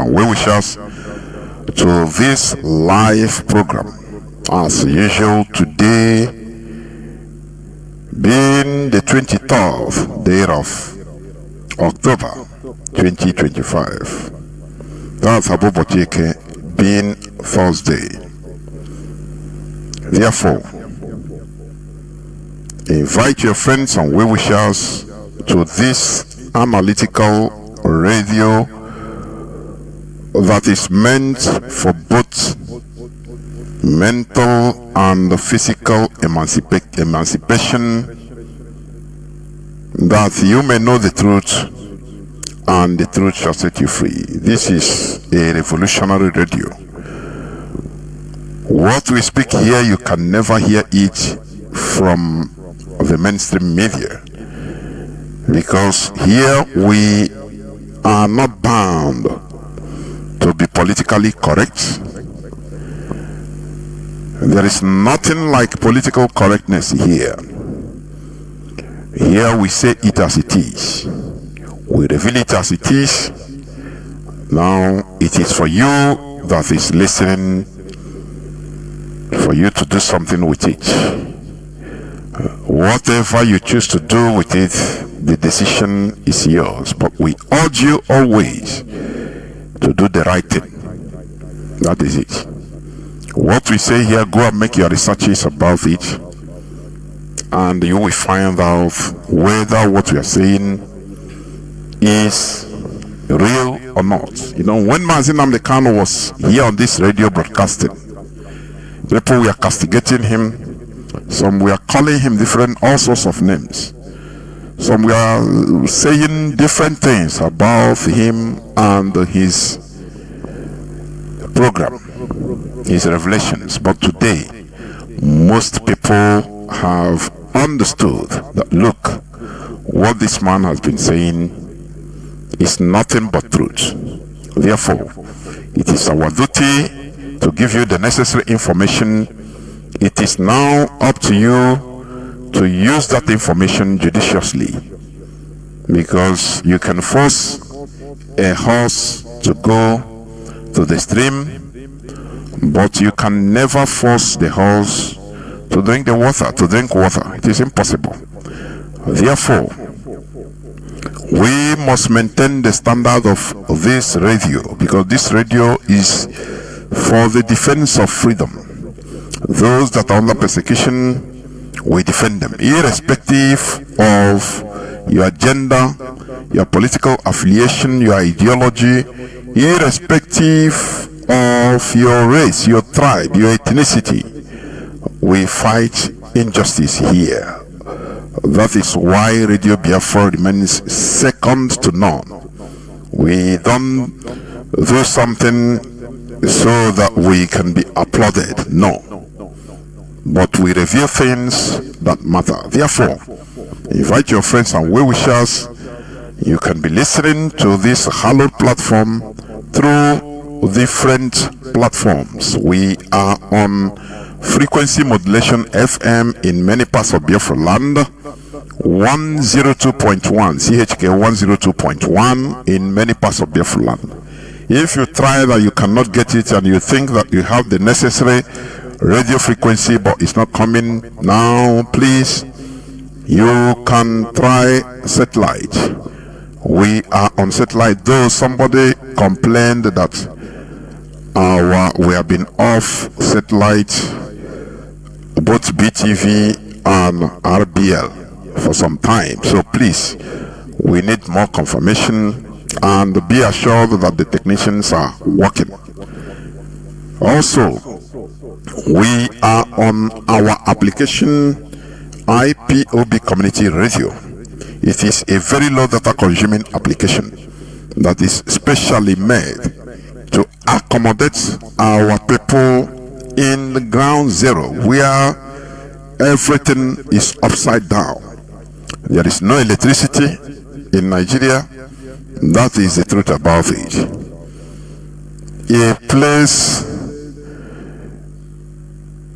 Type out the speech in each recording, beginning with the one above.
and well-wishers to this live program. As usual, today being the 23rd day of October 2025. That's Abobocheke being Thursday. Therefore, invite your friends and well-wishers to this analytical radio that is meant for both mental and physical emancipation, that you may know the truth and the truth shall set you free. This is a revolutionary radio. What we speak here, you can never hear it from the mainstream media, because here we are not bound to be politically correct. There is nothing like political correctness here. Here we say it as it is. We reveal it as it is. Now it is for you that is listening, for you to do something with it. Whatever you choose to do with it, the decision is yours. But we urge you always to do the right thing. That is it. What we say here, go and make your researches about it, and you will find out whether what we are saying is real or not. You know, when Mazi Jonathan Chinedu was here on this radio broadcasting, people were castigating him. Some were calling him all sorts of names. Some were saying different things about him and his program, his revelations. But today, most people have understood that, look, what this man has been saying is nothing but truth. Therefore, it is our duty to give you the necessary information. It is now up to you to use that information judiciously, because you can force a horse to go to the stream, but you can never force the horse to drink water. It is impossible. Therefore, we must maintain the standard of this radio, because this radio is for the defense of freedom. Those that are under persecution, we defend them, irrespective of your gender, your political affiliation, your ideology, irrespective of your race, your tribe, your ethnicity. We fight injustice here. That is why Radio Biafra remains second to none. We don't do something so that we can be applauded. No. But we reveal things that matter. Therefore, invite your friends and well-wishers. You can be listening to this hallowed platform through different platforms. We are on frequency modulation FM in many parts of Biafra land, 102.1 CHK 102.1 in many parts of Biafra land. If you try that, you cannot get it, and you think that you have the necessary radio frequency but it's not coming now, please, you can try satellite. We are on satellite, though somebody complained that we have been off satellite, both BTV and RBL, for some time. So please, we need more confirmation, and be assured that the technicians are working. Also, we are on our application IPOB Community Radio. It is a very low data consuming application that is specially made to accommodate our people in the ground zero, where everything is upside down. There is no electricity in Nigeria. That is the truth about it. A place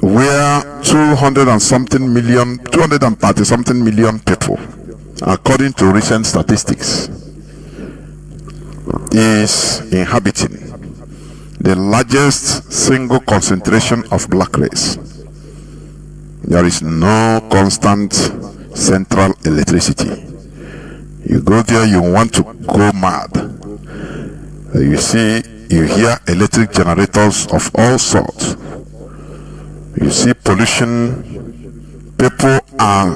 where 230 something million people, according to recent statistics, is inhabiting the largest single concentration of black race. There is no constant central electricity. You go there, you want to go mad. You hear electric generators of all sorts. You see pollution. People are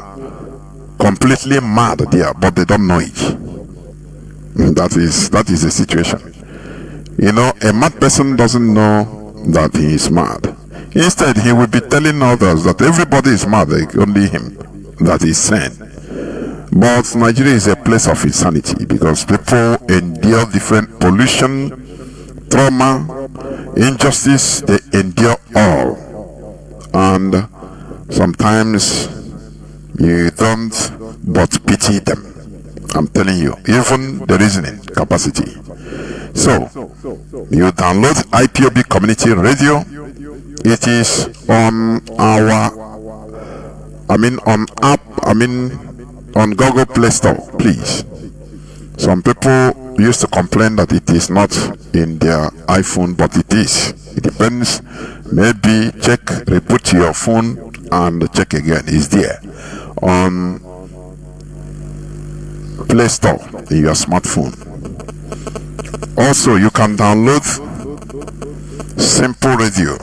completely mad there, but they don't know it. That is the situation. You know, a mad person doesn't know that he is mad. Instead, he will be telling others that everybody is mad, like only him that is sane. But Nigeria is a place of insanity because people endure different pollution, trauma, injustice. They endure all, and sometimes you don't but pity them. I'm telling you, even the reasoning capacity. So you download IPOB Community Radio. It is on on Google Play Store, please. Some people used to complain that it is not in their iPhone, but it is. It depends. Maybe check, reboot your phone and check again. It's there on Play Store in your smartphone. Also, you can download Simple Radio.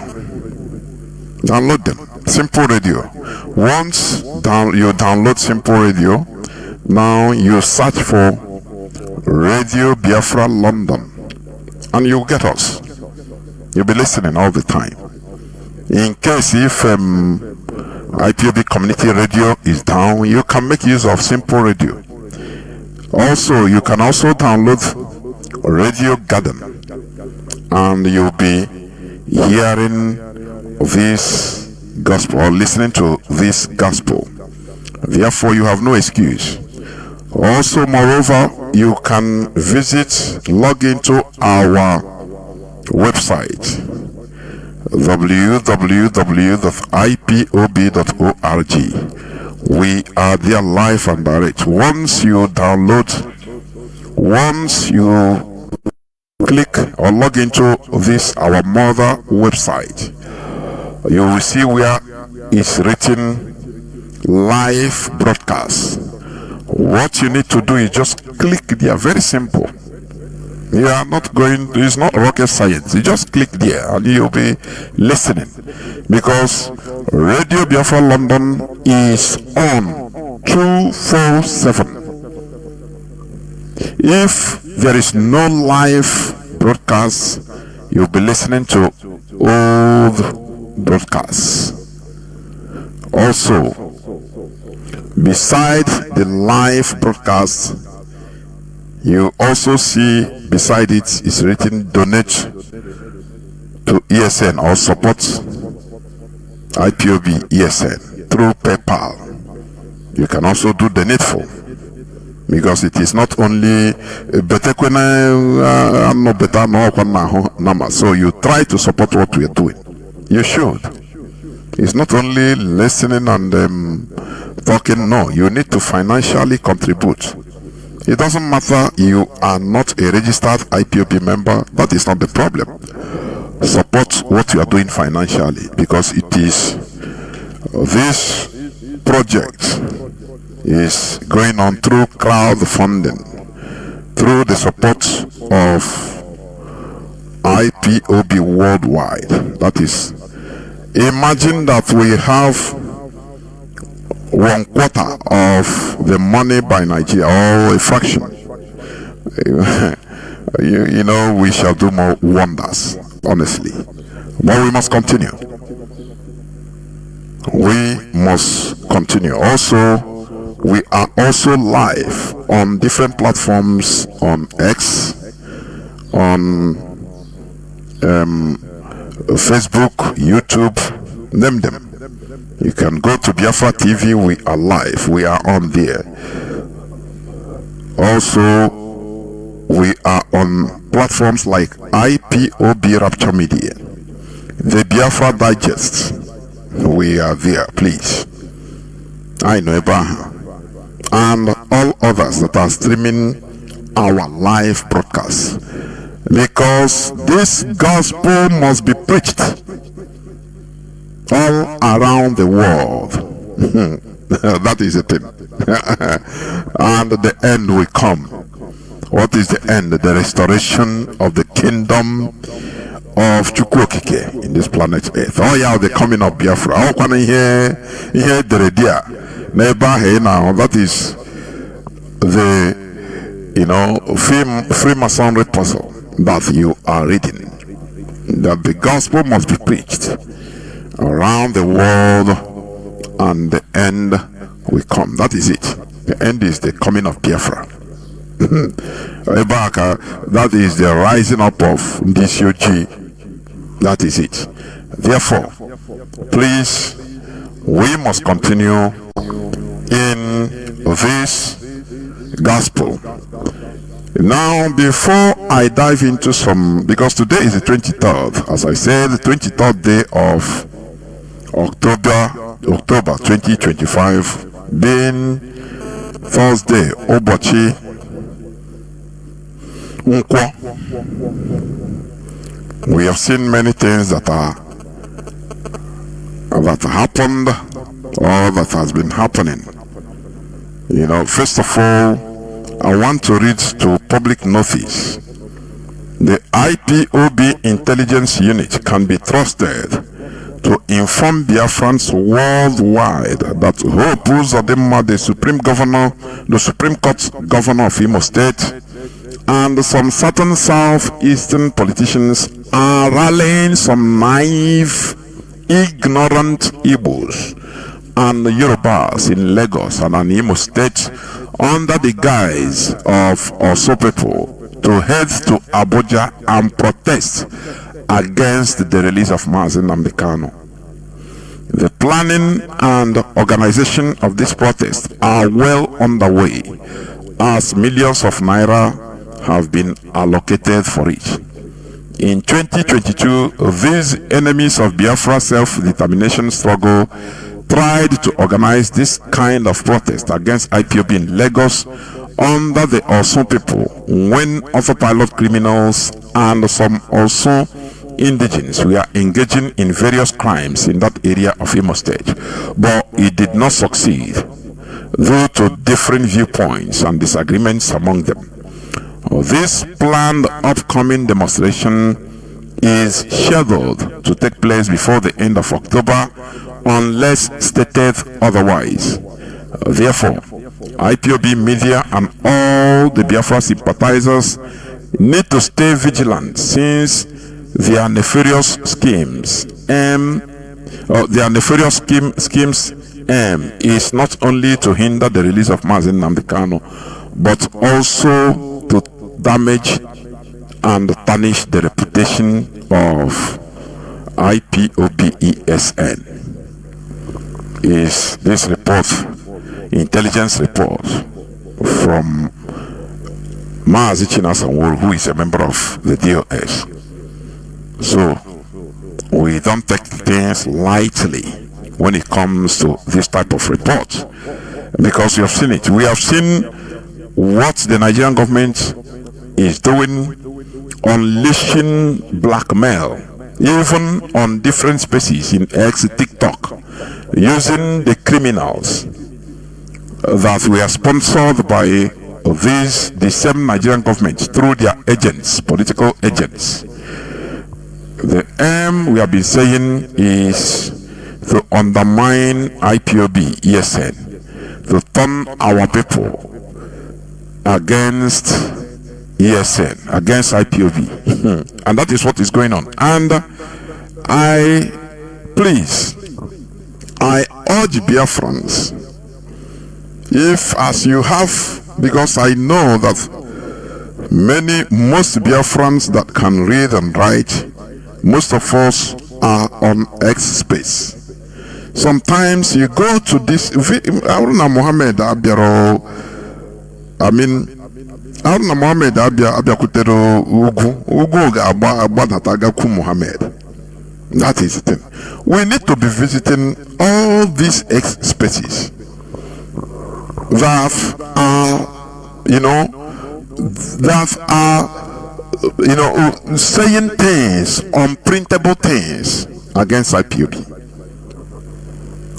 Download them. Simple Radio. Once you download Simple Radio, now you search for Radio Biafra London and you'll get us. You'll be listening all the time. In case if IPOB Community Radio is down, you can make use of Simple Radio. Also, you can also download Radio Garden and you'll be hearing this gospel or listening to this gospel. Therefore, you have no excuse. Also, moreover, you can log into our website www.ipob.org. We are there live and direct. Once you click or log into this our mother website, you will see where it's written live broadcast. What you need to do is just click there. Very simple. You are not going, it's not rocket science. You just click there and you'll be listening, because Radio Biafra London is on 247. If there is no live broadcast, you'll be listening to old broadcasts. Also, beside the live broadcast, you also see beside it is written donate to ESN or support IPOB ESN through PayPal. You can also do the needful, because it is not only so you try to support what we are doing. You should. It's not only listening and talking. No, you need to financially contribute. It doesn't matter you are not a registered IPOB member. That is not the problem. Support what you are doing financially, because it is this project is going on through crowdfunding, through the support of IPOB worldwide. That is, imagine that we have 1/4 of the money by Nigeria, or a fraction. you know, we shall do more wonders, honestly. But we must continue. We must continue. Also, we are also live on different platforms, on X, on Facebook, YouTube, name them. You can go to Biafra TV. We are live. We are on there. Also, we are on platforms like IPOB Rapture Media, the Biafra Digest. We are there, please. I know Abraham and all others that are streaming our live broadcast, because this gospel must be preached all around the world. That is the thing. And the end will come. What is the end? The restoration of the kingdom of Chukwokike in this planet Earth. Oh yeah, the coming of Biafra. Oh, can I hear the idea? Never now. That is the Freemasonry puzzle that you are reading. That the gospel must be preached around the world, and the end will come. That is it. The end is the coming of Biafra. That is the rising up of DCOG. That is it. Therefore, please, we must continue in this gospel. Now, before I dive into some, because today is the 23rd, as I said, the 23rd day of October 2025, being Thursday, Obochi Nkwo. We have seen many things that happened, or that has been happening. First of all, I want to read to public notice. The IPOB intelligence unit can be trusted to inform Biafrans worldwide that Hope Uzodimma, the Supreme Court Governor of Imo State, and some certain southeastern politicians are rallying some naive, ignorant Igbos and Yorubas in Lagos and in Imo State under the guise of Oso people to head to Abuja and protest against the release of Mazi Nnamdi Kanu. The planning and organization of this protest are well underway, as millions of naira have been allocated for it. In 2022, these enemies of Biafra self-determination struggle tried to organize this kind of protest against IPOB in Lagos under the Osun people, when autopilot criminals and some also indigenes were engaging in various crimes in that area of Imo State. But it did not succeed due to different viewpoints and disagreements among them. This planned upcoming demonstration is scheduled to take place before the end of October, unless stated otherwise. Therefore, IPOB media and all the Biafra sympathizers need to stay vigilant, since their nefarious schemes is not only to hinder the release of Mazi Nnamdi Kanu, but also to damage and tarnish the reputation of IPOB-ESN. Is this report, intelligence report from Mazi Jonathan Chinedu, who is a member of the DOS. So we don't take things lightly when it comes to this type of report, because we have seen it. We have seen what the Nigerian government is doing, unleashing blackmail, even on different spaces in X, TikTok, using the criminals that were sponsored by the same Nigerian government through their agents, political agents. The aim, we have been saying, is to undermine IPOB, ESN, to turn our people against ESN, against IPOB. And that is what is going on. And I urge Biafrans, if as you have, because I know that most Biafrans that can read and write, most of us are on X space. Sometimes you go to this Haruna Mohammed Abiaro, Haruna Mohammed Abiakutero Ugu Abadataga Muhammad. That is the thing. We need to be visiting all these X spaces that are, that are, saying things, unprintable things against IPOB.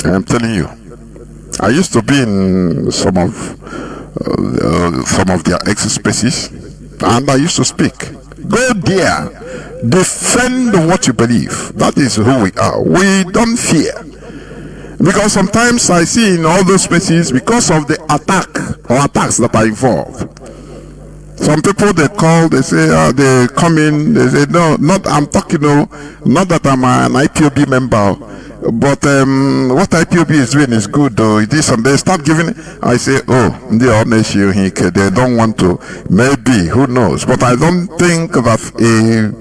I am telling you, I used to be in some of their exit spaces, and I used to speak. Go there, defend what you believe. That is who we are. We don't fear. Because sometimes I see in all those spaces, because of the attack or attacks that are involved, some people they say, they come in, they say, no, not, I'm talking, not that I'm an IPOB member, but what IPOB is doing is good, though. This and they start giving, I say, oh, they don't want to, maybe, who knows, but I don't think that a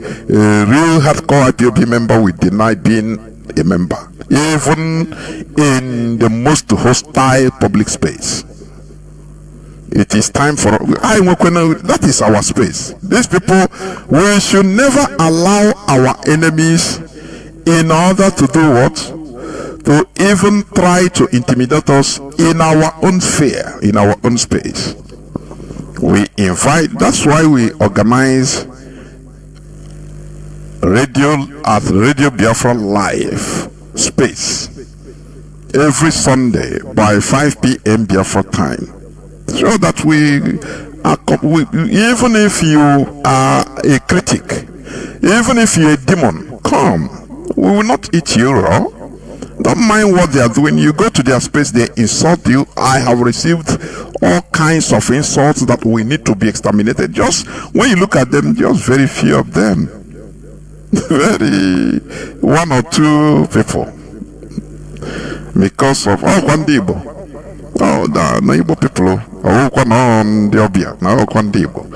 real hardcore IPOB member will deny being a member, even in the most hostile public space. It is time for that is our space. These people, we should never allow our enemies, in order to do what? To even try to intimidate us in our own sphere, in our own space. We invite, that's why we organize Radio Biafra live space every Sunday by 5 p.m. Biafra time. So that even if you are a critic, even if you're a demon, come. We will not eat you raw. Don't mind what they are doing. You go to their space, they insult you. I have received all kinds of insults that we need to be exterminated. Just when you look at them, just very few of them. Very one or two people. Because of one Igbo. Oh, the Igbo people.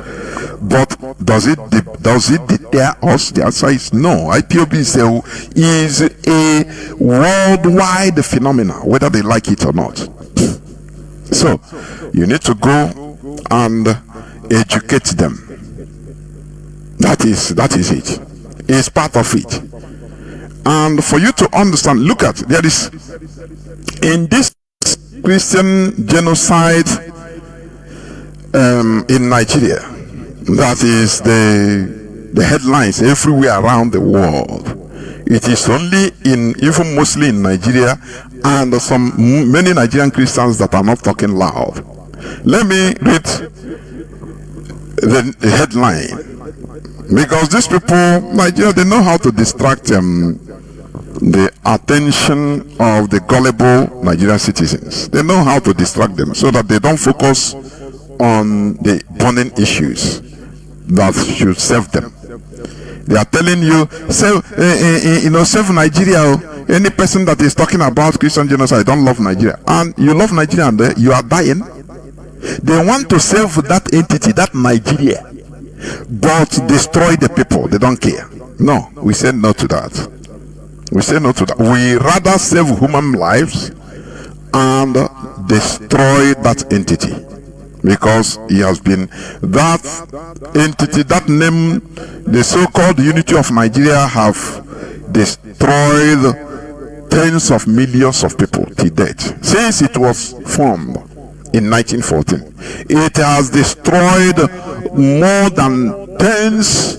But does it deter us? The answer is no. IPOB is a worldwide phenomenon, whether they like it or not. So you need to go and educate them. That is it. It's part of it. And for you to understand, look at, there is in this Christian genocide in Nigeria, that is the headlines everywhere around the world. It is only even mostly in Nigeria, and many Nigerian Christians that are not talking loud. Let me read the headline, because these people, Nigeria, they know how to distract the attention of the gullible Nigerian citizens. They know how to distract them so that they don't focus on the burning issues that should serve them. They are telling you, save Nigeria. Any person that is talking about Christian genocide don't love Nigeria, and you love Nigeria and you are dying. They want to save that entity, that Nigeria, but destroy the people. They don't care. No, we say no to that. We say no to that. We rather save human lives and destroy that entity, because he has been that entity, that name, the so-called unity of Nigeria, have destroyed tens of millions of people to date. Since it was formed in 1914, it has destroyed more than tens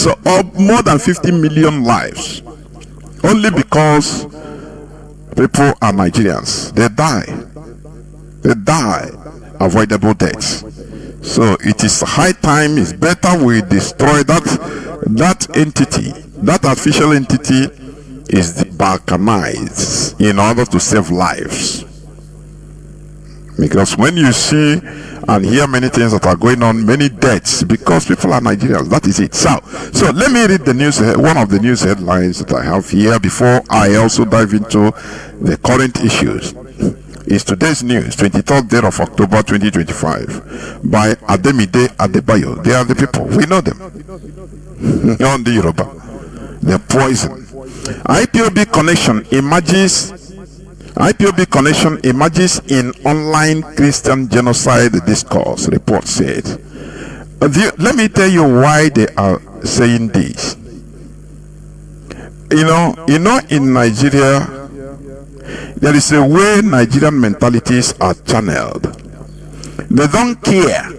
of more than 50 million lives, only because people are Nigerians. They die avoidable deaths. So it is high time, it's better we destroy that entity. That artificial entity is balkanized in order to save lives. Because when you see and hear many things that are going on, many deaths, because people are Nigerians, that is it. So let me read the news, one of the news headlines that I have here before I also dive into the current issues. Is today's news, 23rd day of October 2025, by Ademide Adebayo. They are the people, we know them. On the Yoruba, the poison. IPOB connection emerges in online Christian genocide discourse, report said. Let me tell you why they are saying this. In Nigeria, there is a way Nigerian mentalities are channeled. They don't care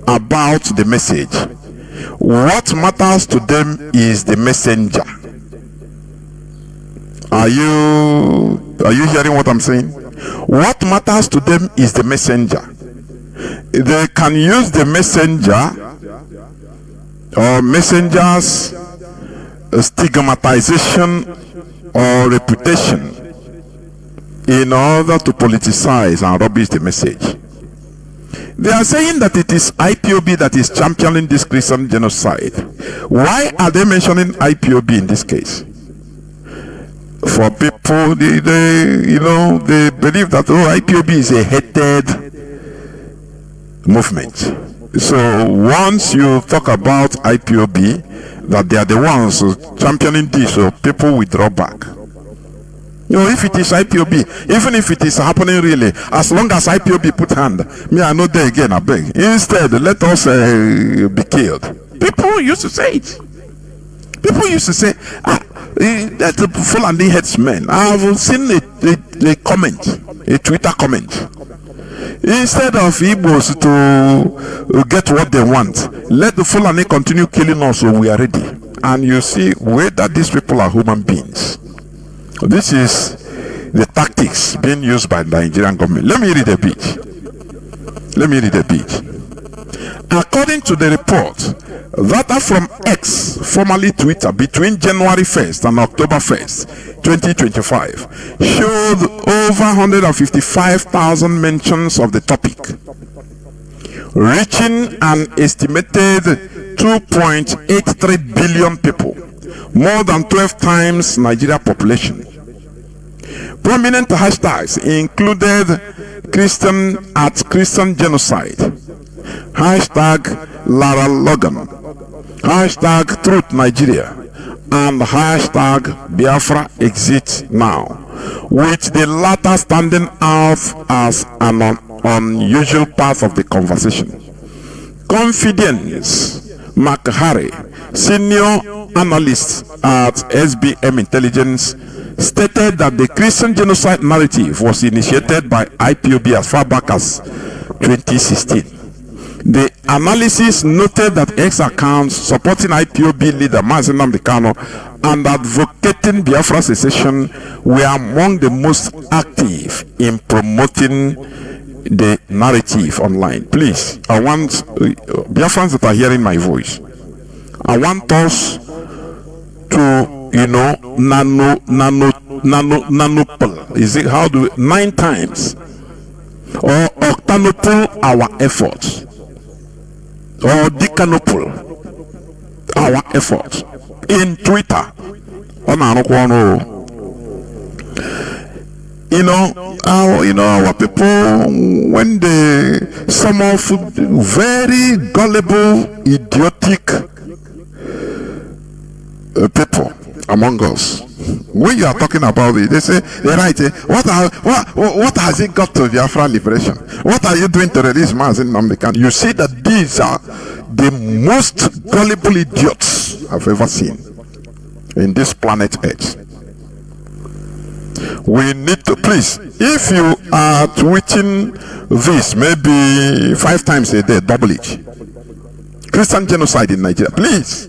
about the message. What matters to them is the messenger. Are you hearing what I'm saying? What matters to them is the messenger. They can use the messenger or messenger's stigmatization or reputation in order to politicize and rubbish the message. They are saying that it is IPOB that is championing this Christian genocide. Why are they mentioning IPOB in this case? For people, they believe that IPOB is a hated movement. So once you talk about IPOB, that they are the ones championing this, so people withdraw back. If it is IPOB, even if it is happening really, as long as IPOB put hand, me I know there again, I beg. Instead, let us be killed. People used to say it. People used to say, that the Fulani headsmen. I've seen a comment, a Twitter comment. Instead of Igbos to get what they want, let the Fulani continue killing us so we are ready. And you see whether these people are human beings. This is the tactics being used by the Nigerian government. Let me read a bit. According to the report, data from X, formerly Twitter, between January 1st and October 1st, 2025, showed over 155,000 mentions of the topic, reaching an estimated 2.83 billion people, more than 12 times Nigeria population. Prominent hashtags included Christian genocide, hashtag Lara Logan, hashtag Truth Nigeria, and hashtag Biafra exit now, with the latter standing out as an unusual part of the conversation. Confidence McHarry, senior analyst at SBM Intelligence, stated that the Christian genocide narrative was initiated by IPOB as far back as 2016. The analysis noted that X accounts supporting IPOB leader Mazi Jonathan Chinedu and advocating Biafra secession were among the most active in promoting the narrative online. Please, I want Biafrans that are hearing my voice, I want us to nanopole, is it how do 9 times or octanopole our efforts, or decanopole our efforts in Twitter. Our people, when some of very gullible, idiotic people among us, when you are talking about it, they say, they write, what has it got to Biafran liberation? What are you doing to release Mazi Jonathan Chinedu? You see that these are the most gullible idiots I've ever seen in this planet Earth. We need to, please, if you are tweeting this maybe 5 times a day, double it. Christian genocide in Nigeria, please.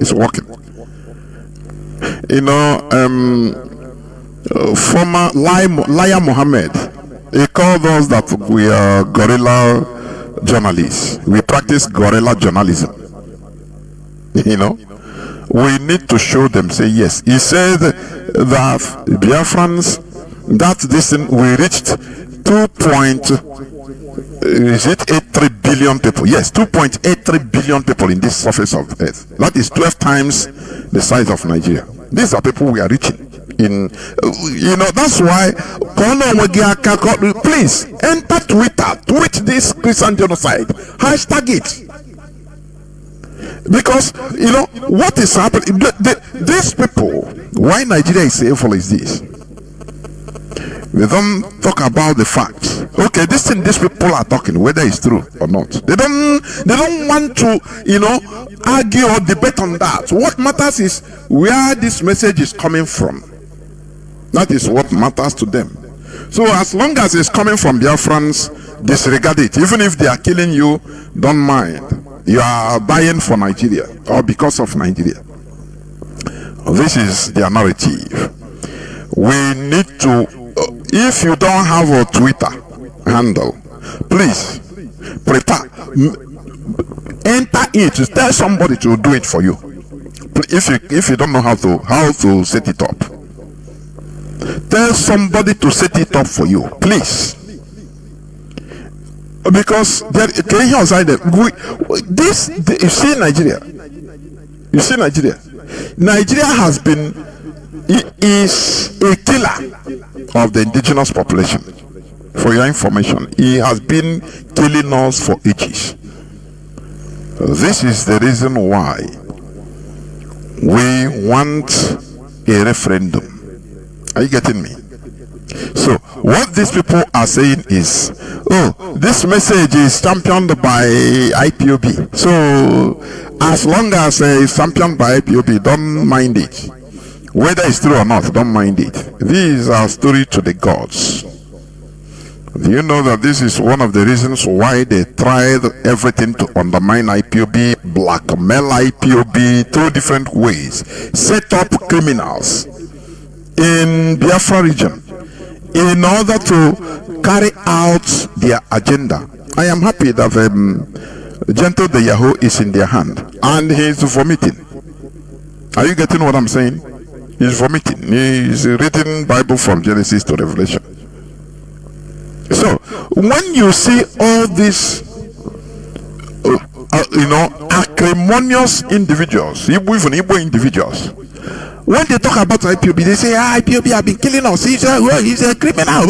It's working. Former Liar Mohammed, he called us that we are guerrilla journalists. We practice guerrilla journalism. We need to show them, say yes. He said that Biafrans, we reached 2.83 billion people. Yes, 2.83 billion people in this surface of the earth. That is 12 times the size of Nigeria. These are people we are reaching. That's why, please enter Twitter, tweet this Christian genocide, hashtag it. Because what is happening, these people, why Nigeria is evil is this: they don't talk about the facts. Okay, these people are talking, whether it's true or not. They don't want to argue or debate on that. What matters is where this message is coming from. That is what matters to them. So as long as it's coming from Biafrans, disregard it. Even if they are killing you, don't mind. You are dying for Nigeria or because of Nigeria. This is their narrative. We need to, if you don't have a Twitter handle, please prepare, enter it, tell somebody to do it for you. If you don't know how to set it up, tell somebody to set it up for you, please. Because can you outside you see Nigeria. You see Nigeria. Nigeria has been, is a killer of the indigenous population. For your information, he has been killing us for ages. This is the reason why we want a referendum. Are you getting me? So what these people are saying is, oh, this message is championed by IPOB. So as long as it's championed by IPOB, don't mind it. Whether it's true or not, don't mind it. This is our story to the gods. Do you know that this is one of the reasons why they tried everything to undermine IPOB, blackmail IPOB through different ways, set up criminals in Biafra region in order to carry out their agenda? I am happy that Gentle the Yahoo is in their hand and he is vomiting. Are you getting what I'm saying? He's vomiting. He's reading Bible from Genesis to Revelation. So when you see all these acrimonious individuals, even Igbo individuals, when they talk about IPOB, they say, IPOB have been killing us, he's a criminal.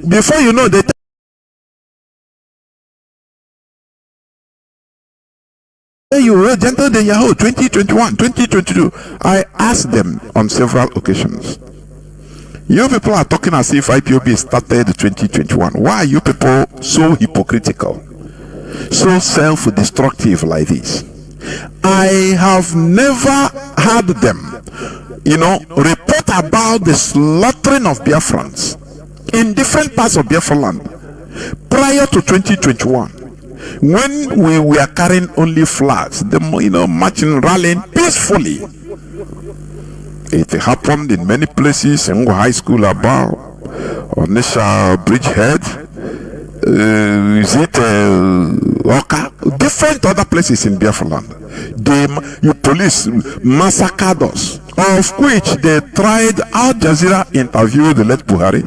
Before you know, they you were Gentle the Yahoo 2021, 2022. I asked them on several occasions, you people are talking as if IPOB started 2021. Why are you people so hypocritical, so self-destructive like this? I have never heard them, report about the slaughtering of Biafrans in different parts of Biafra land prior to 2021, when we were carrying only flags, marching, rallying peacefully. It happened in many places, in high school about Onisha Bridgehead, Oka, different other places in Biafra land. Police massacred us, of which they tried. Al Jazeera interviewed the late Buhari,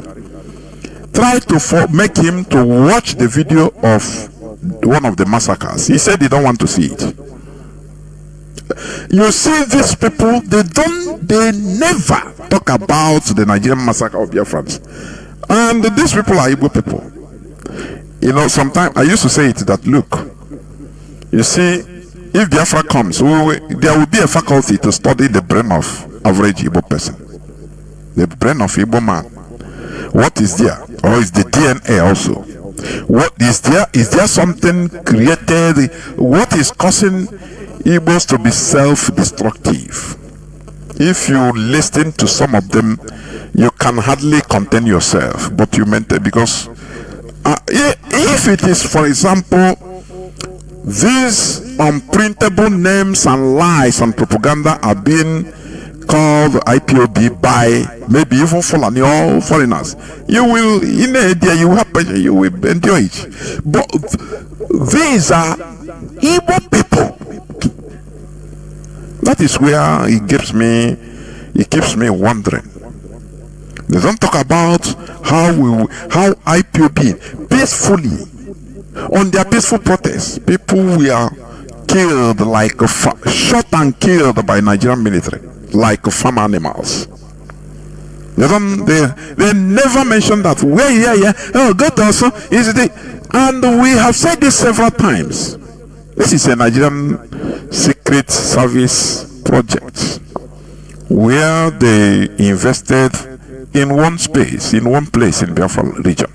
tried to make him to watch the video of one of the massacres. He said he don't want to see it. You see, these people, they never talk about the Nigerian massacre of Biafrans. And these people are Igbo people. Sometimes I used to say it that, look, you see, if Biafra comes, there will be a faculty to study the brain of average Igbo person. The brain of Igbo man. What is there? Or is the DNA also? What is there? Is there something created? What is causing Igbos to be self-destructive? If you listen to some of them, you can hardly contain yourself, but you meant it, because if it is, for example, these unprintable names and lies and propaganda are being called IPOB by maybe even Fulani or foreigners, you will, in a day, you will endure it. But these are Igbo people. That is where it keeps me wondering. They don't talk about how IPOB peacefully, on their peaceful protests, people were killed shot and killed by Nigerian military like farm animals. They never mention that. God also is the, and we have said this several times. This is a Nigerian secret service project where they invested in one place in Biafra region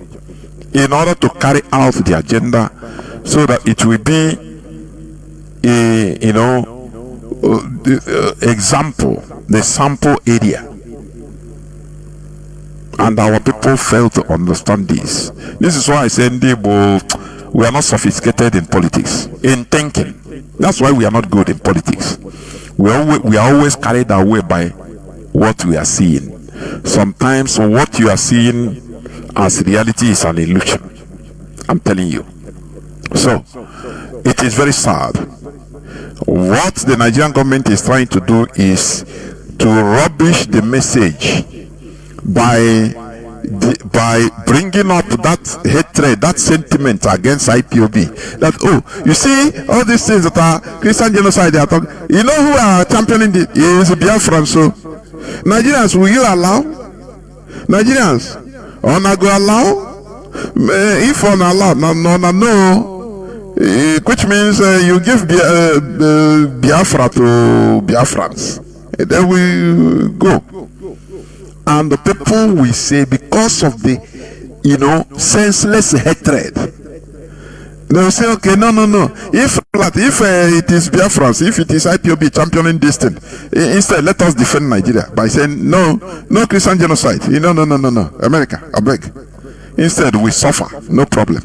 in order to carry out the agenda, so that it will be example, the sample area. And our people fail to understand this. This is why I say, we are not sophisticated in politics, in thinking. That's why we are not good in politics. We are always carried away by what we are seeing. Sometimes what you are seeing as reality is an illusion. I'm telling you. So, it is very sad. What the Nigerian government is trying to do is to rubbish the message by bringing up that hatred, that sentiment against IPOB. That, oh, you see all these things that are Christian genocide, they are talking. You know who are championing it? It is Biafran. So Nigerians, will you allow? Nigerians, on go allow? If on allow, no. Which means you give Biafra to Biafrans. Then we go. And the people will say, because of the, senseless hatred, they will say, okay, no. If it is Biafrans, if it is IPOB championing this thing, instead let us defend Nigeria by saying, no Christian genocide. No. America, I beg. Instead, we suffer, no problem.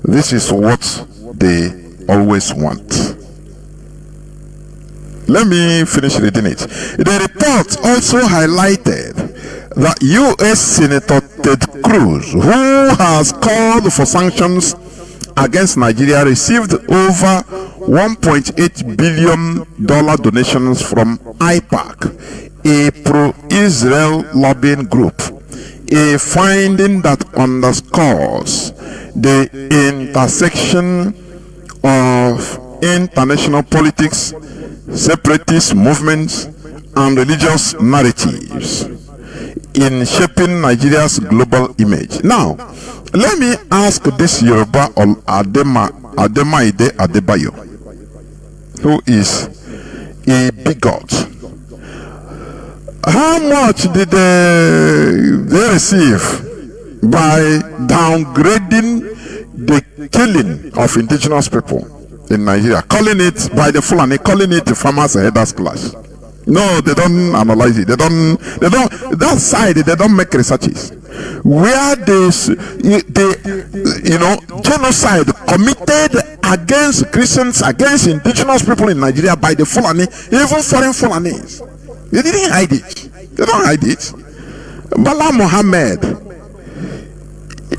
This is what they always want. Let me finish reading it. The report also highlighted that U.S. Senator Ted Cruz, who has called for sanctions against Nigeria, received over $1.8 billion donations from IPAC, a pro-Israel lobbying group, a finding that underscores the intersection of international politics, separatist movements, and religious narratives in shaping Nigeria's global image. Now, let me ask this Yoruba or Ademaide Adebayo, who is a bigot. How much did they receive by downgrading the killing of indigenous people in Nigeria, calling it by the Fulani, calling it the farmers' headers clash? No, they don't analyze it. They don't that side, they don't make researches. Where genocide committed against Christians, against indigenous people in Nigeria by the Fulani, even foreign Fulanis. They didn't hide it. They don't hide it. Bala Mohammed,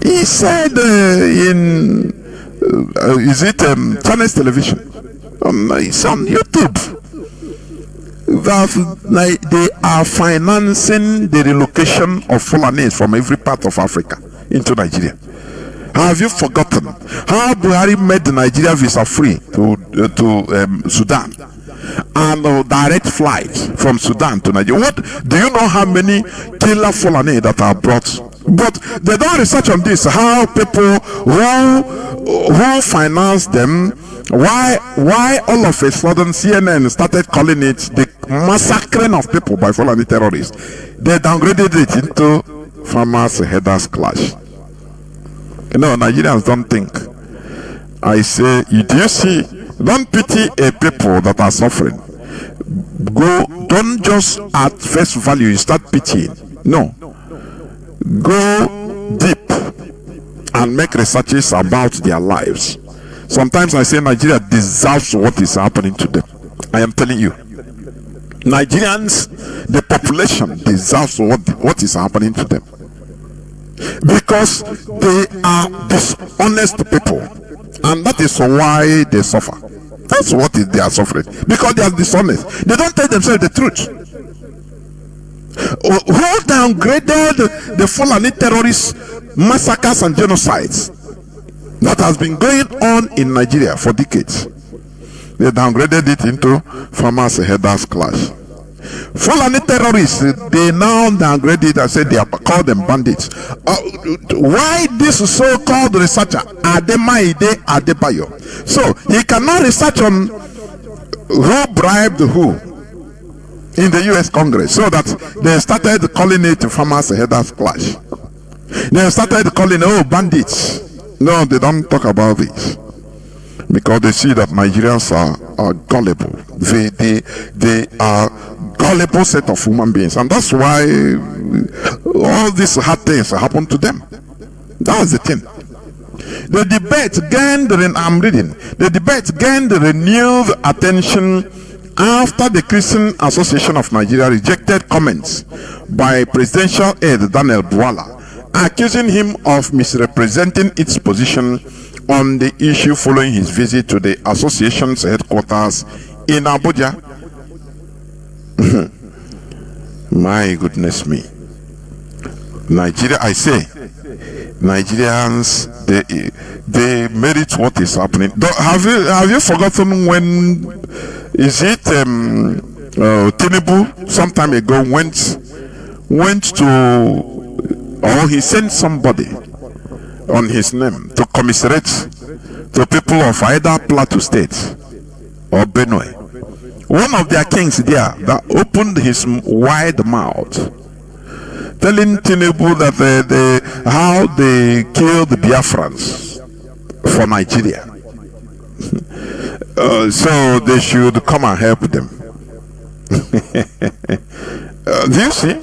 he said in Channels Television, it's on YouTube, that they are financing the relocation of Fulanis from every part of Africa into Nigeria. Have you forgotten how Buhari made Nigeria visa free to Sudan, and direct flights from Sudan to Nigeria? What do you know how many killer Fulani that are brought? But they don't research on this, how people who finance them, why all of a sudden CNN started calling it the massacring of people by Fulani terrorists. They downgraded it into farmers' headers clash. Nigerians don't think. I say, do you see, don't pity a people that are suffering. Don't just at face value you start pitying. No. Go deep and make researches about their lives. Sometimes I say Nigeria deserves what is happening to them. I am telling you, Nigerians, the population deserves what is happening to them, because they are dishonest people, and that is why they suffer. That's what they are suffering, because they are dishonest. They don't tell themselves the truth. Who downgraded the Fulani terrorist massacres and genocides that has been going on in Nigeria for decades? They downgraded it into farmers' headers clash. Fulani terrorists, they now downgrade it and say they are called them bandits. Why this so-called researcher Ademaide Adebayo? So he cannot research on who bribed who in the US Congress, so that they started calling it farmers' headers clash. They started calling bandits. No, they don't talk about this, because they see that Nigerians are gullible. They are gullible set of human beings, and that's why all these hard things happen to them. That's the thing. The debate gained, I'm reading, the debate gained renewed attention after the Christian Association of Nigeria rejected comments by presidential aide Daniel Bwala, accusing him of misrepresenting its position on the issue following his visit to the association's headquarters in Abuja. My goodness me. Nigeria, I say, Nigerians, they merit what is happening. Have you forgotten when, is it Tinubu some time ago went to, or he sent somebody on his name to commiserate to people of either Plateau State or Benue. One of their kings there that opened his wide mouth, telling Tinubu that how they killed the Biafrans for Nigeria. So they should come and help them. Do you see?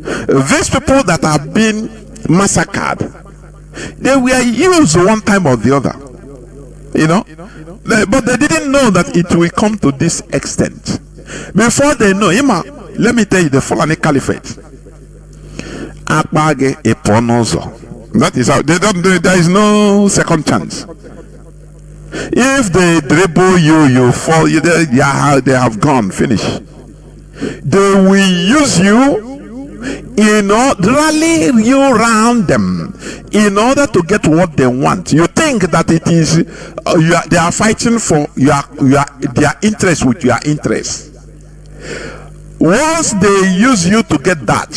These people that have been massacred, they were used one time or the other. You know? But they didn't know that it will come to this extent. Before they know, let me tell you, the Fulani Caliphate. That is how they don't do it. There is no second chance. If they dribble you, you fall. They have gone. Finish. They will use you rally you around them in order to get what they want. You think that it is they are fighting for their interest with your interest. Once they use you to get that,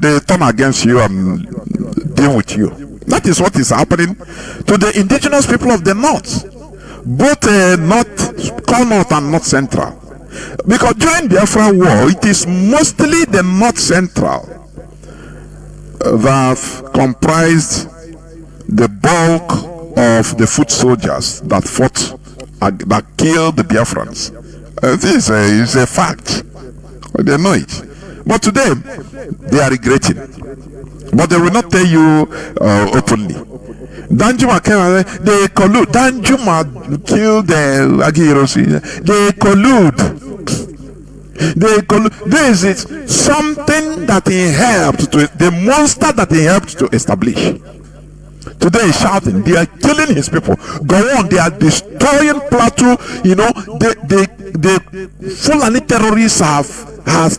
they turn against you and deal with you. That is what is happening to the indigenous people of the north, both North and North Central. Because during the Biafran war, it is mostly the North Central that comprised the bulk of the foot soldiers that fought, that killed the Biafrans. This is a fact. They know it. But today, they are regretting. But they will not tell you openly. Danjuma came, they collude. Danjuma killed the Agirosi. They collude. This is something that he helped to, the monster that he helped to establish. Today he's shouting, they are killing his people. Go on, they are destroying Plateau. You know, the Fulani terrorists have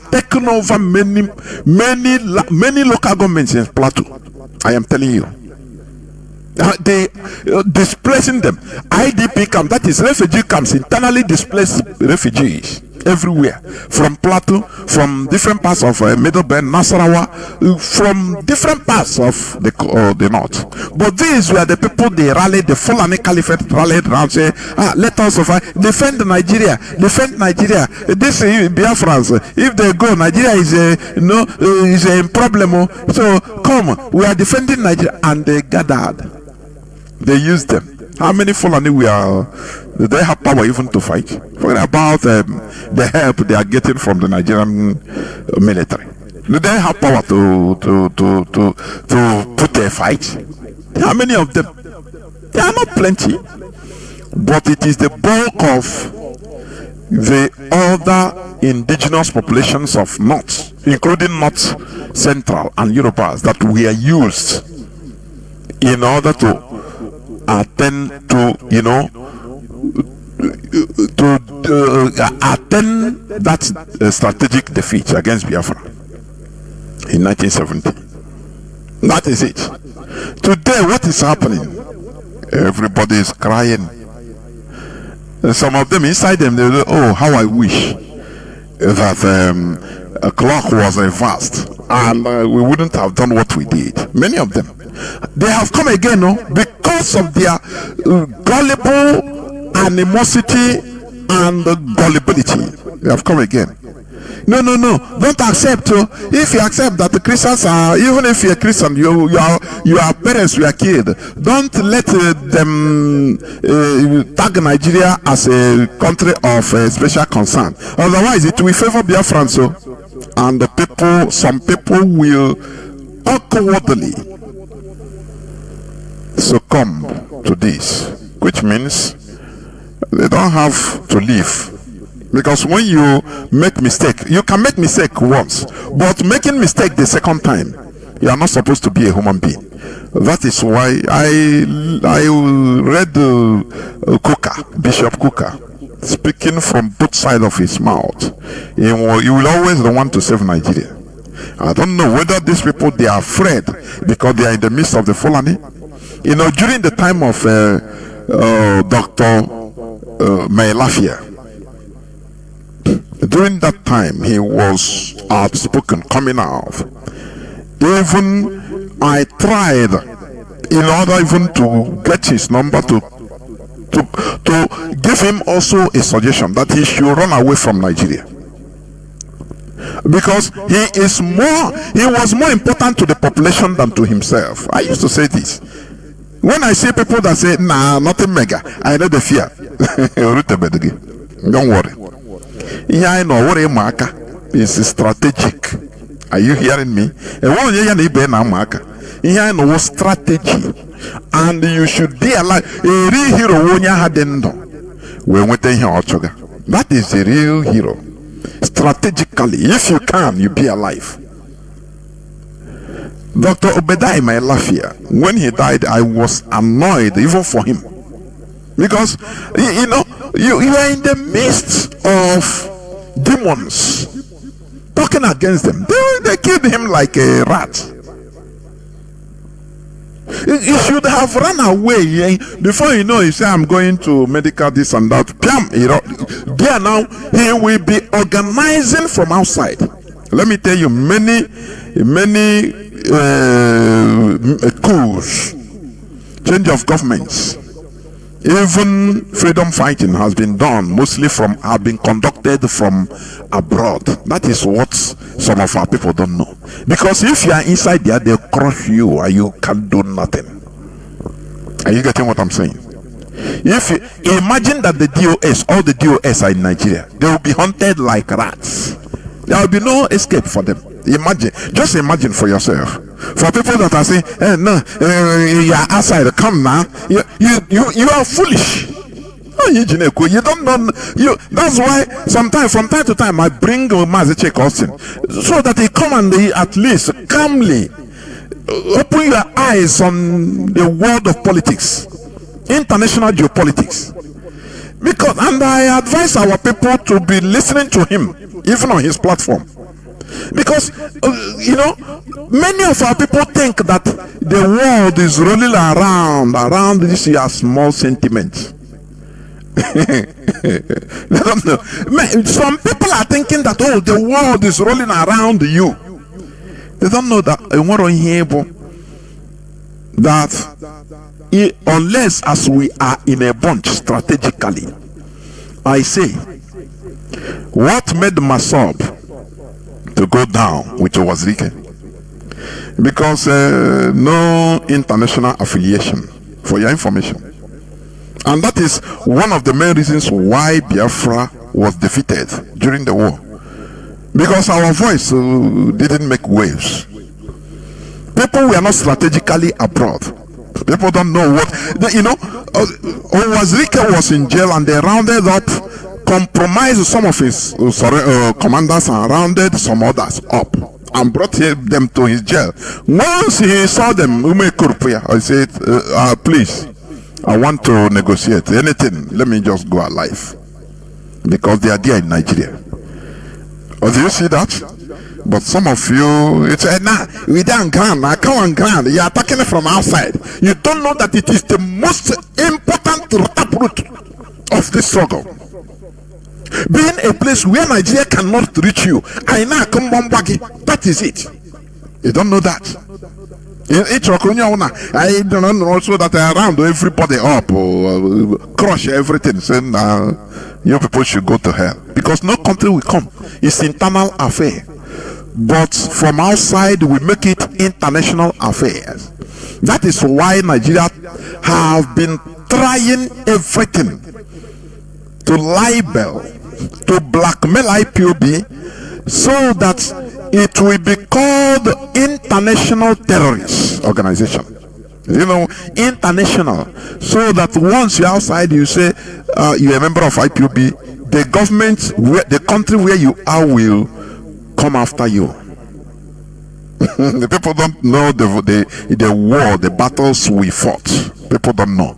taken over many local governments in Plateau. I am telling you. They displacing them. IDP camp, that is refugee camps, internally displaced refugees everywhere, from Plateau, from different parts of Middle Bend, Nasarawa, from different parts of the north. But these were the people they rallied, the Fulani Caliphate rallied around, say, let us defend Nigeria, defend Nigeria. This Biafrans, if they go, Nigeria is a problem. So come, we are defending Nigeria, and they gathered. They used them. How many Fulani do they have power even to fight? Forget about the help they are getting from the Nigerian military. Do they have power to put a fight? How many of them? There are not plenty, but it is the bulk of the other indigenous populations of North, including North Central and Yorubas, that we are used in order to attend to, attend that strategic defeat against Biafra in 1970. That is it. Today, what is happening? Everybody is crying. Some of them inside them, they say, oh, how I wish that a clock was reversed and we wouldn't have done what we did. Many of them, they have come again, because of their gullible animosity and gullibility. They have come again. No, don't accept. If you accept that the Christians are, even if you're a Christian, your parents were killed, don't let them tag Nigeria as a country of special concern. Otherwise, it will favor Biafran. So and some people will awkwardly succumb to this, which means they don't have to leave. Because when you make mistake, you can make mistake once, but making mistake the second time, you are not supposed to be a human being. That is why I read Bishop Kuka speaking from both sides of his mouth. He will always want to save Nigeria. I don't know whether these people, they are afraid because they are in the midst of the Fulani. You know, during the time of Dr. Mailafia, during that time he was outspoken, coming out. Even I tried in order even to get his number to give him also a suggestion that he should run away from Nigeria, because he was more important to the population than to himself. I used to say this. When I see people that say, nah, nothing mega, I know the fear. Don't worry. Yeah, I know what is strategic. Are you hearing me? Yeah, I know strategy. And you should be alive. A real hero when you had that is a real hero. Strategically, if you can, you be alive. Dr. Obadiah Mailafia, when he died, I was annoyed even for him, because you know you are in the midst of demons talking against them. They killed him like a rat. You should have run away before you know. You say, I'm going to medical this and that. There now he will be organizing from outside. Let me tell you, many coups, change of governments, even freedom fighting has been done, mostly have been conducted from abroad. That is what some of our people don't know. Because if you are inside there, they'll crush you and you can do nothing. Are you getting what I'm saying? If you imagine that all the DOS are in Nigeria, they will be hunted like rats. There will be no escape for them. Just imagine for yourself. For people that are saying, no, you are outside, come now. You are foolish. You don't know. That's why sometimes, from time to time, I bring Mazi Jonathan so that he come and he at least calmly open your eyes on the world of politics, international geopolitics. Because, and I advise our people to be listening to him, even on his platform. Because you know, many of our people think that the world is rolling around this your small sentiment. They don't know. Some people are thinking that, oh, the world is rolling around you. They don't know that unless as we are in a bunch strategically. I say, what made Masob to go down with Owazirike? Because no international affiliation, for your information. And that is one of the main reasons why Biafra was defeated during the war. Because our voice didn't make waves. People were not strategically abroad. People don't know what, Owazirike was in jail and they rounded up, compromised some of his commanders and rounded some others up and brought them to his jail. Once he saw them, I said, please, I want to negotiate anything. Let me just go alive. Because they are there in Nigeria. Oh, do you see that? But some of you, it's we don't ground. I come on ground. You are attacking it from outside. You don't know that it is the most important taproot of this struggle. Being a place where Nigeria cannot reach you. That is it. You don't know that. I don't know also that I round everybody up or crush everything, saying you people should go to hell. Because no country will come. It's internal affair. But from outside we make it international affairs. That is why Nigeria have been trying everything to libel, to blackmail IPOB, so that it will be called international terrorist organization. You know, international, so that once you're outside, you say you're a member of IPOB, the government, the country where you are will come after you. The people don't know the war, the battles we fought. People don't know.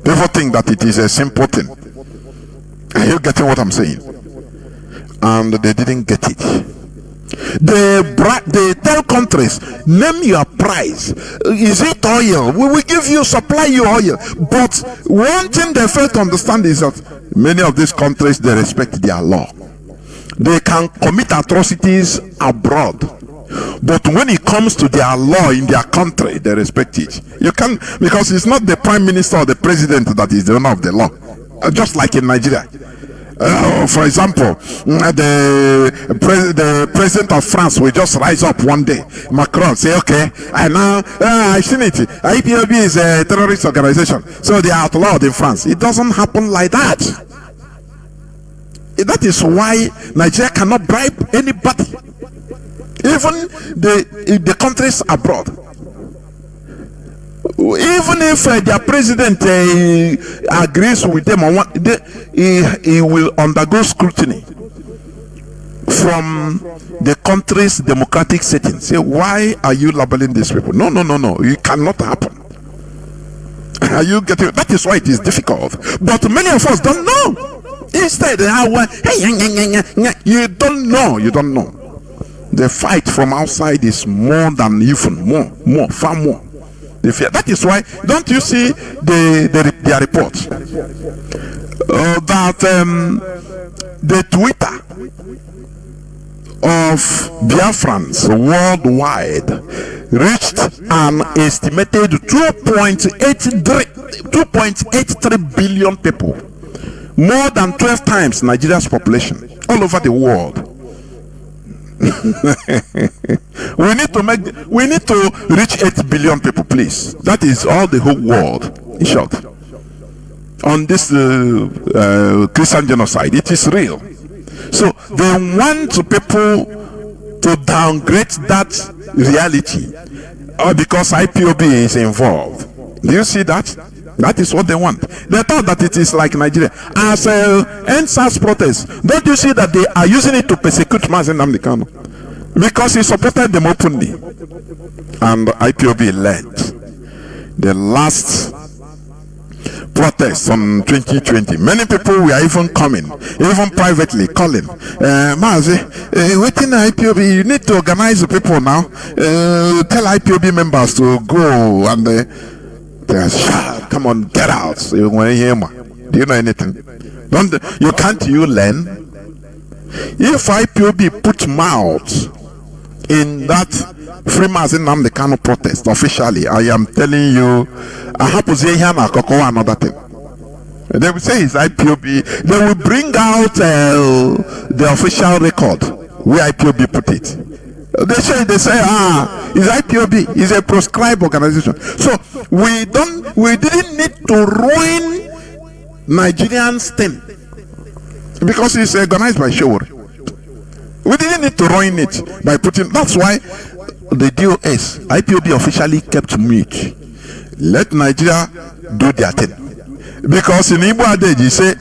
People think that it is a simple thing. Are you getting what I'm saying? And they didn't get it. They tell countries, name your price. Is it oil? We will give you, supply you oil. But one thing they fail to understand is that many of these countries, they respect their law. They can commit atrocities abroad, but when it comes to their law in their country, they respect it. You can't, because it's not the prime minister or the president that is the owner of the law. Just like in Nigeria. For example, the president of France will just rise up one day. Macron say, okay, I now I seen it. IPOB is a terrorist organization, so they are outlawed in France. It doesn't happen like that. That is why Nigeria cannot bribe anybody, even the countries abroad. Even if their president agrees with them on what he will undergo scrutiny from the country's democratic setting. Say, why are you labeling these people? No, it cannot happen. Are you getting it? That is why it is difficult. But many of us don't know. Instead, you don't know. The fight from outside is more than even more, far more. The fear. That is why, don't you see their report that the Twitter of Biafrans worldwide reached an estimated 2.83 billion people, more than 12 times Nigeria's population, all over the world. we need to reach 8 billion people, please. That is all the whole world, in short, on this Christian genocide. It is real. So they want people to downgrade that reality because IPOB is involved. Do you see that? That is what they want. They thought that it is like Nigeria. As NSAS protest, don't you see that they are using it to persecute Mazi Jonathan Chinedu? Because he supported them openly. And IPOB led the last protest on 2020. Many people were even coming, even privately calling, Mazi, waiting IPOB, you need to organize the people now. Tell IPOB members to go and come on, get out. Do you know anything? Can't you learn? If IPOB put mouth in that Free Mazi Jonathan Chinedu protest officially, I am telling you, I have to say here another thing. They will say it's IPOB. They will bring out the official record where IPOB put it. They say it's IPOB, is a proscribed organization. So we didn't need to ruin Nigerian's thing because it's organized by Showori. We didn't need to ruin it by putting. That's why the DOS, IPOB officially kept mute. Let Nigeria do their thing. Because in Igbo adage, you say,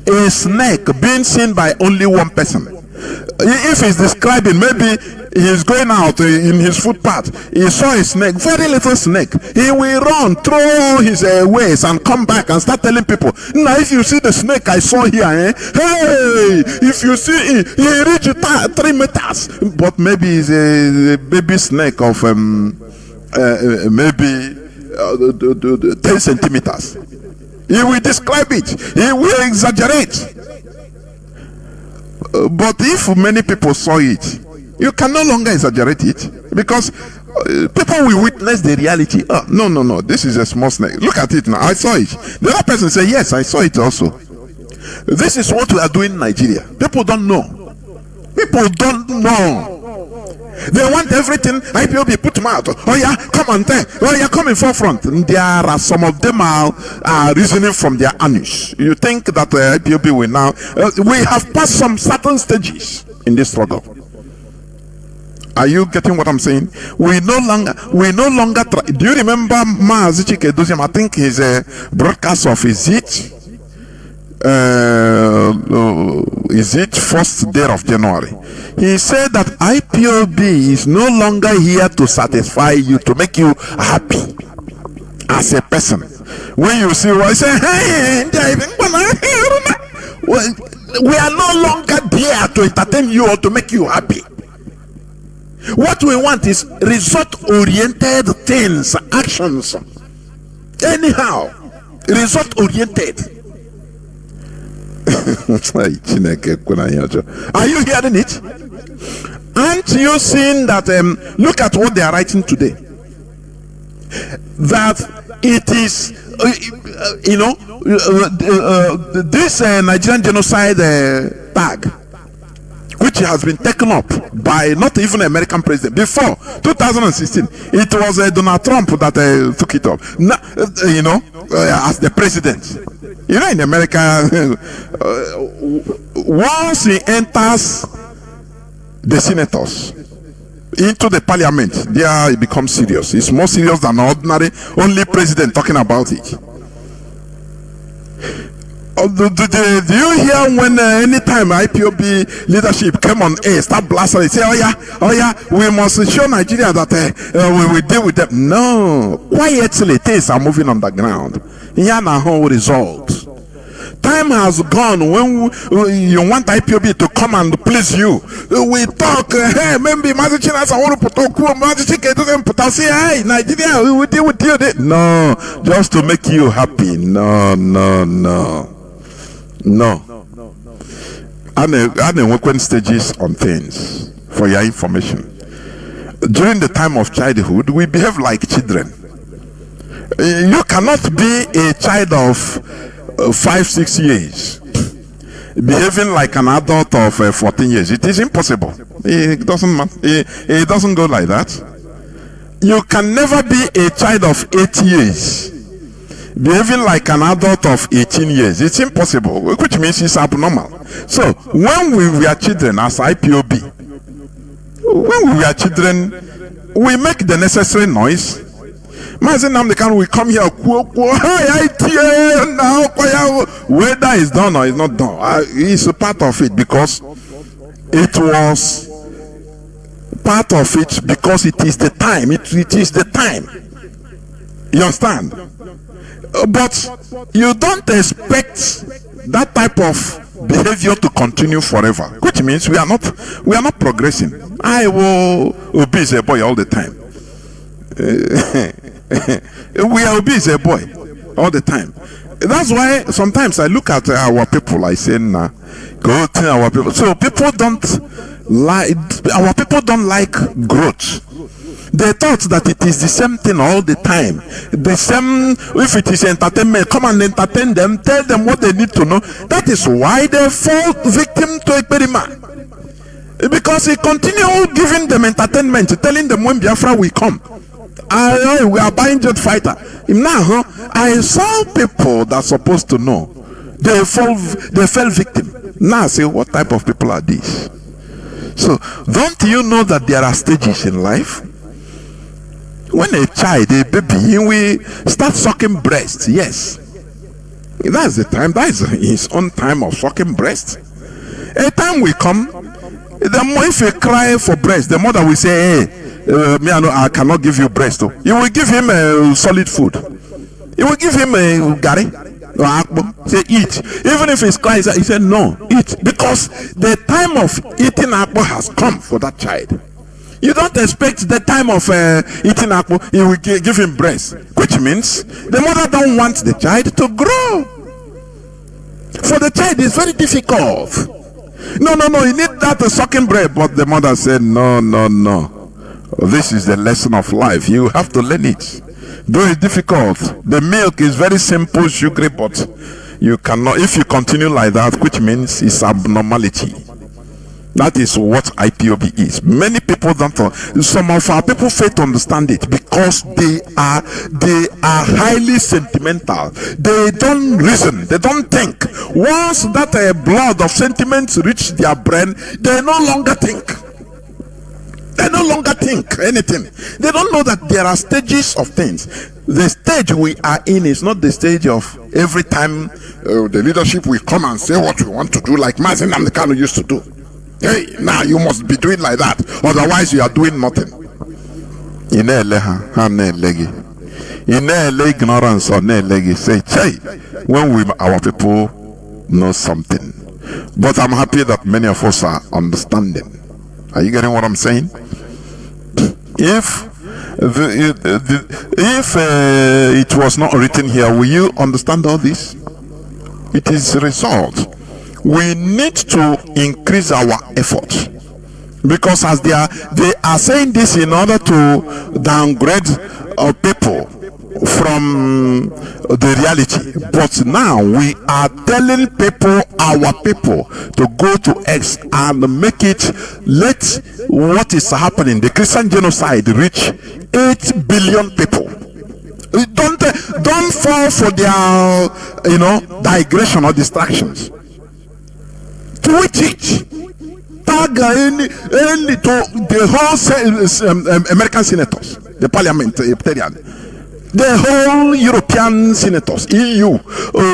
a snake being seen by only one person. If he's describing, maybe he's going out in his footpath, he saw a snake, very little snake, he will run through his ways and come back and start telling people, now if you see the snake I saw here, hey, if you see it, he reached 3 meters, but maybe it's a baby snake of maybe 10 centimeters. He will describe it, he will exaggerate. But if many people saw it, you can no longer exaggerate it, because people will witness the reality. Oh, no, this is a small snake. Look at it now. I saw it. The other person say, yes, I saw it also. This is what we are doing in Nigeria. People don't know. People don't know. They want everything IPOB put them out. Oh yeah, come on there. Oh yeah, come in forefront. And there are some of them are reasoning from their anus. You think that IPOB will now? We have passed some certain stages in this struggle. Are you getting what I'm saying? We no longer try. Do you remember Mazi Jonathan? I think his broadcast of is it first day of January? He said that IPOB is no longer here to satisfy you, to make you happy as a person. When you see what I say, hey, we are no longer there to entertain you or to make you happy. What we want is result-oriented things, actions. Anyhow, result-oriented. Are you hearing it? Aren't you seeing that? Look at what they are writing today. That it is, this Nigerian genocide tag, which has been taken up by not even American president. Before 2016, it was Donald Trump that took it up. Now, as the president. In America, once he enters the senators into the parliament, there it becomes serious. It's more serious than ordinary only president talking about it. Do you hear when anytime IPOB leadership came on air, start blasting, they say, oh yeah, we must show Nigeria that we will deal with them. No, quietly things are moving on the ground. Here now whole result. Time has gone when you want IPOB to come and please you. We talk, hey, maybe Mazi Jonathan want to put Mazi Jonathan put us here, hey, Nigeria, we will deal with you. No, just to make you happy. No. I'm working stages on things for your information. During the time of childhood, we behave like children. You cannot be a child of 5-6 years behaving like an adult of 14 years. It is impossible. It doesn't matter. It doesn't go like that. You can never be a child of 8 years behaving like an adult of 18 years. It's impossible, which means it's abnormal. So when we were children as IPOB, when we were children, we make the necessary noise. Mazi Jonathan will come here, whether it's done or it's not done. It's a part of it because it was part of it because it is the time. It is the time. You understand? But you don't expect that type of behavior to continue forever, which means we are not progressing. I will obey a boy all the time. We are obese a boy all the time. That's why sometimes I look at our people. I say, nah, go to our people. So people don't like, our people don't like growth. They thought that it is the same thing all the time. The same, if it is entertainment, come and entertain them, tell them what they need to know. That is why they fall victim to experiment. Because he continued giving them entertainment, telling them when Biafra will come. We are buying jet fighter. Now, I saw people that are supposed to know. They fell victim. Now, I say, what type of people are these? So, don't you know that there are stages in life? When a child, a baby, we start sucking breast, yes. That's the time. That is his own time of sucking breast. A time will come, the more if you cry for breast, the mother will say, hey, I cannot give you breast. You will give him solid food. You will give him a gari or akbo. Say eat. Even if he's crying, he said no, eat. Because the time of eating akbo has come for that child. You don't expect the time of eating akbo, you will give him breast. Which means the mother don't want the child to grow. For the child, it's very difficult. No, you need that sucking breast. But the mother said, no. This is the lesson of life. You have to learn it. Though it's difficult, the milk is very simple, sugary, but you cannot, if you continue like that, which means it's abnormality. That is what IPOB is. Many people don't. Some of our people fail to understand it because they are highly sentimental. They don't reason. They don't think. Once that blood of sentiments reach their brain, they no longer think. They no longer think anything. They don't know that there are stages of things. The stage we are in is not the stage of every time the leadership will come and say what we want to do, like Mazi Jonathan Chinedu used to do. Hey, now you must be doing like that, otherwise you are doing nothing. Ignorance or say, hey, when our people know something. But I'm happy that many of us are understanding. Are you getting what I'm saying? If it was not written here, will you understand all this? It is a result. We need to increase our effort, because as they are saying this in order to downgrade people from the reality. But now we are telling people, our people, to go to X and make it, let what is happening, the Christian genocide, reach 8 billion people. Don't fall for their digression or distractions. Tweet it. Tag the whole American senators, the parliamentarian, the whole European senators, EU,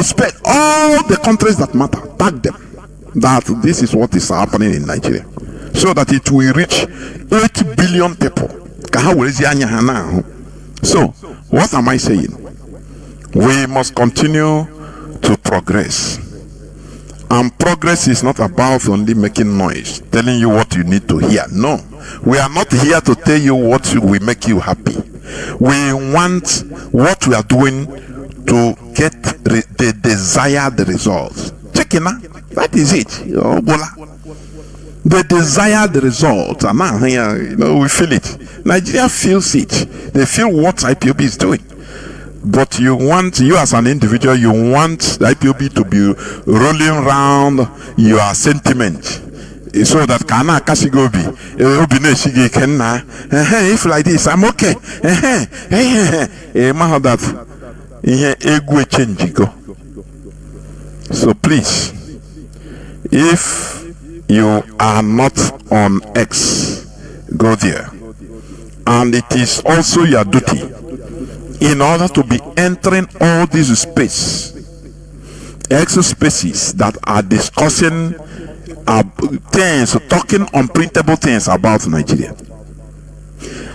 Spain, all the countries that matter. Tag them that this is what is happening in Nigeria, so that it will reach 8 billion people. So, what am I saying? We must continue to progress. And progress is not about only making noise, telling you what you need to hear. No, we are not here to tell you what will make you happy. We want what we are doing to get the desired results. Check it now. That is it. The desired results. And now, we feel it. Nigeria feels it. They feel what IPOB is doing. But you as an individual, you want the IPOB to be rolling around your sentiment, so that kana kasigobi obineshige kenna if like this I'm okay that egwe change go. So please, if you are not on X, go there. And it is also your duty, in order to be entering all these X spaces that are discussing things, talking unprintable things about Nigeria.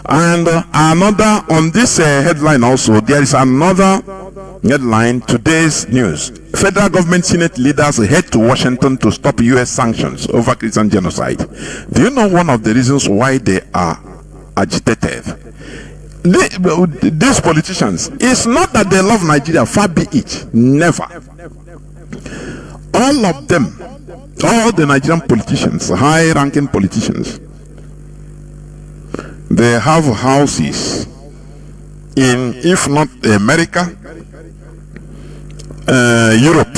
And another, on this headline also, there is another headline, today's news. Federal government Senate leaders head to Washington to stop US sanctions over Christian genocide. Do you know one of the reasons why they are agitated? These politicians, it's not that they love Nigeria, far be it. Never. All of them, all the Nigerian politicians, high-ranking politicians, they have houses in, if not America, Europe.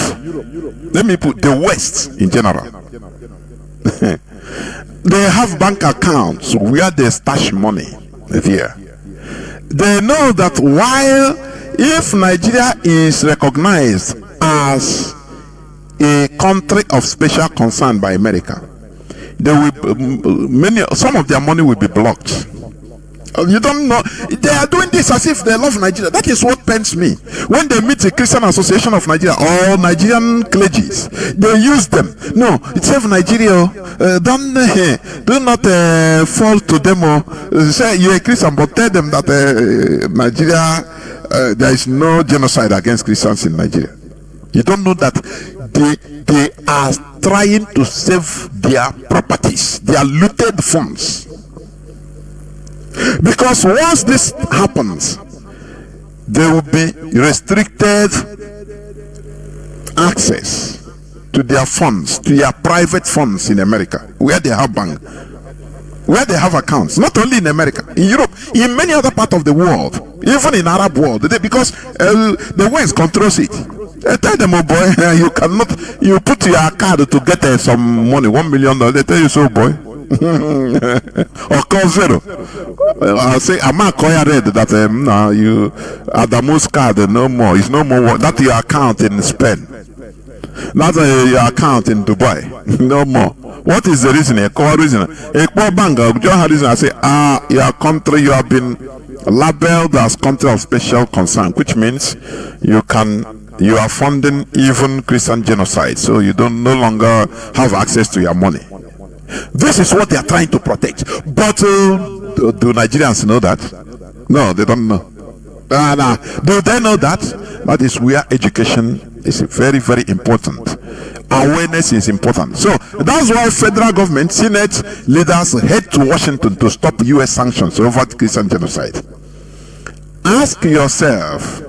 Let me put the West in general. They have bank accounts where they stash money there. They know that while if Nigeria is recognized as a country of special concern by America, they will some of their money will be blocked. You don't know, they are doing this as if they love Nigeria. That is what pains me. When they meet the Christian Association of Nigeria or Nigerian clergies, they use them. No, it's save Nigeria. Do not fall to them. Say you're a Christian, but tell them that Nigeria, there is no genocide against Christians in Nigeria. You don't know that they are trying to save their properties, their looted funds. Because once this happens, there will be restricted access to their funds, to their private funds in America, where they have bank, where they have accounts, not only in America, in Europe, in many other parts of the world, even in Arab world, because the West controls it. Tell them, oh boy, you cannot. You put your card to get some money, $1 million. They tell you so, boy. Or call zero. I'll say, I'm not read that now you Adamu's card no more. It's no more. That's your account in Spain. That's your account in Dubai. No more. What is the reason? A core reason. A core banker. Reason. I say, your country, you have been labeled as country of special concern, which means you are funding even Christian genocide, so you no longer have access to your money. This is what they are trying to protect. But do Nigerians know that? No, they don't know. Do they know that? That is where education is very, very important. Awareness is important. So that's why federal government, Senate leaders head to Washington to stop US sanctions over Christian genocide. Ask yourself,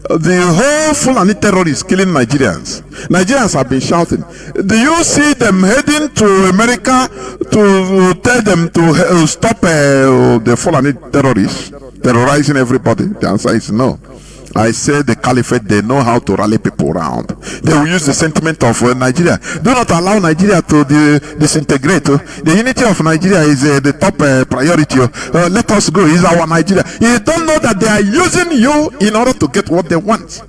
the whole Fulani terrorists killing Nigerians. Nigerians have been shouting. Do you see them heading to America to tell them to stop the Fulani terrorists terrorizing everybody? The answer is no. I say the caliphate, they know how to rally people around. They will use the sentiment of Nigeria. Do not allow Nigeria to disintegrate. The unity of Nigeria is the top priority. Let us go. It's our Nigeria. You don't know that they are using you in order to get what they want.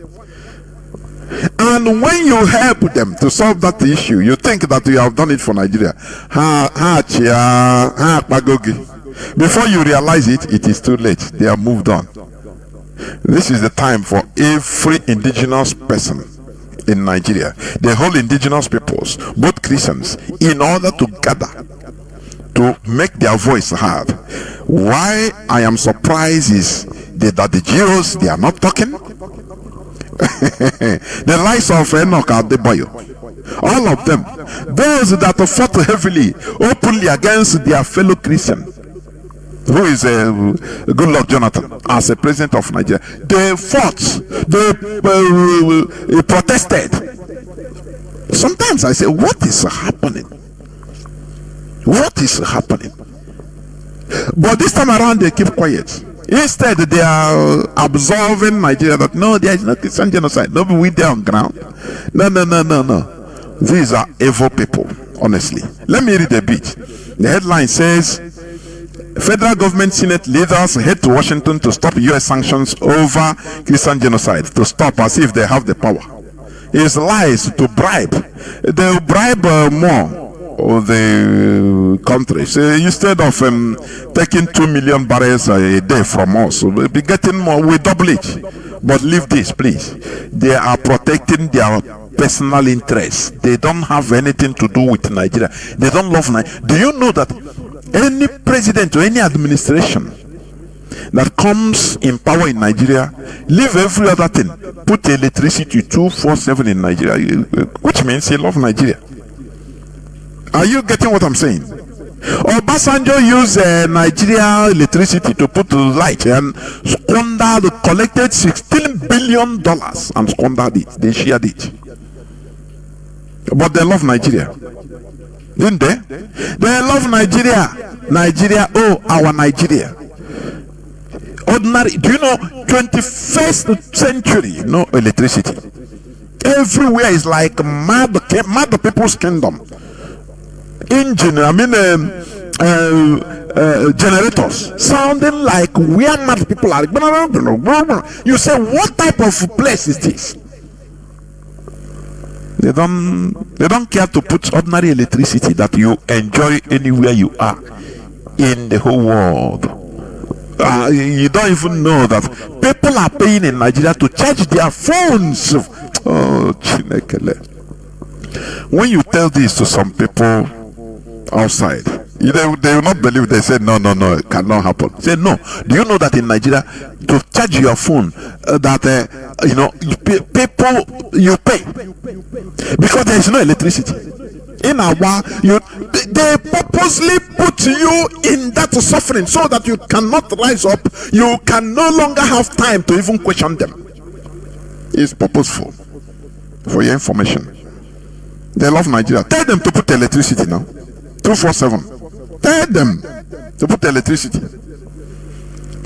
And when you help them to solve that issue, you think that you have done it for Nigeria. Before you realize it, it is too late. They are moved on. This is the time for every indigenous person in Nigeria, the whole indigenous peoples, both Christians, in order to gather to make their voice heard. Why I am surprised is that the Jews, they are not talking. The likes of Enoch Adebayo, all of them, those that fought heavily, openly against their fellow Christians, who is Goodluck Jonathan as a president of Nigeria, they fought, they protested. Sometimes I say, what is happening? What is happening? But this time around they keep quiet. Instead they are absolving Nigeria that no, there is no Christian genocide. No, we there on ground. No. These are evil people, honestly. Let me read a bit. The headline says, federal government Senate leaders head to Washington to stop US sanctions over Christian genocide. To stop, as if they have the power. It's lies to bribe. They'll bribe more of the countries. Instead of taking 2 million barrels a day from us, we'll be getting more. We double it. But leave this, please. They are protecting their personal interests. They don't have anything to do with Nigeria. They don't love Nigeria. Do you know that any president or any administration that comes in power in Nigeria leave every other thing, put electricity 24/7 in Nigeria, which means he loves Nigeria? Are you getting what I'm saying? Obasanjo used Nigeria electricity to put light and squandered, collected $16 billion and squandered it. They shared it. But they love Nigeria, didn't they? They love Nigeria. Nigeria, oh, our Nigeria. Ordinary, do you know, 21st century, no electricity. Everywhere is like mad people's kingdom. Generators sounding like where mad people are. You say, what type of place is this? They don't care to put ordinary electricity that you enjoy anywhere you are in the whole world. You don't even know that people are paying in Nigeria to charge their phones. Oh, Chinekele. When you tell this to some people outside, they will not believe. They say no, it cannot happen. Say no. Do you know that in Nigeria, to charge your phone, people you pay because there is no electricity. In our they purposely put you in that suffering so that you cannot rise up. You can no longer have time to even question them. It's purposeful. For your information, they love Nigeria. Tell them to put electricity now, 24/7. Tell them to put electricity.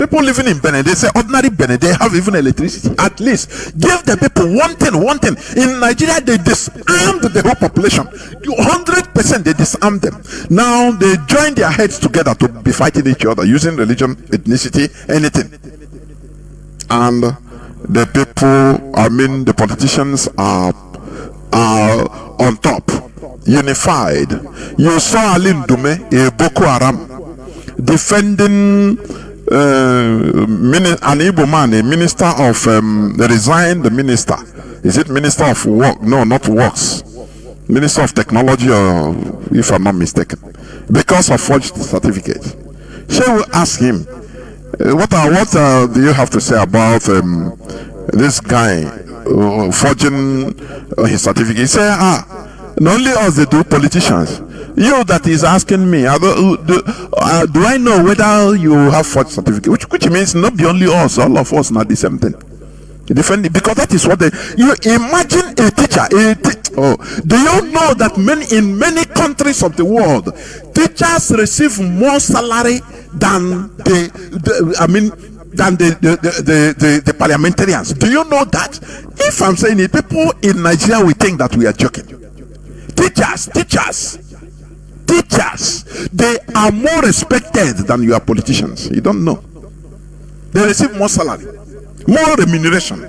People living in Benin, they say ordinary Benin, they have even electricity. At least give the people one thing. In Nigeria, they disarmed the whole population. 100% they disarmed them. Now they join their heads together to be fighting each other using religion, ethnicity, anything. And the people, the politicians are on top, unified. You saw Alim Dume, a Boko Haram, defending an Igbo man, a minister of resigned minister. Is it minister of work? No, not works. Minister of technology, or if I'm not mistaken, because of forged certificates. Shall we ask him? What do you have to say about this guy forging his certificate? He said, not only us they do, politicians. You that is asking me, do I know whether you have forged certificate? Which means not be only us, all of us not the same thing. Because that is what you imagine a teacher. Do you know that in many countries of the world, teachers receive more salary than the parliamentarians? Do you know that? If I'm saying it, people in Nigeria will think that we are joking. Teachers, they are more respected than your politicians. You don't know. They receive more salary, more remuneration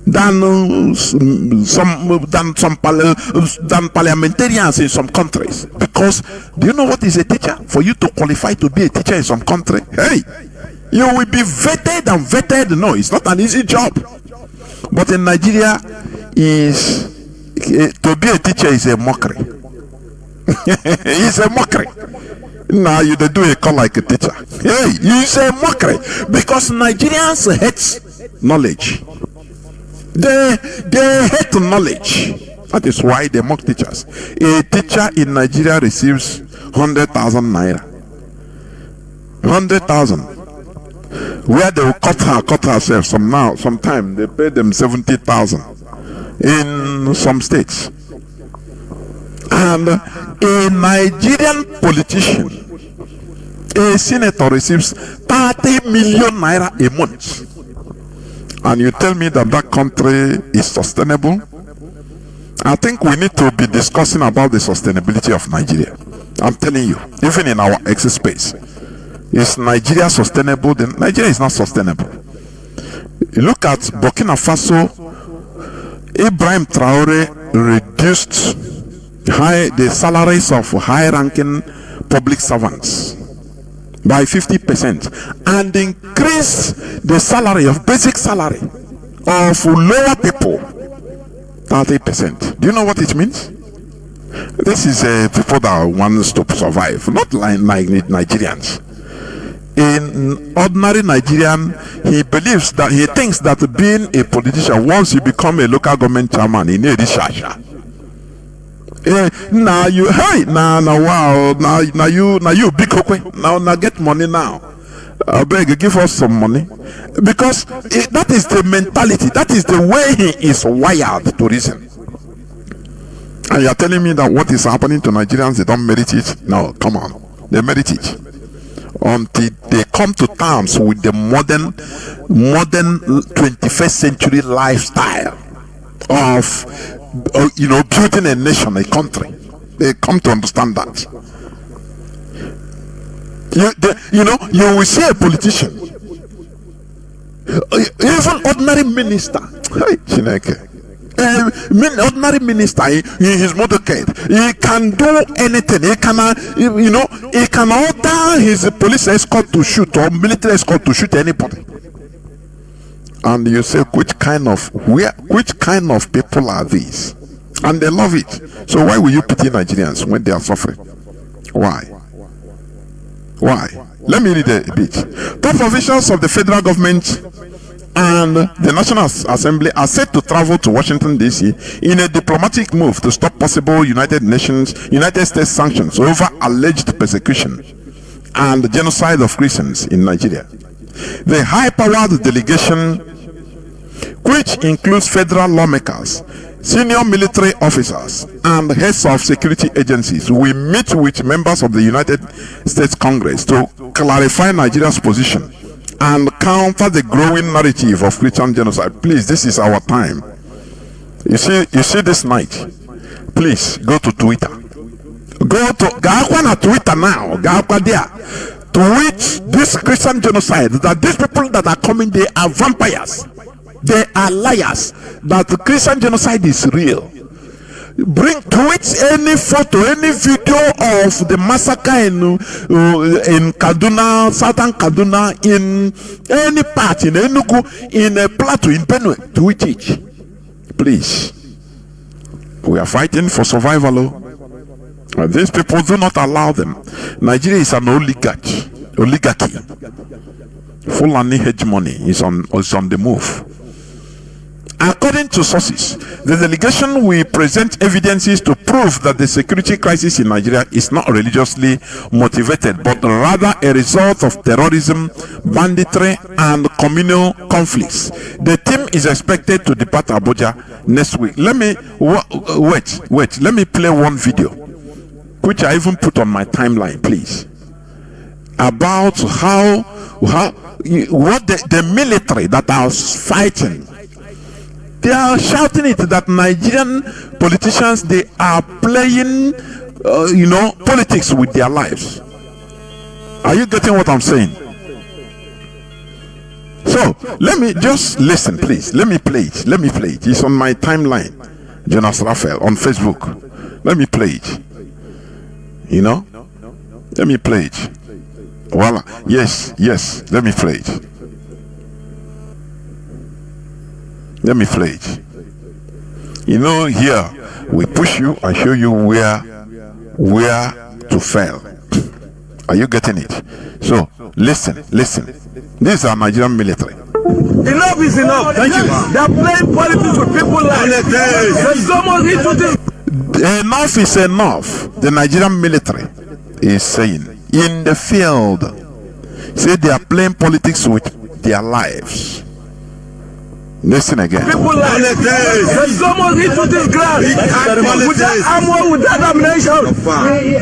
than parliamentarians in some countries. Because do you know what is a teacher? For you to qualify to be a teacher in some country, you will be vetted. No, it's not an easy job. But in Nigeria, to be a teacher is a mockery. It's a mockery. Now you do a call like a teacher. It's a mockery because Nigerians hate knowledge. They hate knowledge. That is why they mock teachers. A teacher in Nigeria receives 100,000 naira. 100,000. Where they will cut herself. Sometime they pay them 70,000 in some states. And a Nigerian politician, a senator, receives 30 million naira a month. And you tell me that country is sustainable? I think we need to be discussing about the sustainability of Nigeria. I'm telling you, even in our exit space, is Nigeria sustainable? Then Nigeria is not sustainable. You look at Burkina Faso. Ibrahim Traore reduced the salaries of high-ranking public servants by 50% and increased the salary of basic salary of lower people 30%. Do you know what it means? This is people that wants to survive, not like Nigerians. In ordinary Nigerian, he thinks that being a politician, once you become a local government chairman, you need this shasha. Now you big okay. Now get money now. I beg, give us some money, because that is the mentality. That is the way he is wired to reason. And you are telling me that what is happening to Nigerians, they don't merit it? No, come on, they merit it until they come to terms with the modern 21st century lifestyle of building a nation, a country. They come to understand that. You will see a politician, even ordinary minister, ordinary minister in his motorcade, he can do anything. He can order his police escort to shoot, or military escort to shoot anybody. And you say, which kind of people are these? And they love it. So why will you pity Nigerians when they are suffering? Why? Let me read a bit. Top officials of the federal government and the National Assembly are set to travel to Washington, D.C. in a diplomatic move to stop possible United States sanctions over alleged persecution and genocide of Christians in Nigeria. The high-powered delegation, which includes federal lawmakers, senior military officers, and heads of security agencies, will meet with members of the United States Congress to clarify Nigeria's position and counter the growing narrative of Christian genocide. Please, this is our time. You see this night. Please go to Twitter. Go to Twitter now. Go there. Tweet this Christian genocide, that these people that are coming, they are vampires. They are liars. That the Christian genocide is real. Tweet any photo, any video of the massacre in Kaduna, southern Kaduna, in any part, in Enugu, in a plateau, in Benue. Tweet it. Please. We are fighting for survival. These people, do not allow them. Nigeria is an oligarchy. Fulani hegemony is on the move. According to sources, the delegation will present evidences to prove that the security crisis in Nigeria is not religiously motivated, but rather a result of terrorism, banditry, and communal conflicts. The team is expected to depart Abuja next week. Let me wait. Let me play one video, which I even put on my timeline, please, about what the military that are fighting. They are shouting it that Nigerian politicians, they are playing, politics with their lives. Are you getting what I'm saying? So let me just listen, please. Let me play it. It's on my timeline, Jonas Raphael, on Facebook. Let me play it. Let me play it. Voila. Yes. Let me play it. Let me play it. Here we push you and show you where to fail. Are you getting it? So listen. These are Nigerian military. Enough is enough. Thank you. They are playing politics with people like there's so much into this. Enough is enough. The Nigerian military is saying in the field. Say they are playing politics with their lives. Listen again. People like there's so much into this ground. With that armor, with that ammunition,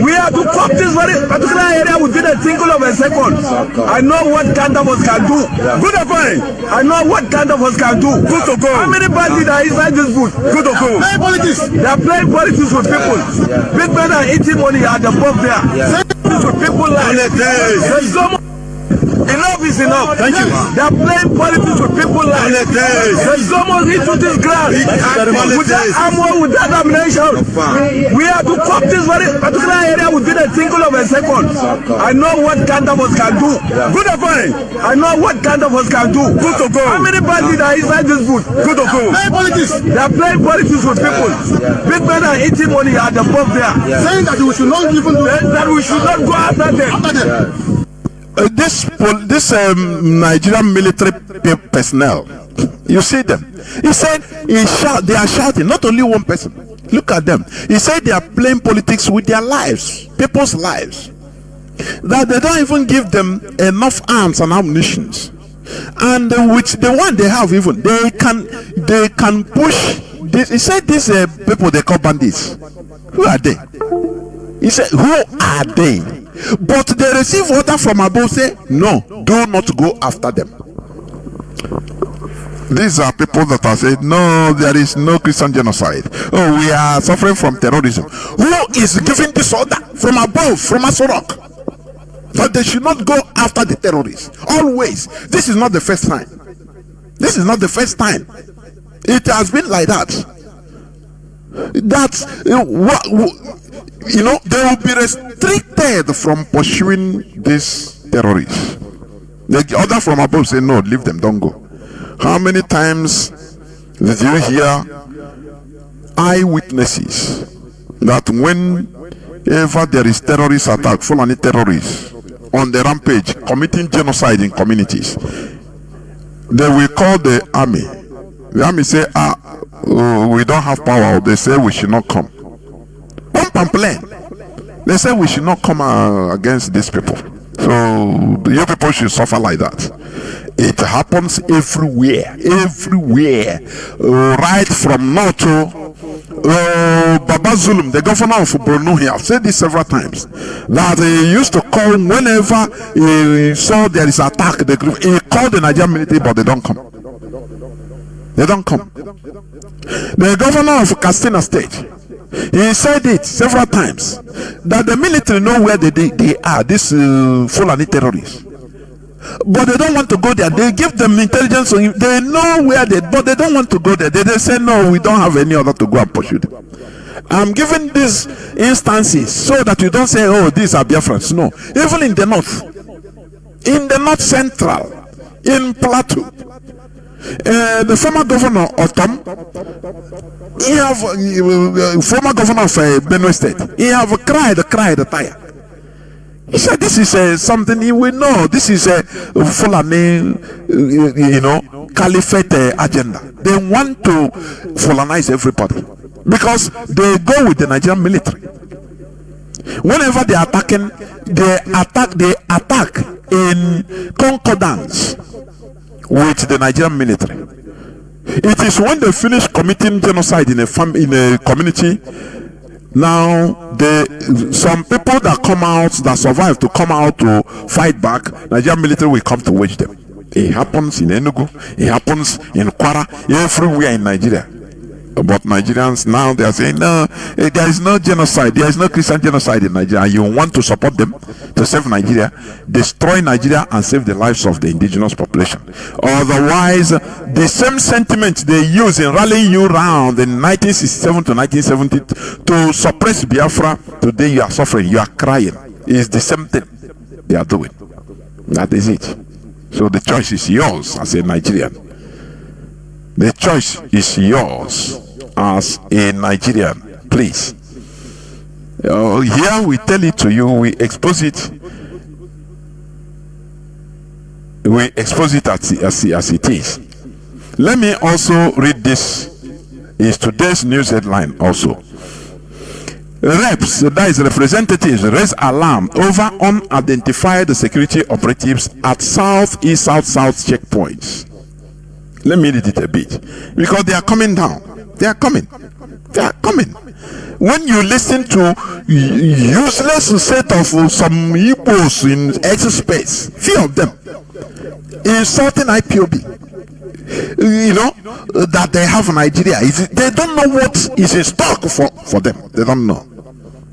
we have to pop this very particular area within a single of a second. I know what kind of us can do. Good or fine. I know what kind of us can do. Good to go. How many parties are inside this booth? Good to go. They are playing politics with people. Big men are eating money at the above there. With people like there's so much. Enough is enough. Thank you. They are playing politics with people like there's so much into this ground. With that armor, with that ammunition, we have to pop this very particular area within a single of a second. I know what kind of us can do. Good or fine. I know what kind of us can do. Good to go. How many parties are inside this booth? Good to go. They are playing politics with people. Big men are eating money at the above there. Saying that we should not even that we should not go after them. This Nigerian military personnel, you see them. He said they are shouting. Not only one person. Look at them. He said they are playing politics with their lives, people's lives. That they don't even give them enough arms and ammunition. And with the one they have, even they can push. This. He said these people they call bandits. Who are they? He said, who are they? But they receive order from above, say, no, do not go after them. These are people that are saying, no, there is no Christian genocide. Oh, we are suffering from terrorism. Who is giving this order from above, from Asorok? That they should not go after the terrorists. Always. This is not the first time. This is not the first time. It has been like that. They will be restricted from pursuing these terrorists. The order from above say, no, leave them, don't go. How many times did you hear eyewitnesses that whenever there is terrorist attack, Fulani terrorists on the rampage, committing genocide in communities, they will call the army. The army say, we don't have power. They say we should not come. Pump and play. They say we should not come against these people. So your people should suffer like that. It happens everywhere, right from north to Baba Zulum, the governor of Borno here, I've said this several times, that he used to call whenever he saw there is attack, he called the Nigerian military, but they don't come. They don't come. The governor of Katsina State, he said it several times, that the military know where they are, these Fulani terrorists. But they don't want to go there. They give them intelligence, so they know where but they don't want to go there. They say, no, we don't have any other to go and pursue them. I'm giving these instances so that you don't say, oh, these are Biafrans. No. Even in the north central, in Plateau, the former governor Otom, he have former governor of Benue State, he have cried tire. He said this is something he will know. This is a Fulani, caliphate agenda. They want to Fulanize everybody because they go with the Nigerian military. Whenever they are attacking, they attack in concordance with the Nigerian military. It is when they finish committing genocide in a community. Now, some people that come out, that survive to come out to fight back, Nigerian military will come to wage them. It happens in Enugu, it happens in Kwara, everywhere in Nigeria. But Nigerians now, they are saying, no, there is no genocide, there is no Christian genocide in Nigeria. You want to support them to save Nigeria, destroy Nigeria and save the lives of the indigenous population. Otherwise, the same sentiment they use in rallying you round in 1967 to 1970 to suppress Biafra, today you are suffering, you are crying. It's the same thing they are doing. That is it. So the choice is yours as a Nigerian. The choice is yours as a Nigerian. Please. Here we tell it to you, we expose it. We expose it as it is. Let me also read this. Is today's news headline also. Reps, that is representatives, raise alarm over unidentified security operatives at south-east, south-south checkpoints. Let me read it a bit, because they are coming down. They are coming. When you listen to useless set of some Igbos in X space, few of them insulting IPOB, that they have Nigeria. They don't know what is in stock for them. They don't know.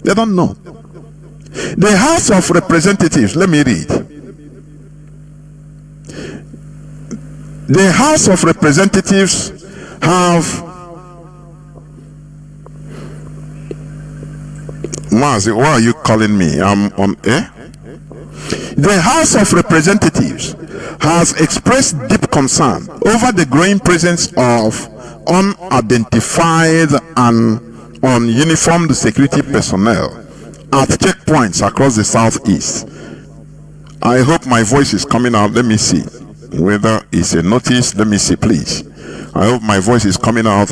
The House of Representatives, let me read. The House of Representatives have Mazi, why are you calling me? I'm on air. The House of Representatives has expressed deep concern over the growing presence of unidentified and ununiformed security personnel at checkpoints across the southeast. I hope my voice is coming out. Let me see whether it's a notice. Let me see, please. I hope my voice is coming out.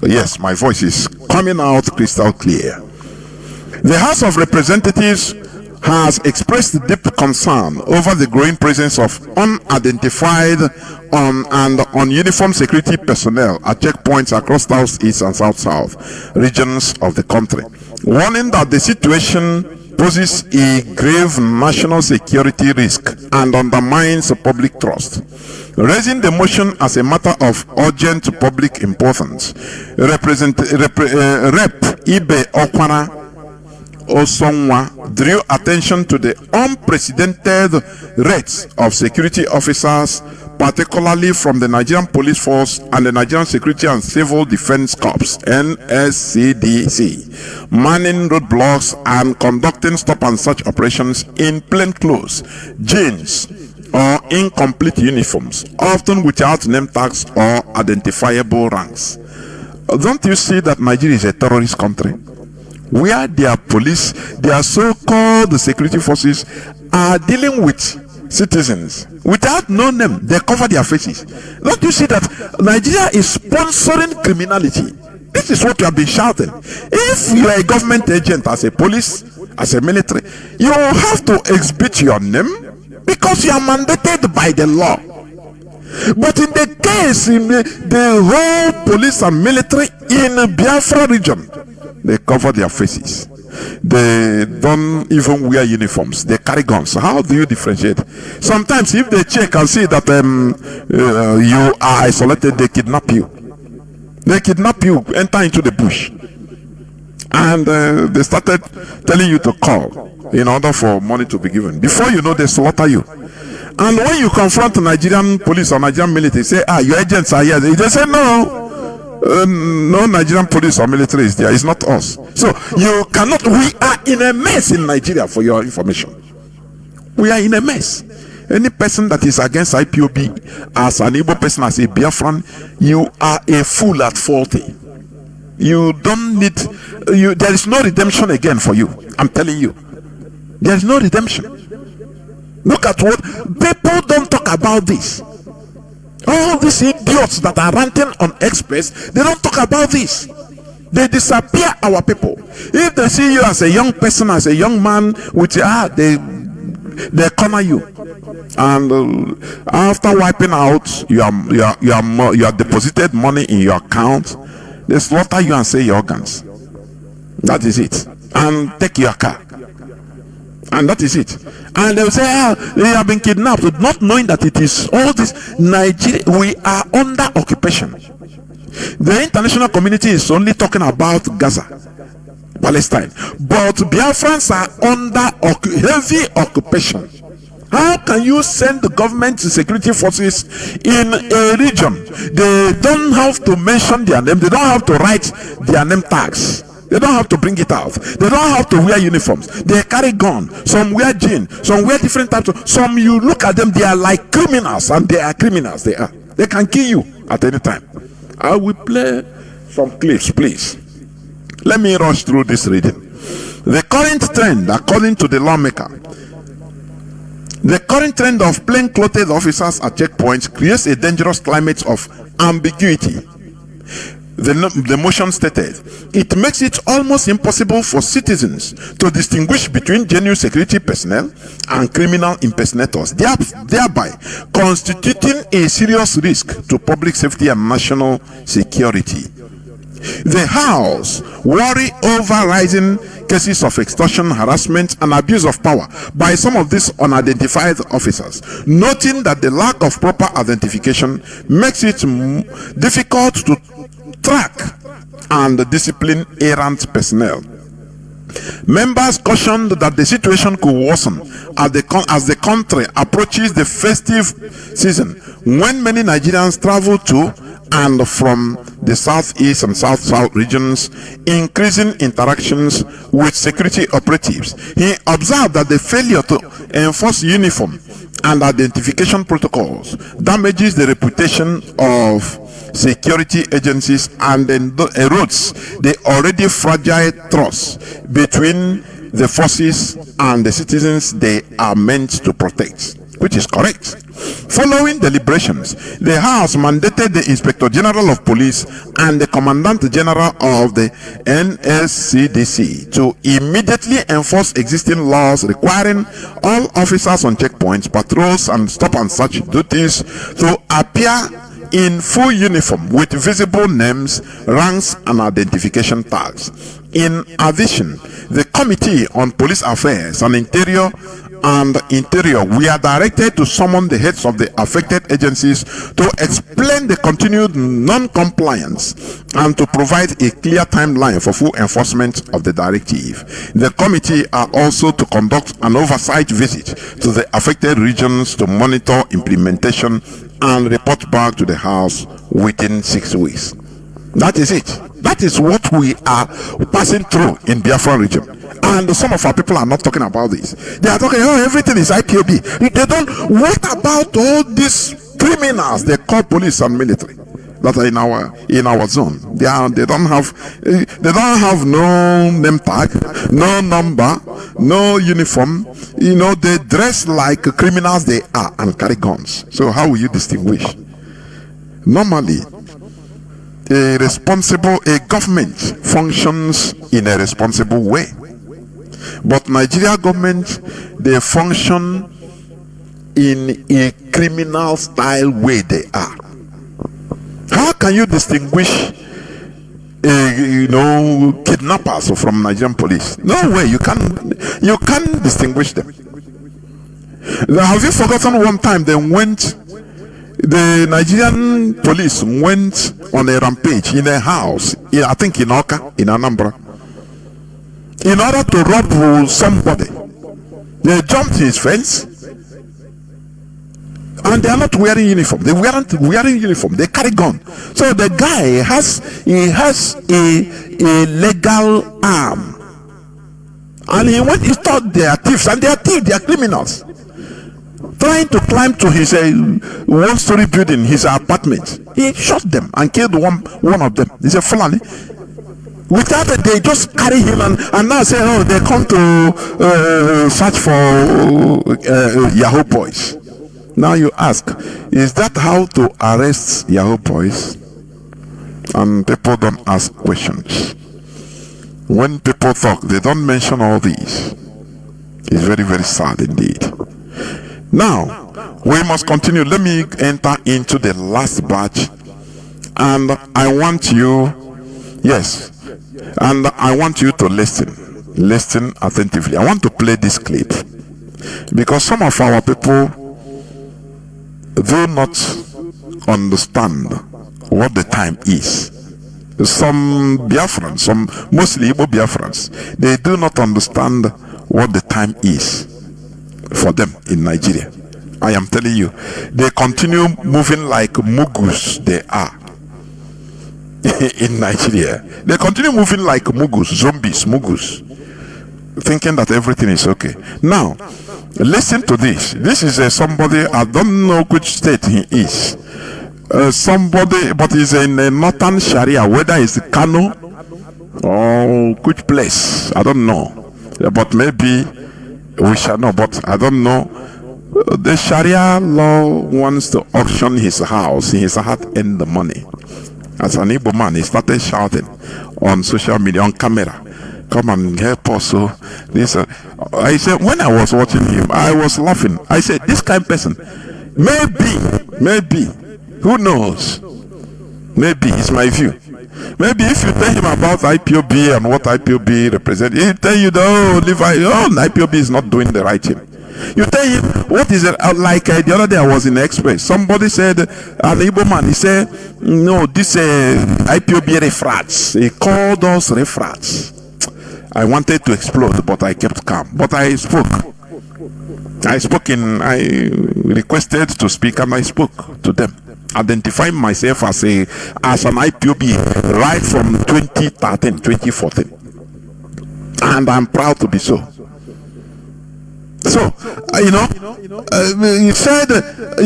Yes, my voice is coming out crystal clear. The House of Representatives has expressed deep concern over the growing presence of unidentified and ununiformed security personnel at checkpoints across southeast and south-south regions of the country, warning that the situation poses a grave national security risk and undermines public trust. Raising the motion as a matter of urgent public importance, Rep. Ibe Okwana Osonwa drew attention to the unprecedented rates of security officers, particularly from the Nigerian Police Force and the Nigerian Security and Civil Defense Corps (NSCDC), manning roadblocks and conducting stop and search operations in plainclothes, jeans, or incomplete uniforms, often without name tags or identifiable ranks. Don't you see that Nigeria is a terrorist country, where their police, their so-called security forces, are dealing with citizens without no name? They cover their faces. Don't you see that Nigeria is sponsoring criminality? This is what you have been shouting. If you are a government agent, as a police, as a military, you have to exhibit your name because you are mandated by the law. But in the case, in the whole police and military in Biafra region, they cover their faces. They don't even wear uniforms. They carry guns. How do you differentiate? Sometimes if they check and see that you are isolated, they kidnap you. They kidnap you, enter into the bush. And they started telling you to call in order for money to be given. Before you know, they slaughter you. And when you confront Nigerian police or Nigerian military, say, your agents are here. They say, no. No Nigerian police or military is there. It's not us. So you cannot. We are in a mess in Nigeria, for your information. We are in a mess. Any person that is against IPOB as an Igbo person, as a Biafran, you are a fool at 40. You don't need. There is no redemption again for you. I'm telling you, there is no redemption. Look at what people don't talk about this. All these idiots that are ranting on Express, they don't talk about this. They disappear our people. If they see you as a young person, as a young man, with they corner you. And after wiping out your deposited money in your account, they slaughter you and say your organs. That is it. And take your car. And that is it. And they will say, they have been kidnapped, not knowing that it is all this Nigeria. We are under occupation. The international community is only talking about Gaza, Palestine, but Biafrans are under heavy occupation. How can you send the government security forces in a region? They don't have to mention their name. They don't have to write their name tags. They don't have to bring it out. They don't have to wear uniforms. They carry gun. Some wear jeans. Some wear different types of. Some you look at them, they are like criminals, and they are criminals. They are. They can kill you at any time. I will play some clips, please. Let me rush through this reading. The current trend, according to the lawmaker, the current trend of plain-clothed officers at checkpoints creates a dangerous climate of ambiguity. The motion stated, it makes it almost impossible for citizens to distinguish between genuine security personnel and criminal impersonators, thereby constituting a serious risk to public safety and national security. The House worry over rising cases of extortion, harassment, and abuse of power by some of these unidentified officers, noting that the lack of proper identification makes it difficult to track and discipline errant personnel. Members cautioned that the situation could worsen as the country approaches the festive season, when many Nigerians travel to and from the southeast and south-south regions, increasing interactions with security operatives. He observed that the failure to enforce uniform and identification protocols damages the reputation of security agencies and erodes the already fragile trust between the forces and the citizens they are meant to protect, which is correct. Following deliberations, the House mandated the Inspector General of Police and the Commandant General of the NSCDC to immediately enforce existing laws requiring all officers on checkpoints, patrols, and stop and search duties to appear in full uniform with visible names, ranks, and identification tags. In addition, the Committee on Police Affairs and Interior were directed to summon the heads of the affected agencies to explain the continued non-compliance and to provide a clear timeline for full enforcement of the directive. The committee are also to conduct an oversight visit to the affected regions to monitor implementation and report back to the House within 6 weeks. That is it. That is what we are passing through in Biafran region. And some of our people are not talking about this. They are talking, oh, everything is IPOB. They don't. What about all these criminals they call police and military that are in our zone? They don't have no name tag, no number, no uniform. You know, they dress like criminals they are and carry guns. So how will you distinguish? Normally, a government functions in a responsible way. But Nigeria government, they function in a criminal style way they are. How can you distinguish kidnappers from Nigerian police? No way, you can't distinguish them. Have you forgotten one time the Nigerian police went on a rampage in a house, I think in Oka, in Anambra, in order to rob somebody? They jumped his fence, and they are not wearing uniform. They weren't wearing uniform. They carry gun. So the guy has a legal arm, and he thought they are thieves, and they are thieves. They are criminals trying to climb to his one-story building, his apartment. He shot them and killed one of them. He's a Fulani. Without it, they just carry him and now say, oh, they come to search for Yahoo boys. Now you ask, is that how to arrest Yahoo boys? And people don't ask questions. When people talk, they don't mention all these. It's very, very sad indeed. Now, we must continue. Let me enter into the last batch. And I want you, and I want you to listen attentively. I want to play this clip because some of our people do not understand what the time is. Some Biafrans, mostly Igbo Biafrans, they do not understand what the time is for them in Nigeria. I am telling you, they continue moving like mugus they are in Nigeria. They continue moving like mugus, zombies, mugus, thinking that everything is okay. Now, listen to this. This is somebody, I don't know which state he is. Somebody, but he's in a northern Sharia, whether it's Kano or which place, I don't know. But maybe we shall know, but I don't know. The Sharia law wants to auction his house. He has had in the money. As an Igbo man, he started shouting on social media, on camera, come and help us. So this, I said, when I was watching him, I was laughing. I said, this kind of person, maybe, who knows? Maybe, it's my view. Maybe if you tell him about IPOB and what IPOB represents, he'll tell you, IPOB is not doing the right thing. You tell him, what is it? Like the other day I was in the Express. Somebody said, an Igbo man, he said, no, this IPOB refrats. He called us refrats. I wanted to explode, but I kept calm. But I spoke. I requested to speak and I spoke to them, identifying myself as an IPOB right from 2013, 2014. And I'm proud to be so. So, he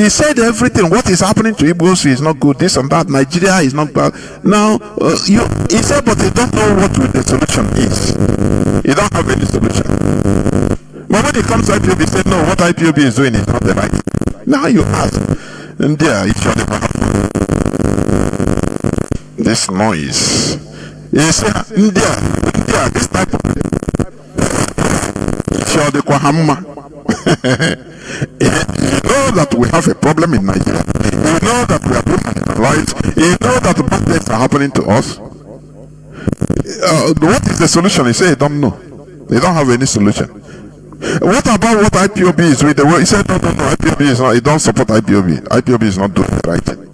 said everything. What is happening to Igbos is not good. This and that. Nigeria is not bad. Now, he said, but he don't know what the solution is. He don't have any solution. But when it comes to IPOB, he said, no, what IPOB is doing is not the right. Now you ask, and there, it's your this noise. He said, India, this type of the Kwahama. You know that we have a problem in Nigeria. You know that we are being marginalized. You know that bad things are happening to us. What is the solution? He said, he don't know. They don't have any solution. What about what IPOB is doing? He said, no, IPOB is not. He don't support IPOB. IPOB is not doing the right thing.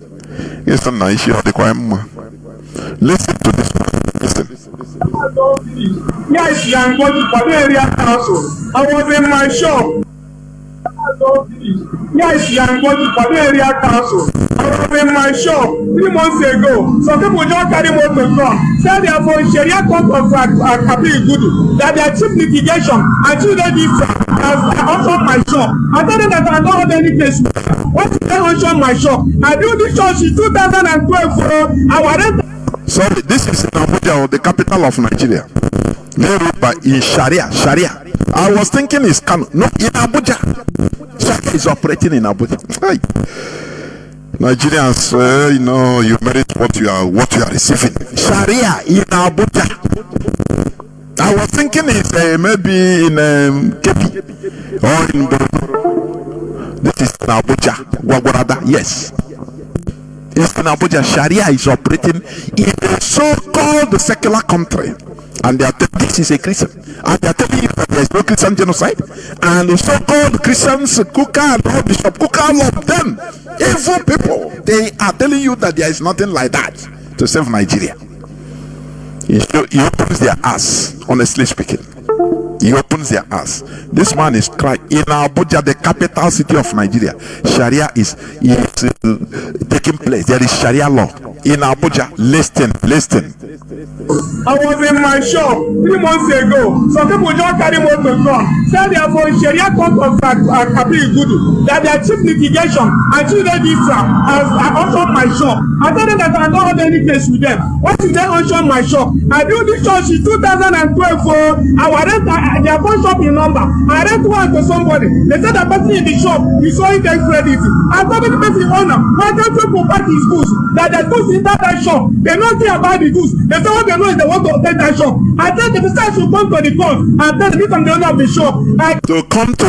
It's not nice. Listen to this one. Listen. Yes, young boy, for the area council. I was in my shop. Yes, young boy, for the area council. I was in my shop 3 months ago. Some people just carry motor come. Say they are for Sharia court of Kapil Gudu. That they are cheap litigation. And two days different. As I also my shop. I told them that I don't have any case. What did I auction my shop? I built this church in 2012 for our rent. Sorry, this is in Abuja, the capital of Nigeria. They wrote by in Sharia. I was thinking it's Kano. No, in Abuja. Sharia is operating in Abuja. Hey. Nigerians, you merit what you are receiving. Sharia in Abuja. I was thinking it's maybe in Kepi or in Borno. This is Abuja, Wagwarada, yes. It's in Abuja. Sharia is operating in a so-called secular country. And they are telling this is a Christian. And they are telling you that there is no Christian genocide. And the so-called Christians, Kuka and Bishop Kuka, all of them, evil people, they are telling you that there is nothing like that to save Nigeria. He opens their ass, honestly speaking. He opens their ass. This man is crying. In Abuja, the capital city of Nigeria, Sharia is taking place. There is Sharia law. In Abuja, listen. I was in my shop 3 months ago. Some people just carry motor come. Say they are for Sharia court of Kapi Gudu. That their chief litigation and chief registrar has auctioned my shop. I told them that I don't have any case with them. Why did they auction my shop? I built this church in 2012 for our rent. Their phone shop in number. I rent one to somebody. They said the person in the shop is showing them credit. I told the person owner, why can't you provide his goods? That the goods in that shop, they don't care about the goods. They say what they know is they want to take that shop. I tell the person should come to the court and tell me I'm the owner of the shop. To come to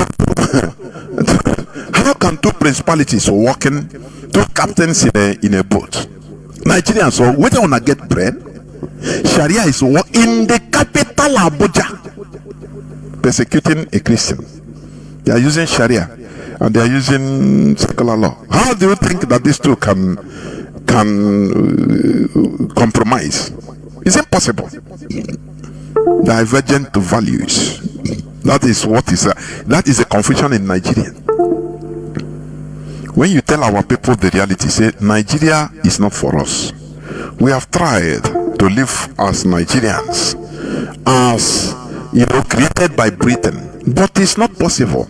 how can two principalities working, two captains in a boat? Nigerians, so whether wanna get bread, Sharia is in the capital Abuja, persecuting a Christian. They are using Sharia and they are using secular law. How do you think that these two can compromise? It's impossible. Divergent values. That is what is that is a confusion in Nigeria. When you tell our people the reality, say Nigeria is not for us. We have tried to live as Nigerians, as created by Britain, but it's not possible.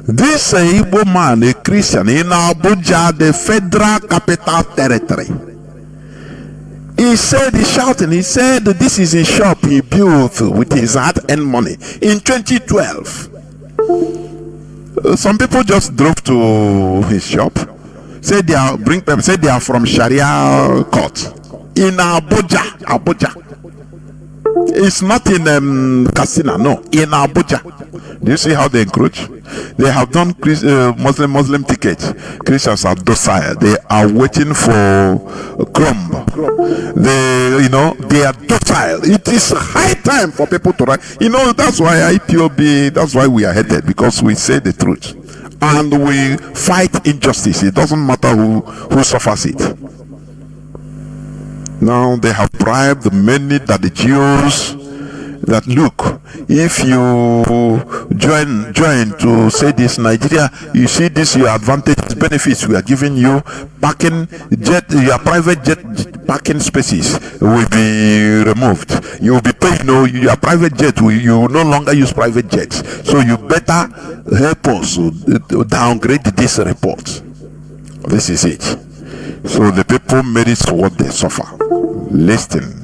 This Igbo man, a Christian in Abuja, the federal capital territory, he said, he's shouting, he said this is a shop he built with his hard-earned money in 2012. Some people just drove to his shop, said they are said they are from Sharia court in Abuja. It's not in Casino, no, in Abuja. Do you see how they encroach? They have done Muslim tickets. Christians are docile. They are waiting for crumb. They are docile. It is high time for people to write. That's why IPOB, that's why we are headed, because we say the truth. And we fight injustice. It doesn't matter who suffers it. Now they have bribed many that the Jews that look, if you join to say this Nigeria, you see this your advantages, benefits we are giving you, parking jet, your private jet parking spaces will be removed. You will be paying, your private jet, you no longer use private jets. So you better help us downgrade this report. This is it. So the people merit what they suffer. Listen.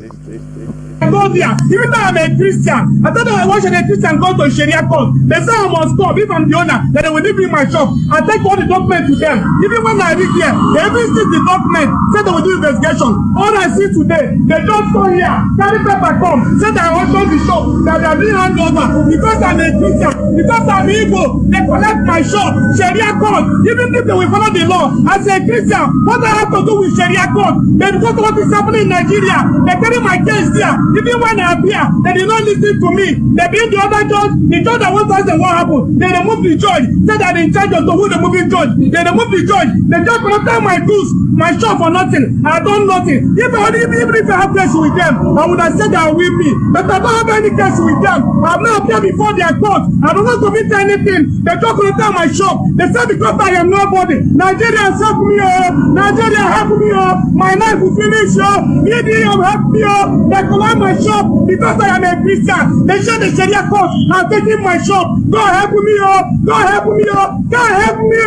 I go there, even though I'm a Christian, I thought I watch a Christian go to Sharia court. They say I must stop if I'm the owner, that they will leave me my shop. I take all the documents to them. Even when I reach here, they even see the document, say they will do investigation. All I see today, they just come here, carry paper come, say that I want the shop, that they are being handed over. Because I'm a Christian, because I'm Igbo, they collect my shop, Sharia court. Even if they will follow the law, as a Christian, what I have to do with Sharia court? They because what is happening in Nigeria, they carry my case there. Even when I appear, they did not listen to me. They beat the other judge. The judge that won't ask them what happened. They removed the judge. Said that in charge of who the moving judge. They removed the judge. The judge will tell my goods, my shop for nothing. I done nothing. Even if I have case with them, I would have said they are with me. But I don't have any case with them. I have not appeared before their court. I don't want to commit anything. The judge will tell my shop. They said because I am nobody. Nigerians help me, Nigeria help me, my life will finish, Media help me, they collect my shop because I am a Christian. They share the Sharia court. I'm taking my shop. God help me, God help me, God help me,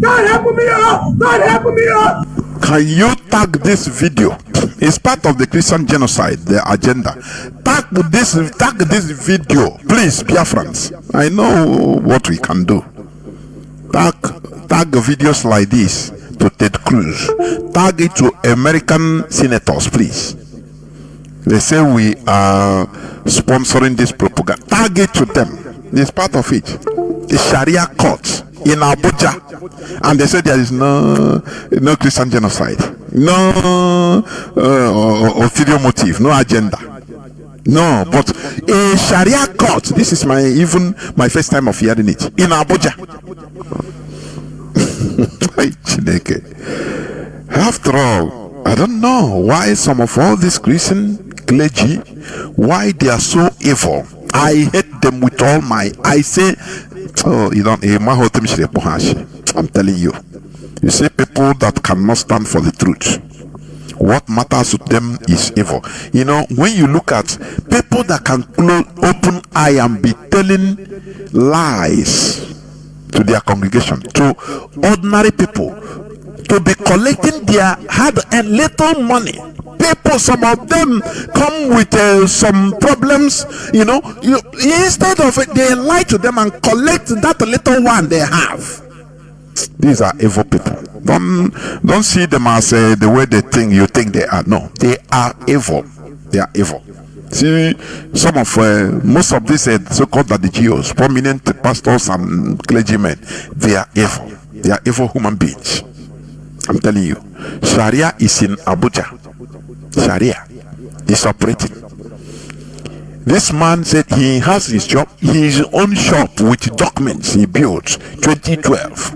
God help me, God help me. Can you tag this video? It's part of the Christian genocide, the agenda. Tag this video, please, Biafrans. I know what we can do. Tag videos like this to Ted Cruz. Tag it to American senators, please. They say we are sponsoring this propaganda. Tag it to them. It's part of it. The Sharia court in Abuja, and they said there is no Christian genocide, no ulterior motive, no agenda. No, but a Sharia court. This is my first time of hearing it in Abuja. After all, I don't know why some of all these Christian clergy, why they are so evil. I hate them with all I say, oh, you don't. I'm telling you. You see, people that cannot stand for the truth, what matters to them is evil. You know, when you look at people that can open eye and be telling lies to their congregation, to ordinary people, to be collecting their hard-earned little money. People, some of them come with some problems, instead of it, they lie to them and collect that little one they have. These are evil people. Don't see them as the way they think you think they are. No, they are evil. They are evil. See, some of most of these so-called GOs, prominent pastors and clergymen, they are evil. They are evil human beings. I'm telling you, Sharia is in Abuja. Sharia is operating. This man said he has his own shop with documents he built 2012.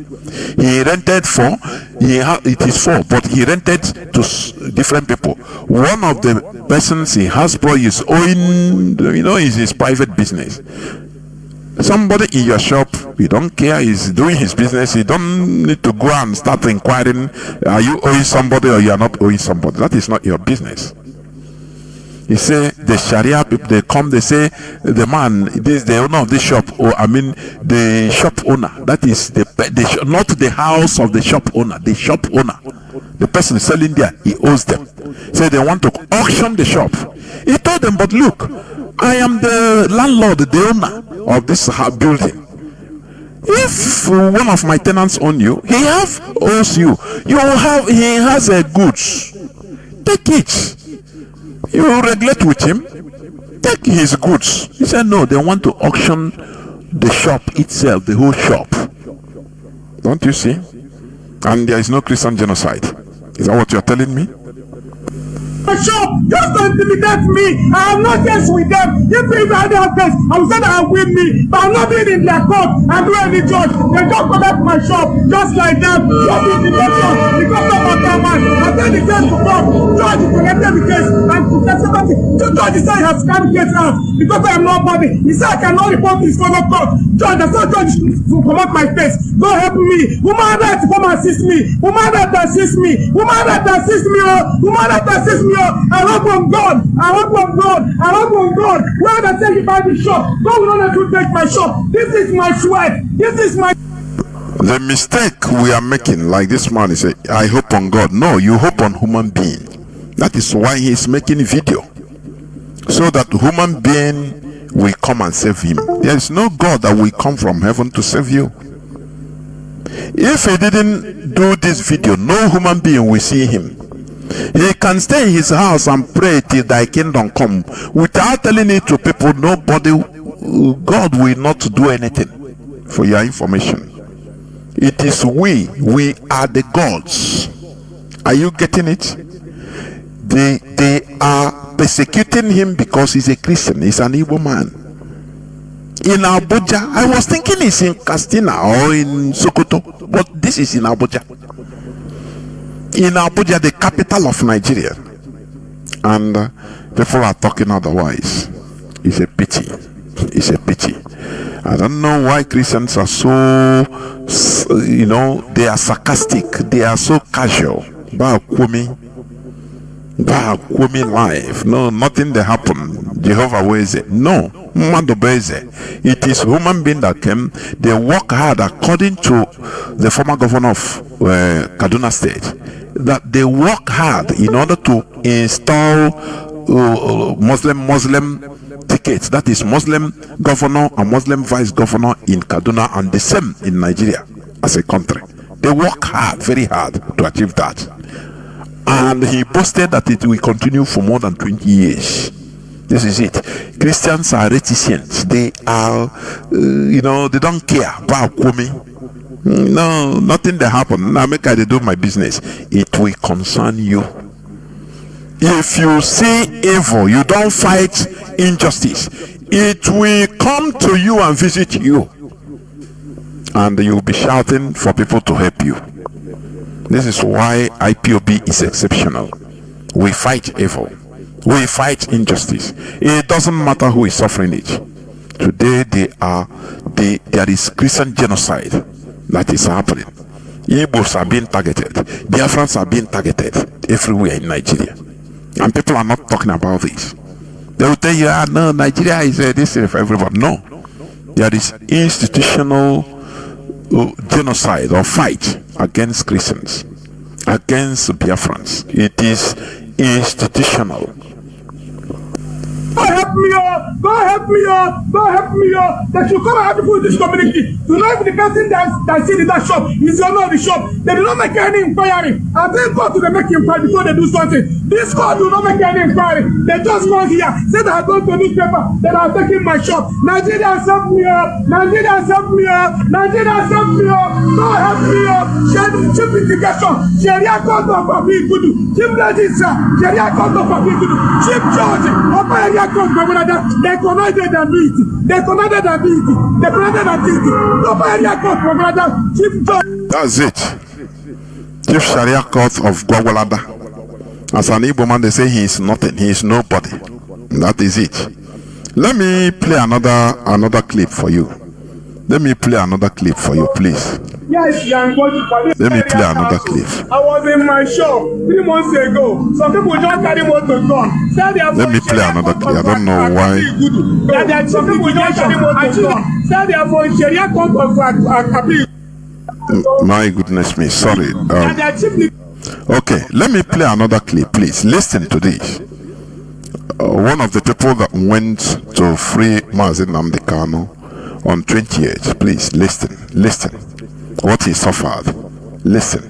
He rented it is 4, but he rented to different people. One of the persons he has brought his own, is his private business. Somebody in your shop, you don't care, he's doing his business, you don't need to go and start inquiring, are you owing somebody or you are not owing somebody? That is not your business. He say the Sharia people, they come, they say the man, this the owner of the shop, the shop owner, that is not the house of the shop owner, the shop owner, the person selling there, he owes them. Say they want to auction the shop. He told them, but look, I am the landlord, the owner of this building. If one of my tenants own you, he owes you. He has a goods. Take it. You regulate with him. Take his goods. He said no. They want to auction the shop itself, the whole shop. Don't you see? And there is no Christian genocide. Is that what you are telling me? Shop just to intimidate me. I am not just with them. If they had their face, I would say that I'm with me, but I'm not being in their court and do any judge. They just collect my shop just like that. Just intimidation because of my man. I send the case to court. Judge collected the case and the judge said he has carried the case out because I am not body. He said I cannot report this for the court. Judge, there's no judge to come out my face. Go help me. Woman right to come assist me. Woman right to assist me. Woman right to assist me. Woman right to assist me. I hope from God. I hope from God. I hope from God. Where they take you by the shop, God will not let you take my shop. This is my sweat. This is my. The mistake we are making, like this man is, I hope on God. No, you hope on human being. That is why he is making a video, so that human being will come and save him. There is no God that will come from heaven to save you. If he didn't do this video, no human being will see him. He can stay in his house and pray till thy kingdom come without telling it to people. Nobody, God will not do anything. For your information, it is we are the gods. Are you getting it? They are persecuting him because he's a Christian. He's an evil man. In Abuja, I was thinking it's in Castina or in Sokoto, but this is in Abuja. In Abuja, the capital of Nigeria, and people are talking otherwise. It's a pity. It's a pity. I don't know why Christians are so, they are sarcastic. They are so casual. Life. No, nothing that happened. Jehovah, where is it? No. It is human being that came. They work hard according to the former governor of Kaduna State. That they work hard in order to install Muslim tickets. That is Muslim governor and Muslim vice governor in Kaduna, and the same in Nigeria as a country. They work hard, very hard, to achieve that. And he boasted that it will continue for more than 20 years. This is it. Christians are reticent. They are, they don't care about No, nothing that happen. Now make I do my business. It will concern you. If you see evil, you don't fight injustice, it will come to you and visit you, and you'll be shouting for people to help you. This is why IPOB is exceptional. We fight evil, we fight injustice. It doesn't matter who is suffering it. Today there is Christian genocide that is happening. Igbos are being targeted, Biafrans are being targeted everywhere in Nigeria, and people are not talking about this. They will tell you, no, Nigeria is this for everybody. No, there is institutional genocide or fight against Christians, against Biafrans. It is institutional. God help me, God help me, God help me, that you come and help people in this community. To know if the person that see in that shop is the owner of the shop. They do not make any inquiry. I think God to make inquiry before they do something. This God do not make any inquiry. They just go here, say that I go to newspaper, then I'm taking my shop. Nigeria help me, Nigeria help me, Nigeria help me, God help me, cheap indication, Sharia court of Abigudu, cheap register, Sharia court of Abigudu, cheap judge, upper area. They commanded and beat. They commanded and beat. They commanded and beat. That's it. Chief Sharia Court of Gwagwalada. As an Igbo man, they say he is nothing. He is nobody. That is it. Let me play another clip for you. Let me play another clip for you, please. Yes, let me play another clip. I was in my shop 3 months ago. Some people just carry motor gun. Let me play another clip. I don't know why. Some people just carry motor gun. Say they are for Sharia court of Abigudu. My goodness me, sorry. Okay, let me play another clip, please. Listen to this. One of the people that went to free Mazi Jonathan Chinedu on 28th, please listen. What he suffered. Listen.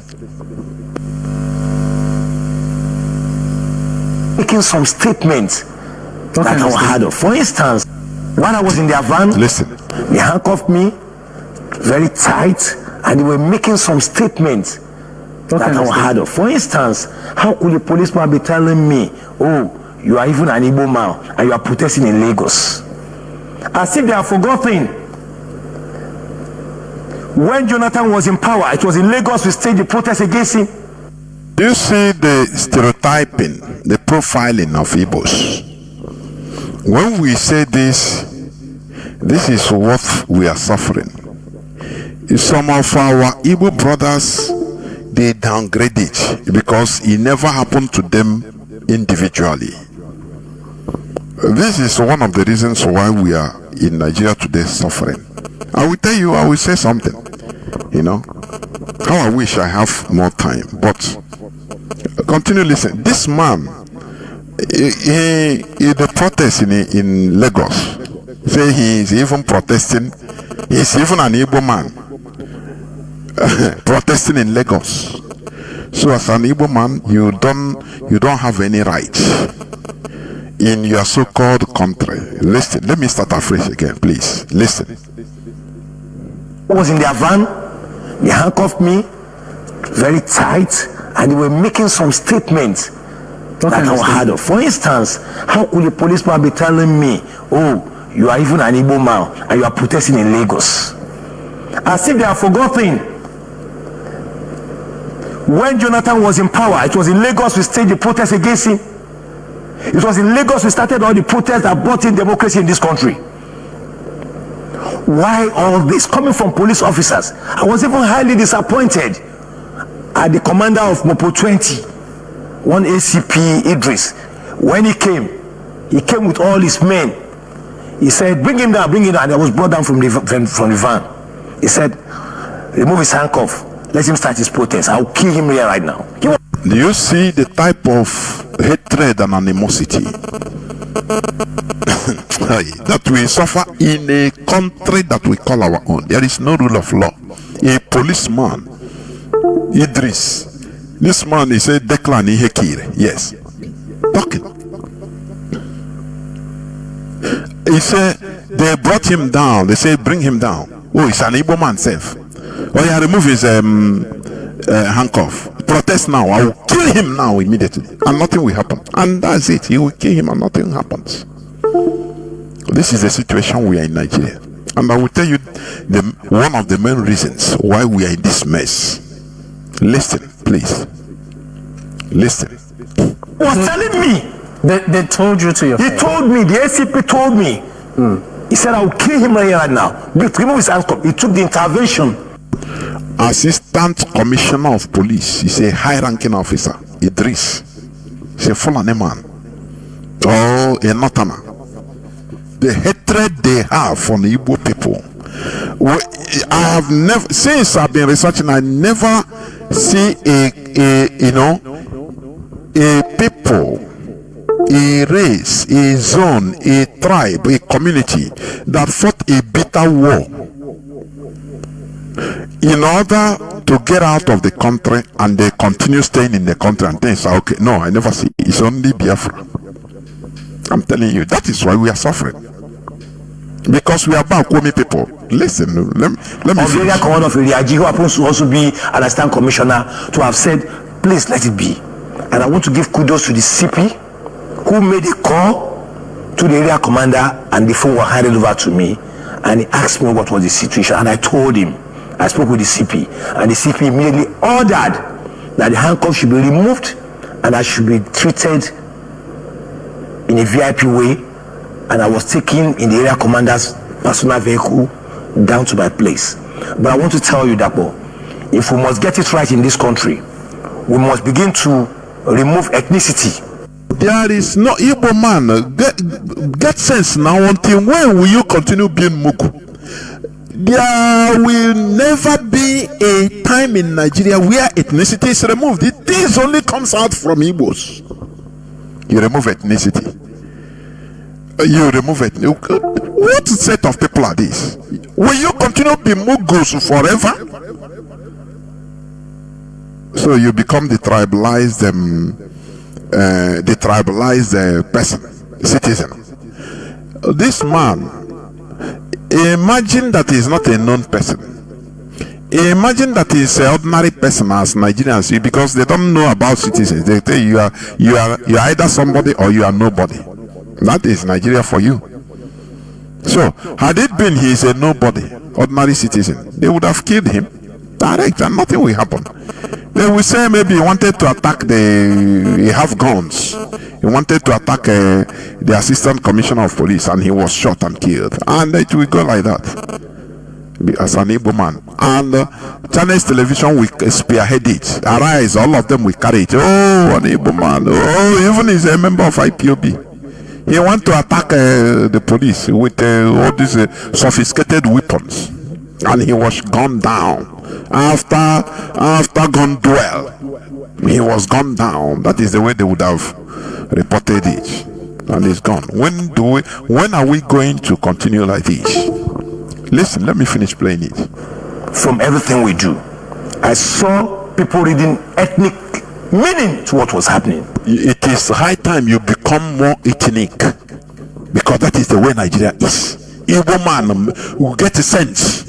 Making some statements that I heard of. For instance, when I was in their van, listen. They handcuffed me very tight, and they were making some statements that I heard of. For instance, how could a policeman be telling me, "Oh, you are even an Igbo man and you are protesting in Lagos?" As if they have forgotten. When Jonathan was in power, it was in Lagos we staged the protest against him. Do you see the stereotyping, the profiling of Igbos? When we say this is what we are suffering. Some of our Igbo brothers, they downgrade it because it never happened to them individually. This is one of the reasons why we are in Nigeria today suffering. I will tell you, I will say something, how I wish I have more time, but continue listening. This man, the protest in Lagos, say he is even protesting, he is even an Igbo man, protesting in Lagos. So as an Igbo man, you don't have any right in your so-called country. Listen, let me start afresh again, please. Listen. I was in their van, they handcuffed me very tight, and they were making some statements that I heard of. For instance, how could a policeman be telling me, "Oh, you are even an Igbo man and you are protesting in Lagos?" As if they have forgotten. When Jonathan was in power, it was in Lagos we staged the protest against him. It was in Lagos we started all the protests that brought in democracy in this country. Why all this coming from police officers? I was even highly disappointed at the commander of Mopo 20, one ACP Idris. When he came with all his men. He said, bring him down, and I was brought down from the van. He said, remove his handcuff, let him start his protest. I'll kill him here right now. Do you see the type of hatred and animosity that we suffer in a country that we call our own? There is no rule of law. A policeman, Idris, this man is a Declan Ihekire, yes, talking. He said they brought him down. They said bring him down. Oh, it's an Igbo man self. Oh yeah, remove his handcuff. Protest now. I will kill him now immediately, and nothing will happen. And that's it. He will kill him, and nothing happens. This is the situation we are in Nigeria, and I will tell you one of the main reasons why we are in this mess. Listen, please. Listen. Was telling me. They told you to your face. He told me. The ACP told me. He said, I will kill him right now. Remove his handcuff. He took the intervention. Assistant Commissioner of Police is a high-ranking officer, Idris. He's a Fulani man. Oh, a Northerner. The hatred they have for the Igbo people. I have never, since I've been researching, I never see a people, a race, a zone, a tribe, a community that fought a bitter war in order to get out of the country, and they continue staying in the country and things are okay. No, I never see. It's only Biafra. I'm telling you, that is why we are suffering. Because we are Bakwumi people. Listen, let me finish. The commander of Iriaji, who happens to also be an assistant commissioner, to have said, please let it be. And I want to give kudos to the CP who made a call to the area commander, and the phone was handed over to me, and he asked me what was the situation, and I told him. I spoke with the CP, and the CP immediately ordered that the handcuff should be removed and I should be treated in a VIP way, and I was taken in the area commander's personal vehicle down to my place. But I want to tell you that, if we must get it right in this country, we must begin to remove ethnicity. There is no Igbo man. Get sense now. Until when will you continue being Mugu? There will never be a time in Nigeria where ethnicity is removed. This only comes out from Igbos. You remove ethnicity. You remove it. What set of people are these? Will you continue to be Mugus forever? So you become the tribalized person, citizen. This man, imagine that he is not a known person. Imagine that he is an ordinary person as Nigerians, because they don't know about citizens. They tell you you are either somebody or you are nobody. That is Nigeria for you. So had it been he is a nobody, ordinary citizen, they would have killed him direct, and nothing will happen. They will say maybe he wanted to attack he have guns. He wanted to attack the assistant commissioner of police, and he was shot and killed. And it will go like that. As an Igbo man. And Chinese television will spearhead it. Arise, all of them will carry it. Oh, an Igbo man. Oh, even he's a member of IPOB. He want to attack the police with all these sophisticated weapons. And he was gunned down. After gun duel, he was gunned down. That is the way they would have reported it. And he's gone. When are we going to continue like this? Listen, let me finish playing it. From everything we do, I saw people reading ethnic meaning to what was happening. It is high time you become more ethnic, because that is the way Nigeria is. Igbo man will get a sense.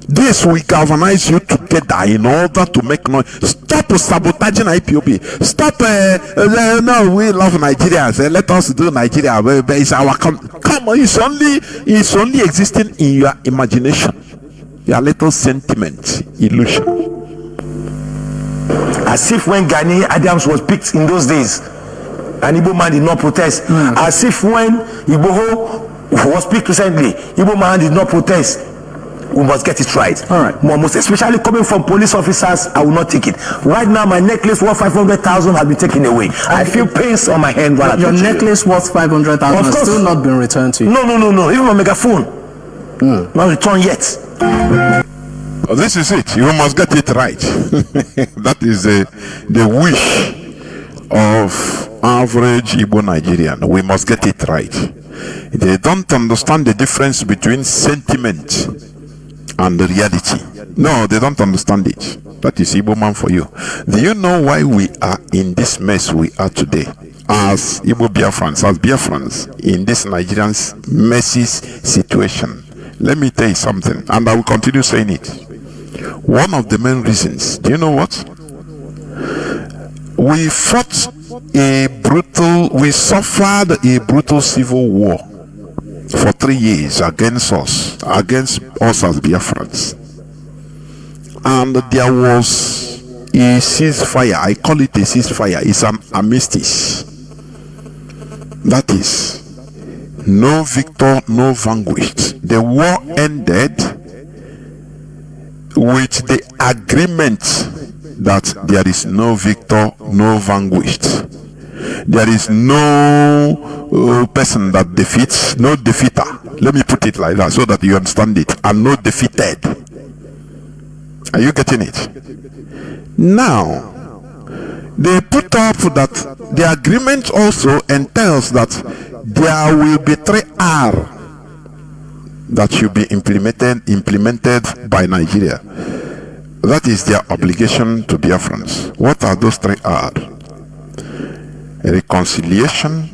This will galvanize you together in order to make noise. Stop sabotaging IPOB. Stop. No, we love Nigerians. Let us do Nigeria. It's our come on. It's only existing in your imagination, your little sentiment, illusion. As if when Gani Adams was picked in those days, an Igbo man did not protest. As if when Igboho was picked recently, Igbo man did not protest. We must get it right. All right. Most especially coming from police officers, I will not take it. Right now, my necklace worth 500,000 has been taken away. I feel pains on my hand. Your necklace worth 500,000 has still not been returned to you. No. Even my megaphone, not returned yet. This is it. You must get it right. That is the wish of average Igbo Nigerian. We must get it right. They don't understand the difference between sentiment and the reality. No, they don't understand it. That is Igbo man for you. Do you know why we are in this mess we are today? As Igbo Biafrans, as Biafrans, in this Nigerian's messy situation. Let me tell you something, and I will continue saying it. One of the main reasons, do you know what? We suffered a brutal civil war for 3 years against us as Biafrans. And there was a ceasefire. I call it a ceasefire. It's an armistice. That is, no victor, no vanquished. The war ended with the agreement that there is no victor, no vanquished. There is no person that defeats, no defeater. Let me put it like that so that you understand it. And no defeated. Are you getting it? Now, they put up that the agreement also entails that there will be 3R that should be implemented by Nigeria. That is their obligation to Biafrans. What are those 3R? Reconciliation,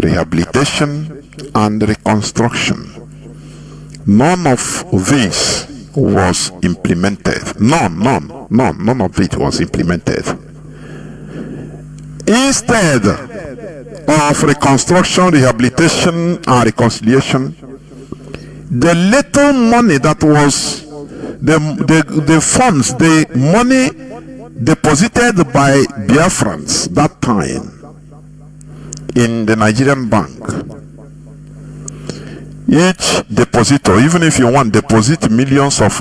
rehabilitation, and reconstruction. None of this was implemented. None of it was implemented. Instead of reconstruction, rehabilitation, and reconciliation, the little money that was the funds, the money deposited by Biafrans that time in the Nigerian bank, each depositor, even if you want deposit millions of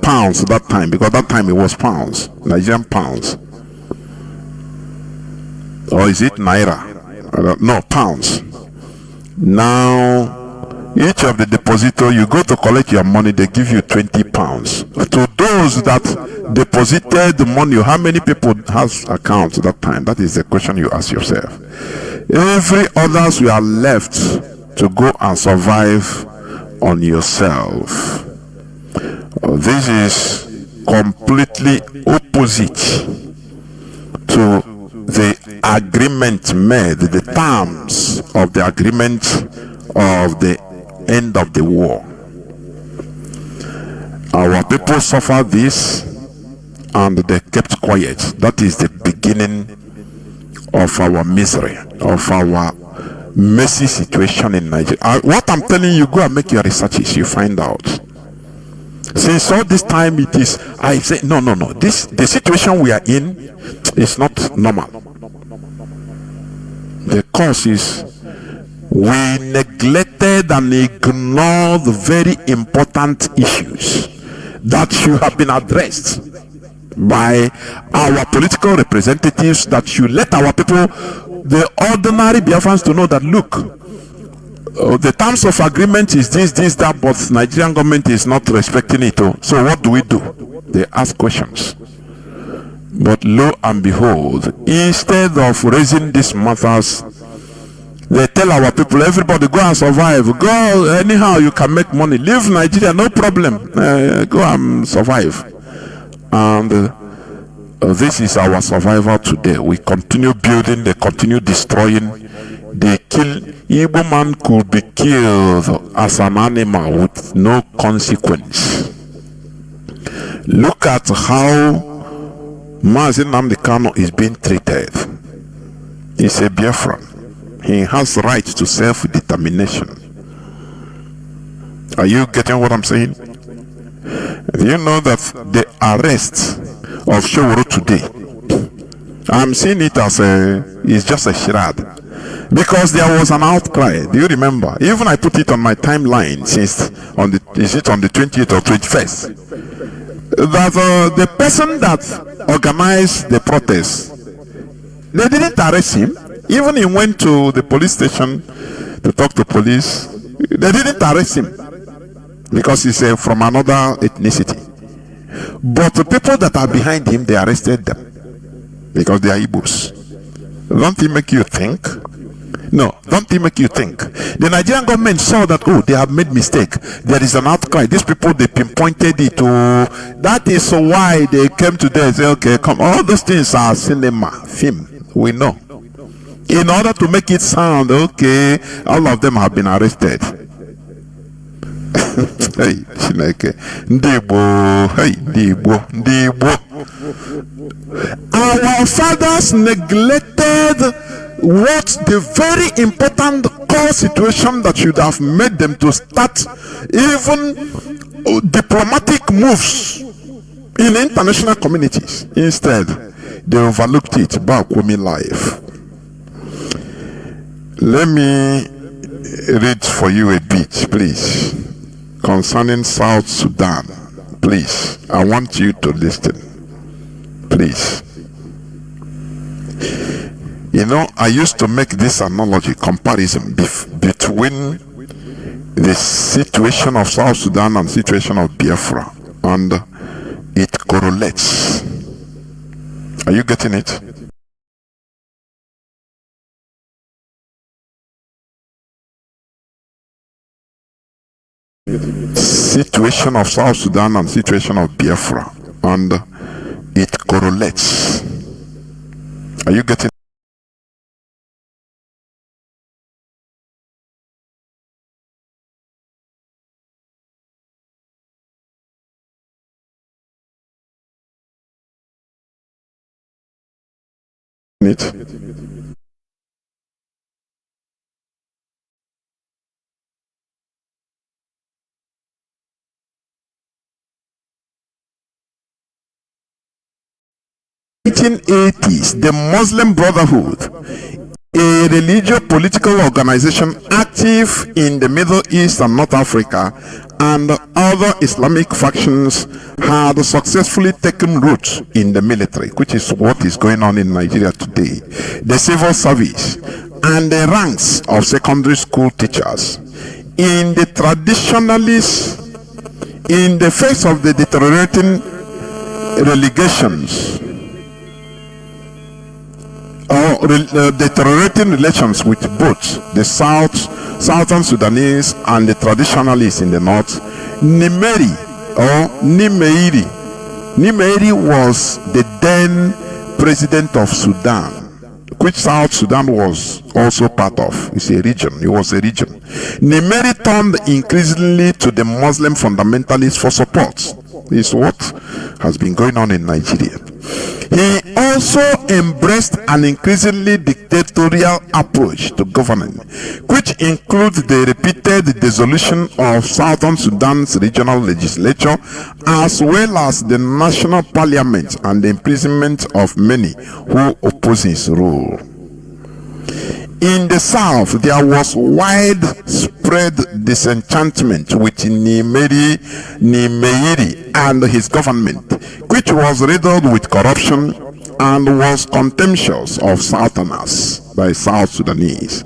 pounds that time, because that time it was pounds, Nigerian pounds, or is it naira? No, pounds. Now each of the depositor, you go to collect your money, they give you 20 pounds. To those that deposited the money, how many people has accounts at that time? That is the question you ask yourself. Every others you are left to go and survive on yourself. This is completely opposite to the agreement made, the terms of the agreement of the end of the war. Our people suffered this and they kept quiet. That is the beginning of our misery, of our messy situation in Nigeria. What I'm telling you, go and make your researches, you find out. Since all this time it is, I say no, the situation we are in is not normal. The cause is we neglected and ignored the very important issues that should have been addressed by our political representatives, that should let our people, the ordinary Biafrans, to know that look, the terms of agreement is this, that, but Nigerian government is not respecting it. So what do we do? They ask questions. But lo and behold, instead of raising these matters, they tell our people, everybody go and survive. Go anyhow, you can make money. Leave Nigeria, no problem. Go and survive. And this is our survival today. We continue building, they continue destroying. They kill. Igbo man could be killed as an animal with no consequence. Look at how Mazi Jonathan is being treated. He's a Biafran. He has right to self-determination. Are you getting what I'm saying? Do you know that the arrest of Showoro today, I'm seeing it as it's just a charade, because there was an outcry. Do you remember? Even I put it on my timeline since on the 20th or 21st, that the person that organized the protest, they didn't arrest him. Even he went to the police station to talk to police. They didn't arrest him because he's from another ethnicity. But the people that are behind him, they arrested them because they are Igbos. Don't it make you think? No, don't it make you think? The Nigerian government saw that, oh, they have made mistake. There is an outcry. These people, they pinpointed it. That is why they came today and say, okay, come. All those things are cinema, film. We know. In order to make it sound okay, all of them have been arrested. Hey, Chineke. Hey, Ndibo. Our fathers neglected what the very important core situation that should have made them to start even diplomatic moves in international communities. Instead, they overlooked it. Bakwumi life. Let me read for you a bit, please, concerning South Sudan. Please, I want you to listen. Please. You know, I used to make this analogy, comparison between the situation of South Sudan and situation of Biafra, and it correlates. Are you getting it? Situation of South Sudan and situation of Biafra, and it correlates. Are you getting it? In the 1880s, the Muslim Brotherhood, a religious political organization active in the Middle East and North Africa, and other Islamic factions had successfully taken root in the military, which is what is going on in Nigeria today, the civil service, and the ranks of secondary school teachers. In the traditionalists, in the face of the deteriorating relegations or deteriorating relations with both the Southern Sudanese and the traditionalists in the north, Nimeiri was the then president of Sudan, which South Sudan was also part of. It's a region. It was a region. Nimeiri turned increasingly to the Muslim fundamentalists for support. This is what has been going on in Nigeria. He also embraced an increasingly dictatorial approach to governing, which includes the repeated dissolution of Southern Sudan's regional legislature, as well as the national parliament, and the imprisonment of many who oppose his rule. In the south, there was widespread disenchantment with Nimeiri and his government, which was riddled with corruption and was contemptuous of Southerners by South Sudanese.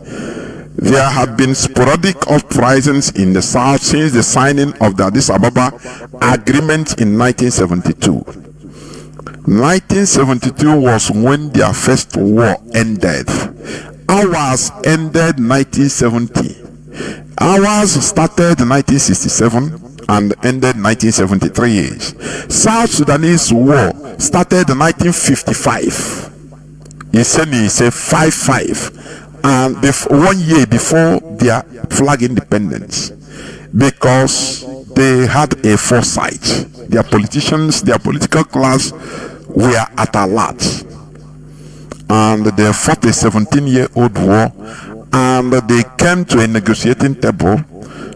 There have been sporadic uprisings in the south since the signing of the Addis Ababa Agreement in 1972. 1972 was when their first war ended. Ours ended 1970. Ours started 1967 and ended 1973. South Sudanese war started 1955. He said 55, and 1 year before their flag independence, because they had a foresight. Their politicians, their political class were at alert, and they fought a 17-year-old war, and they came to a negotiating table.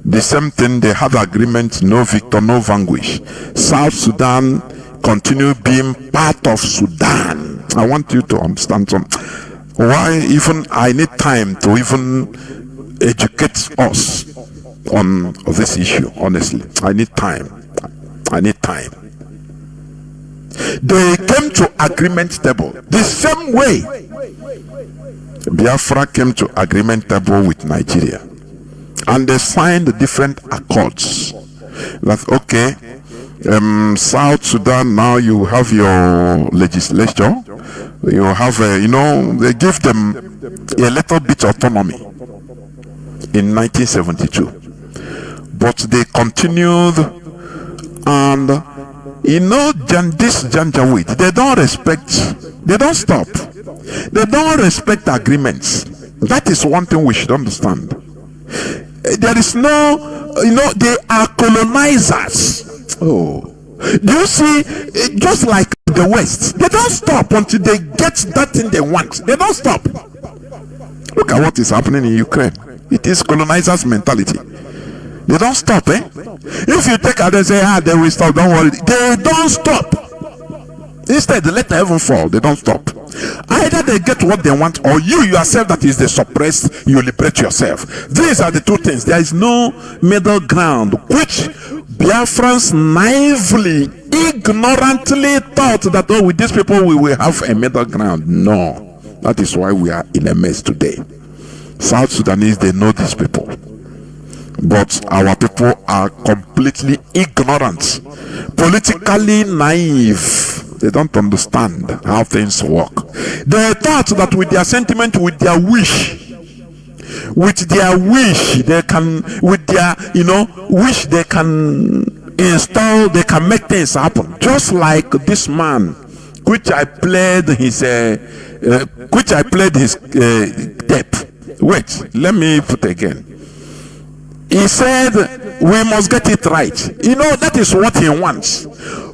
The same thing, they had agreement, no victor, no vanquish. South Sudan continued being part of Sudan. I want you to understand something. Why even I need time to even educate us on this issue. Honestly, I need time. They came to agreement table the same way Biafra came to agreement table with Nigeria, and they signed different accords. That okay, South Sudan, now you have your legislature, you have they give them a little bit autonomy in 1972, but they continued, and this Janjaweed, they don't stop, they don't respect agreements. That is one thing we should understand. There is no they are colonizers. Oh, do you see? Just like the West, they don't stop until they get that thing they want. They don't stop. Look at what is happening in Ukraine. It is colonizers' mentality. They don't stop, eh? If you take out and say, they will stop, don't worry. They don't stop. Instead, they let the heaven fall. They don't stop. Either they get what they want, or you yourself that is the suppressed, you liberate yourself. These are the two things. There is no middle ground, which Biafrans naively, ignorantly thought that, with these people we will have a middle ground. No. That is why we are in a mess today. South Sudanese, they know these people. But our people are completely ignorant, politically naive. They don't understand how things work. They thought that with their sentiment, with their wish, they can, with their, wish, they can install, they can make things happen. Just like this man, which I played his tape. Wait, let me put again. He said, we must get it right. That is what he wants.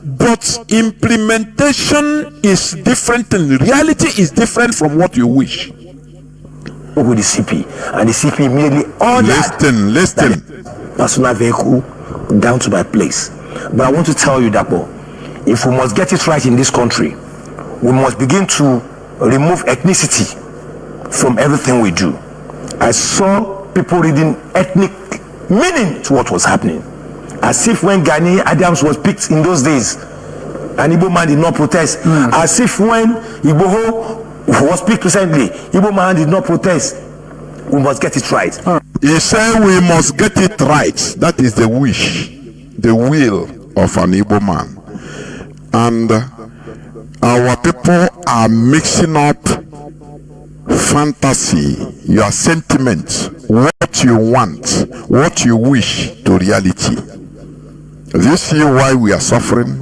But implementation is different, and reality is different from what you wish. With the CP, and the CP immediately ordered listen. Personal vehicle down to my place. But I want to tell you that, if we must get it right in this country, we must begin to remove ethnicity from everything we do. I saw people reading ethnic meaning to what was happening, as if when Gani Adams was picked in those days, an Igbo man did not protest. As if when Igboho was picked recently, Igbo man did not protest. We must get it right. He said we must get it right. That is the wish, the will of an Igbo man. And our people are mixing up fantasy, your sentiments, what you want, what you wish, to reality. Do you see why we are suffering?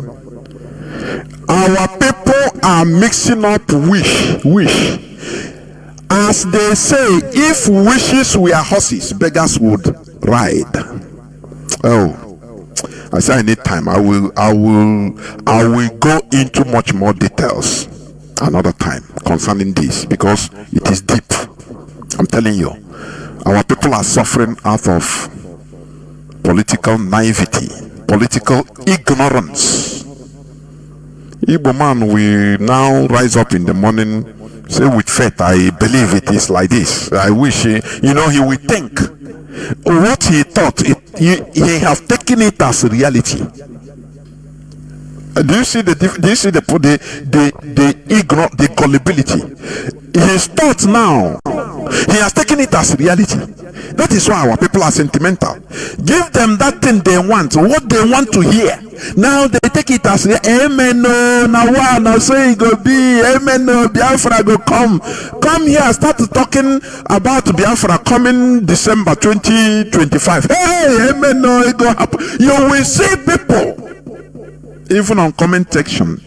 Our people are mixing up wish. As they say, if wishes were horses, beggars would ride. I say I need time. I will go into much more details another time concerning this, because it is deep. I'm telling you, our people are suffering out of political naivety, political ignorance. Igbo man will now rise up in the morning, say with faith, I believe it is like this. I wish, he will think. What he thought, he have taken it as reality. Do you see the gullibility? His thoughts now, he has taken it as reality. That is why our people are sentimental. Give them that thing they want, what they want to hear. Now they take it as amen. No, now say it go be amen. No, Biafra go come here. Start talking about Biafra coming December 2025. Hey, amen. No, it go happen. You will see people, even on comment section,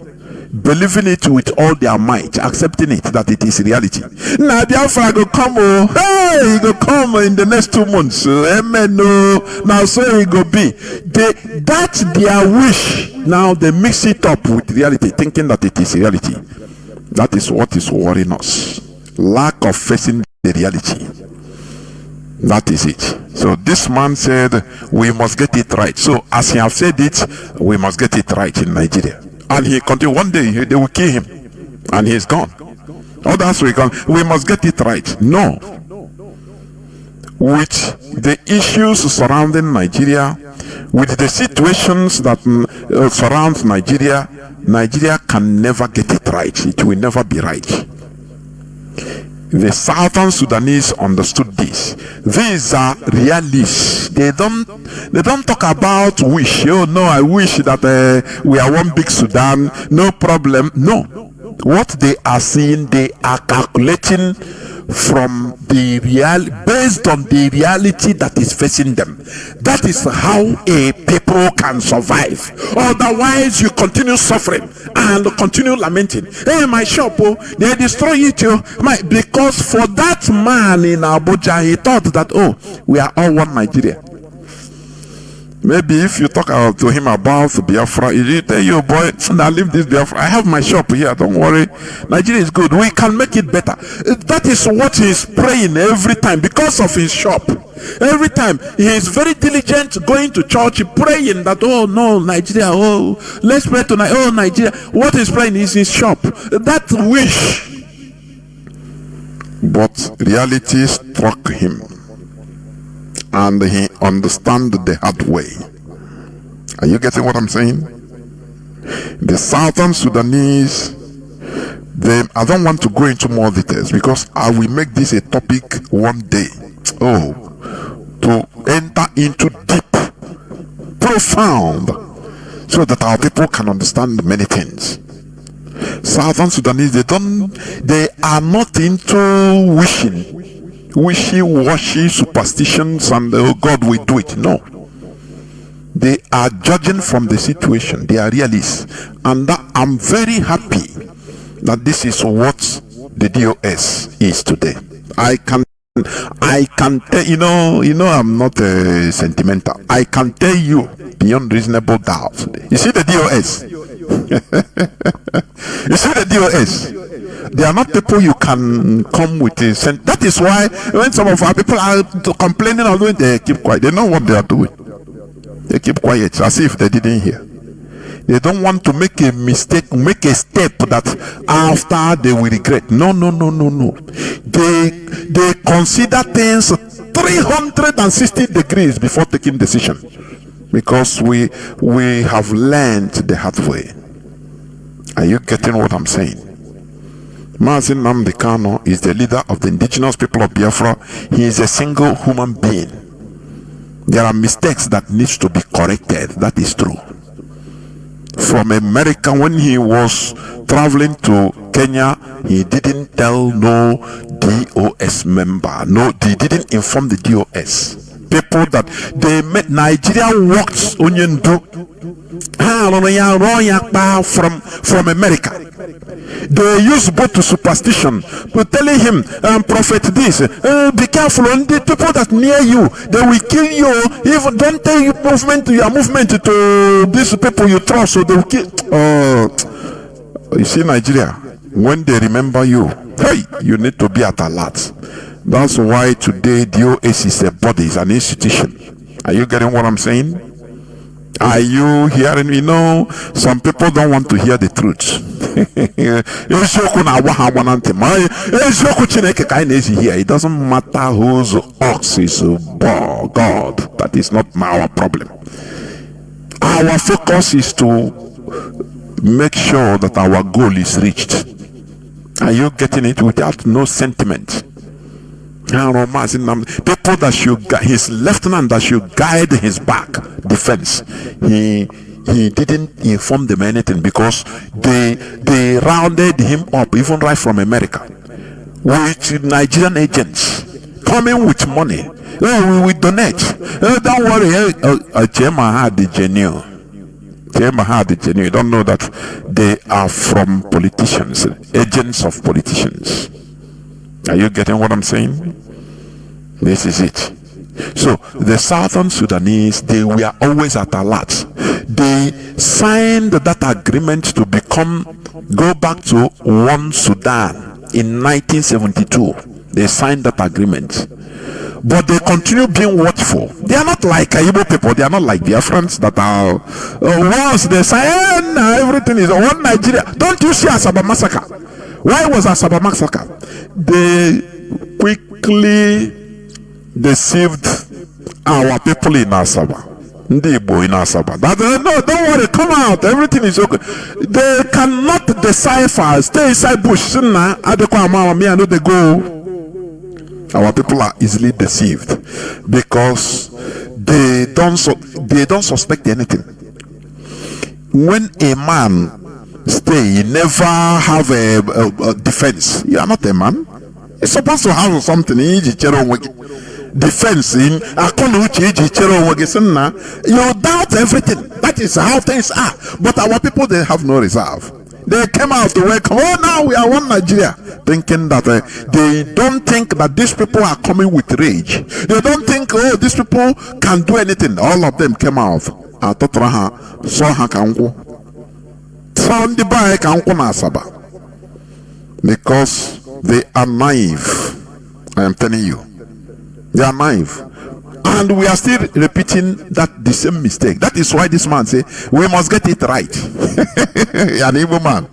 believing it with all their might, accepting it that it is reality. Now Biafra go come, he go come in the next 2 months. Amen. No, now so it go be. That's their wish. Now they mix it up with reality, thinking that it is reality. That is what is worrying us. Lack of facing the reality. That is it. So this man said we must get it right. So as he have said it, we must get it right in Nigeria. And he continued. One day they will kill him, and he's gone. Others will come. We must get it right. No. With the issues surrounding Nigeria, with the situations that surround Nigeria, Nigeria can never get it right. It will never be right. The Southern Sudanese understood this. These are realists. They don't talk about wish. Oh no, I wish that we are one big Sudan. No problem. No. What they are seeing, they are calculating from the based on the reality that is facing them. That is how a people can survive. Otherwise, you continue suffering and continue lamenting. Hey, my shop, they destroy it, because for that man in Abuja, he thought that we are all one Nigeria. Maybe if you talk to him about Biafra, he'll tell you, boy, I leave this Biafra. I have my shop here. Don't worry. Nigeria is good. We can make it better. That is what he's praying every time because of his shop. Every time he is very diligent going to church, praying that, oh no, Nigeria, oh, let's pray tonight. Oh, Nigeria. What he's praying is his shop. That wish. But reality struck him. And he understand the hard way. Are you getting what I'm saying? The Southern Sudanese, I don't want to go into more details because I will make this a topic one day. To enter into deep, profound, so that our people can understand many things. Southern Sudanese, they are not into wishy-washy superstitions and oh God will do it. No, they are judging from the situation. They are realists, and I'm very happy that this is what the DOS is today. I can tell I'm not sentimental. I can tell you beyond reasonable doubt. You see the DOS. You see the DOS. They are not people you can come with a sentence. That is why when some of our people are complaining or doing, they keep quiet. They know what they are doing. They keep quiet as if they didn't hear. They don't want to make a mistake, make a step that after they will regret. No. They consider things 360 degrees before taking decision. Because we have learned the hard way. Are you getting what I'm saying? Mazi Nnamdi Kanu is the leader of the indigenous people of Biafra. He is a single human being. There are mistakes that needs to be corrected. That is true. From America, when he was traveling to Kenya, he didn't tell no DOS member. No, he didn't inform the DOS. People that they met Nigeria works onion do from America. They use both to superstition, but telling him, prophet this, be careful on the people that near you, they will kill you. Even don't tell your movement to these people you trust, so they will kill. You see, Nigeria, when they remember you, hey, you need to be at alert. That's why today DOS is a body, is an institution. Are you getting what I'm saying? Are you hearing me? No, some people don't want to hear the truth. It doesn't matter whose ox is God. That is not our problem. Our focus is to make sure that our goal is reached. Are you getting it? Without no sentiment. People that should guide, his lieutenant that should guide his back defense, he didn't inform them anything because they rounded him up, even right from America, with Nigerian agents coming with money. Oh, we will donate. Oh, don't worry. Chairman had the genuine. You don't know that they are from politicians, agents of politicians. Are you getting what I'm saying? This is it. So the Southern Sudanese, they were always at alert. They signed that agreement to go back to one Sudan in 1972. They signed that agreement. But they continue being watchful. They are not like Igbo people. They are not like Biafrans that are once they sign, everything is one Nigeria. Don't you see Asaba massacre? Why was Asaba massacre? They quickly deceived our people in Asaba. Igbo in Asaba. No, don't worry, come out. Everything is okay. They cannot decipher. Stay inside bush. They go. Our people are easily deceived because they don't suspect anything. When a man stay, he never have a defense. You are not a man. You're supposed to have something. Defense in you doubt everything. That is how things are. But our people, they have no reserve. They came out to welcome. Oh, now we are one Nigeria. Thinking that they don't think that these people are coming with rage. They don't think, oh, these people can do anything. All of them came out. Because they are naive. I am telling you. They are naive. And we are still repeating the same mistake. That is why this man say we must get it right. An evil man.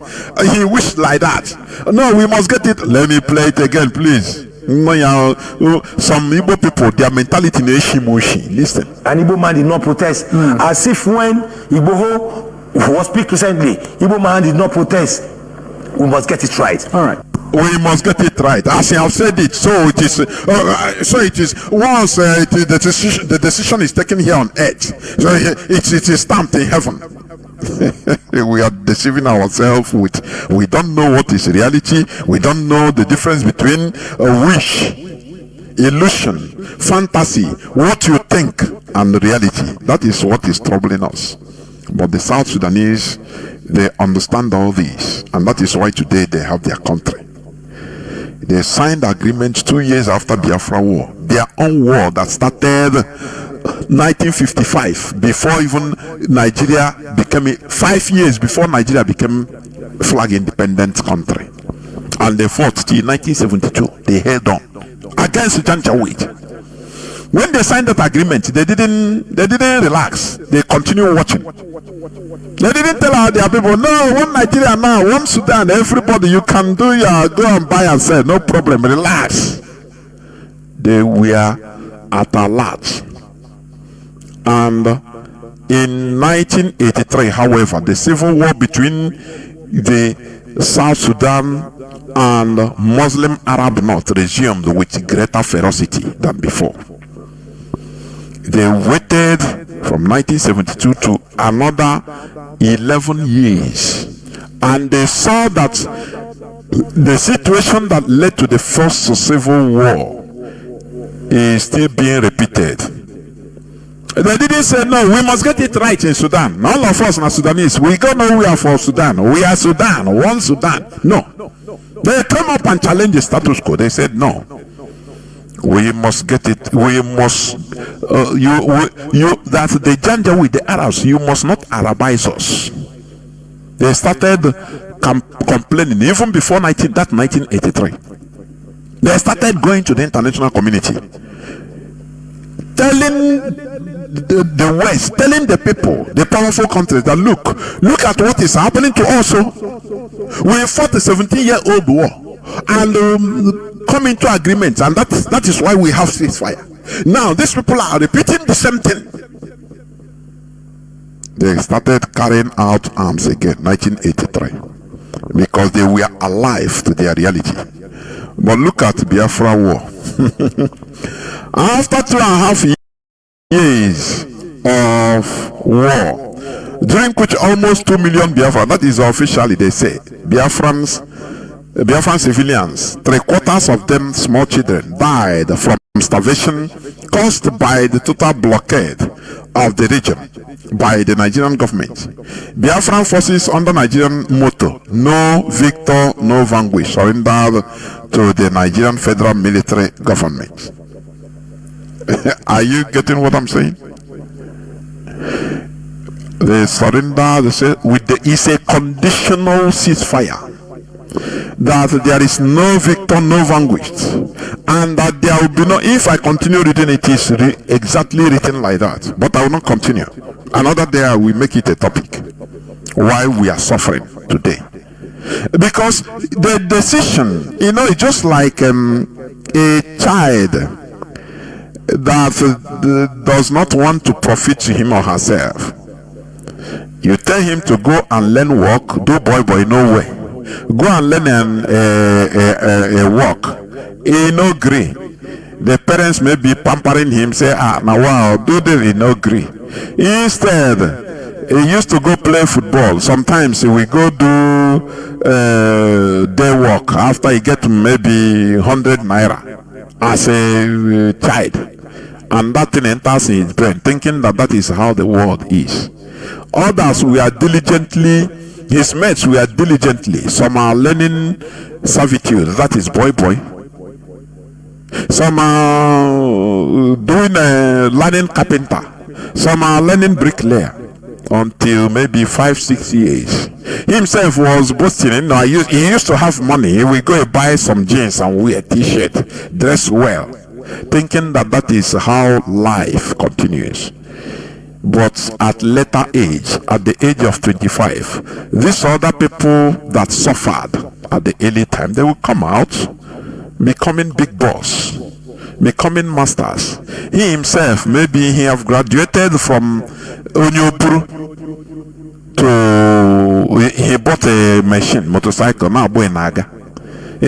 He wished like that. No, we must get it. Let me play it again, please. Some Igbo people, their mentality is shimoshi. Listen. An Igbo man did not protest. As if when Igbo was picked recently, Igbo man did not protest. We must get it right. All right. We must get it right. As I have said it, so it is. So it is. Once the decision is taken here on earth, so it is stamped in heaven. We are deceiving ourselves with. We don't know what is reality. We don't know the difference between a wish, illusion, fantasy, what you think, and reality. That is what is troubling us. But the South Sudanese, they understand all this, and that is why today they have their country. They signed agreements 2 years after Biafra war, their own war that started 1955, before even Nigeria became 5 years before Nigeria became a flag independent country, and they fought till 1972. They held on against Janjaweed. When they signed that agreement, they didn't relax. They continued watching. They didn't tell their people, no, one Nigeria now, one Sudan, everybody, you can do your, go and buy and sell, no problem, relax. They were at a large. And in 1983, however, the civil war between the South Sudan and Muslim Arab North resumed with greater ferocity than before. They waited from 1972 to another 11 years, and they saw that the situation that led to the first civil war is still being repeated. They didn't say, no, we must get it right in Sudan. All of us are Sudanese. We go nowhere for Sudan. We are Sudan, one Sudan. No. They came up and challenged the status quo. They said, no. We must get it. We must, that the Janjaweed, the Arabs, you must not Arabize us. They started complaining even before 1983. They started going to the international community, telling the West, telling the people, the powerful countries that look at what is happening to us. We fought a 17-year-old war and come into agreement, and that is why we have ceasefire. Now these people are repeating the same thing. They started carrying out arms again, 1983, because they were alive to their reality. But look at Biafra war. After 2.5 years of war, during which almost 2 million Biafran, that is officially they say, Biafran civilians, 3/4 of them small children, died from starvation caused by the total blockade of the region by the Nigerian government. Biafran forces under Nigerian motto, no victor, no vanquish, surrendered to the Nigerian federal military government. Are you getting what I'm saying? They surrender, they say, it's a conditional ceasefire. That there is no victor, no vanquished, and that there will be no. If I continue reading, it is exactly written like that, but I will not continue. Another day I will make it a topic why we are suffering today, because the decision, it's just like a child that does not want to profit to him or herself. You tell him to go and learn work, do boy no way. Go and learn a work. He no agree. The parents may be pampering him, say, now wow, do this, he no agree. Instead, he used to go play football. Sometimes he will go do day work after he get maybe 100 naira as a child. And that thing enters in his brain, thinking that is how the world is. Others, we are diligently His mates were diligently. Some are learning servitude, that is boy. Some are doing learning carpenter. Some are learning bricklayer. Until maybe 5-6 years, he himself was boasting. You know, he used to have money. He will go and buy some jeans and wear a t-shirt, dress well, thinking that is how life continues. But at later age, at the age of 25, these other people that suffered at the early time, they will come out, becoming big boss, becoming masters. He himself, maybe he have graduated from Onyopuru to he bought a machine, motorcycle, now boy naga. He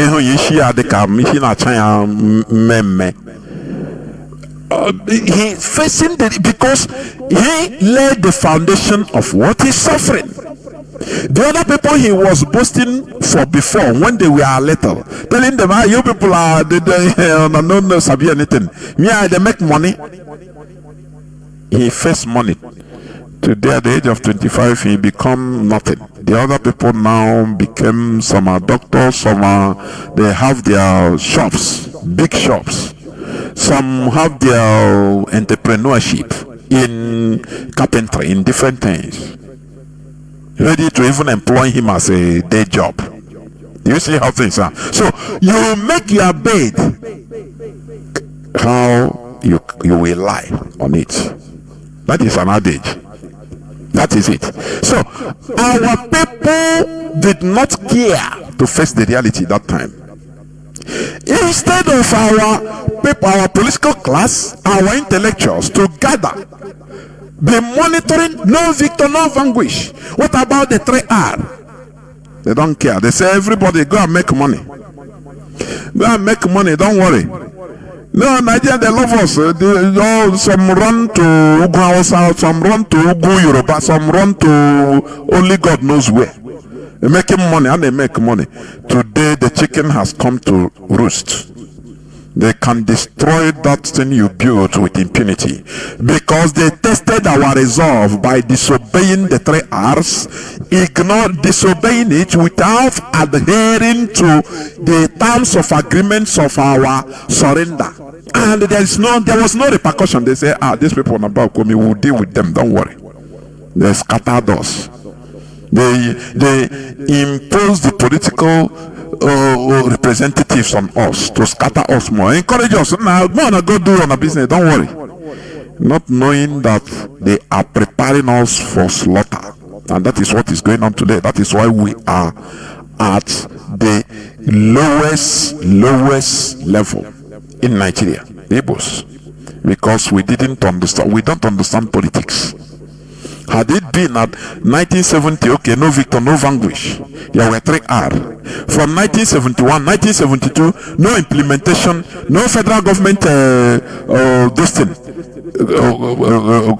facing because he laid the foundation of what he's suffering. The other people he was boasting for before, when they were little, telling them, you people are they don't sabi anything. Yeah, they make money. He faced money. Today at the age of 25, he become nothing. The other people now became, some are doctors, some are, they have their shops, big shops. Some have their entrepreneurship in carpentry, in different things. Ready to even employ him as a day job. You see how things are. So you make your bed, how you will lie on it. That is an adage. That is it. So our people did not care to face the reality that time. Instead of our people, our political class, our intellectuals to gather, be monitoring, no victor, no vanquish. What about the 3R? They don't care. They say everybody go and make money. Go and make money, don't worry. No, Nigeria, they love us. Some run to Ugu Hausa, some run to Ugu Yoruba, some run to only God knows where. They're making money and they make money. Today the chicken has come to roost. They can destroy that thing you built with impunity because they tested our resolve by disobeying the 3 R's, disobeying it without adhering to the terms of agreements of our surrender. And there was no repercussion. They say, these people on about we will deal with them, don't worry. They scattered us. They impose the political representatives on us to scatter us more, encourage us. Now, go do on a business, don't worry. Not knowing that they are preparing us for slaughter. And that is what is going on today. That is why we are at the lowest level in Nigeria, the Igbos, because we don't understand politics. Had it been at 1970, okay, no victor, no vanquish, there were 3R. From 1971, 1972, no implementation, no federal government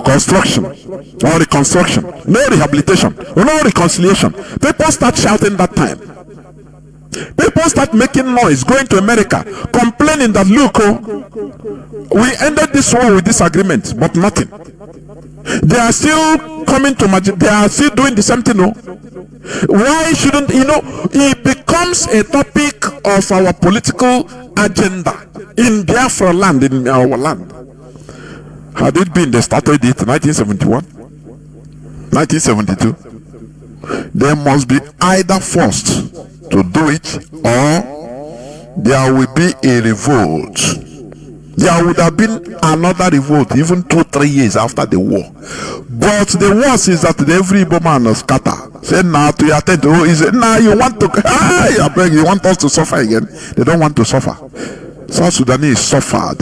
construction or reconstruction, no rehabilitation, no reconciliation. People start shouting that time. People start making noise, going to America, complaining that look, we ended this war with this agreement, but nothing. They are still coming to they are still doing the same thing. No? Why shouldn't it becomes a topic of our political agenda in Biafra land, in our land. Had it been they started it 1971, 1972, they must be either forced to do it or there will be a revolt. There would have been another revolt even 2-3 years after the war. But the worst is that every Igbo man is scattered. Say now to your tent, you want to I beg you want us to suffer again. They don't want to suffer. South Sudanese suffered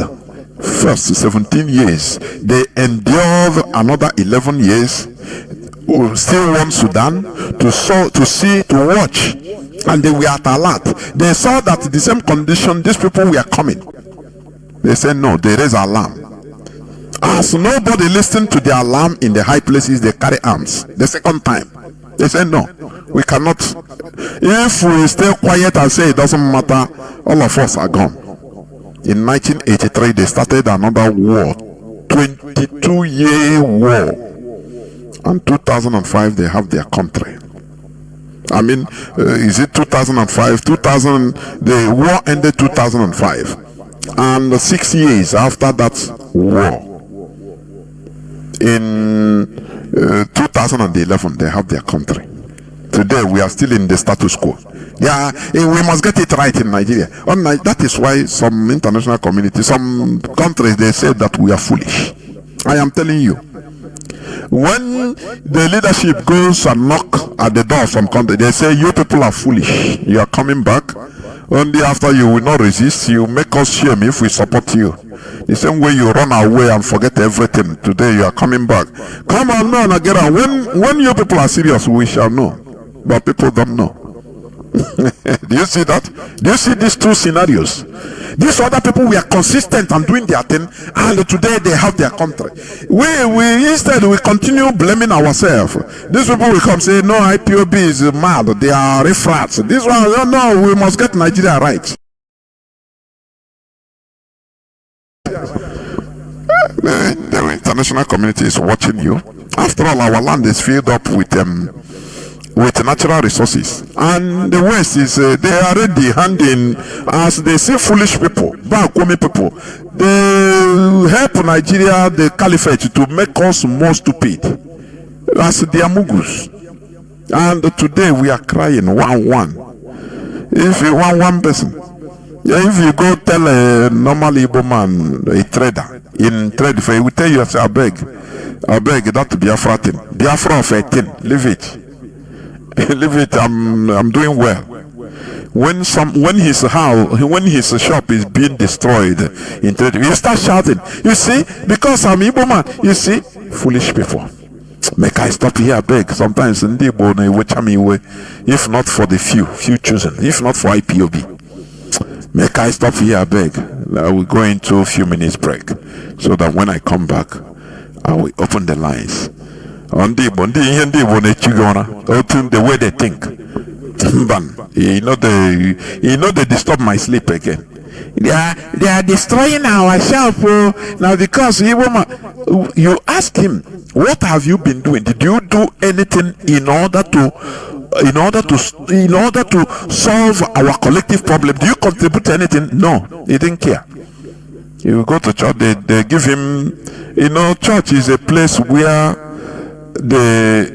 first 17 years. They endured another 11 years. Still want Sudan to watch, and they were at alert. They saw that the same condition these people were coming. They said no, there is alarm. As nobody listened to the alarm in the high places, they carry arms. The second time, they said no, we cannot. If we stay quiet and say it doesn't matter, all of us are gone. In 1983, they started another war, 22-year war. And 2005, they have their country. I mean, is it 2005? The war ended 2005. And 6 years after that war, in 2011, they have their country. Today, we are still in the status quo. Yeah, we must get it right in Nigeria. That is why some international community, some countries, they say that we are foolish. I am telling you. When the leadership goes and knock at the door of some country, they say, you people are foolish. You are coming back. Only after you will not resist, you make us shame if we support you. The same way you run away and forget everything. Today you are coming back. Come on now, Nagera. When you people are serious, we shall know. But people don't know. Do you see that? Do you see these two scenarios? These other people were consistent and doing their thing, and today they have their country. We instead we continue blaming ourselves. These people will come say, no, IPOB is mad, they are refrats. This one, no, we must get Nigeria right. The international community is watching you. After all, our land is filled up with natural resources, and the West is they are already handing, as they see foolish people, Bakwame people, they help Nigeria, the caliphate, to make us more stupid as they are mugus. And today we are crying one. If you want one person, if you go tell a normal Igbo man, a trader in trade fair, he will tell you, I beg that Biafra thing, Biafra of 18, leave it. Leave it. I'm doing well. When his shop is being destroyed in trade, you start shouting. You see, because I'm Igbo man. You see, foolish people. Make I stop here, beg. Sometimes in the Igbo, if not for the few chosen, if not for IPOB, make I stop here, beg. I will go into a few minutes break, so that when I come back, I will open the lines. On the way they think, they disturb my sleep again. They are destroying our shop now, because you ask him, what have you been doing? Did you do anything in order to solve our collective problem? Do you contribute to anything? No, he didn't care. You go to church, they give him, church is a place where they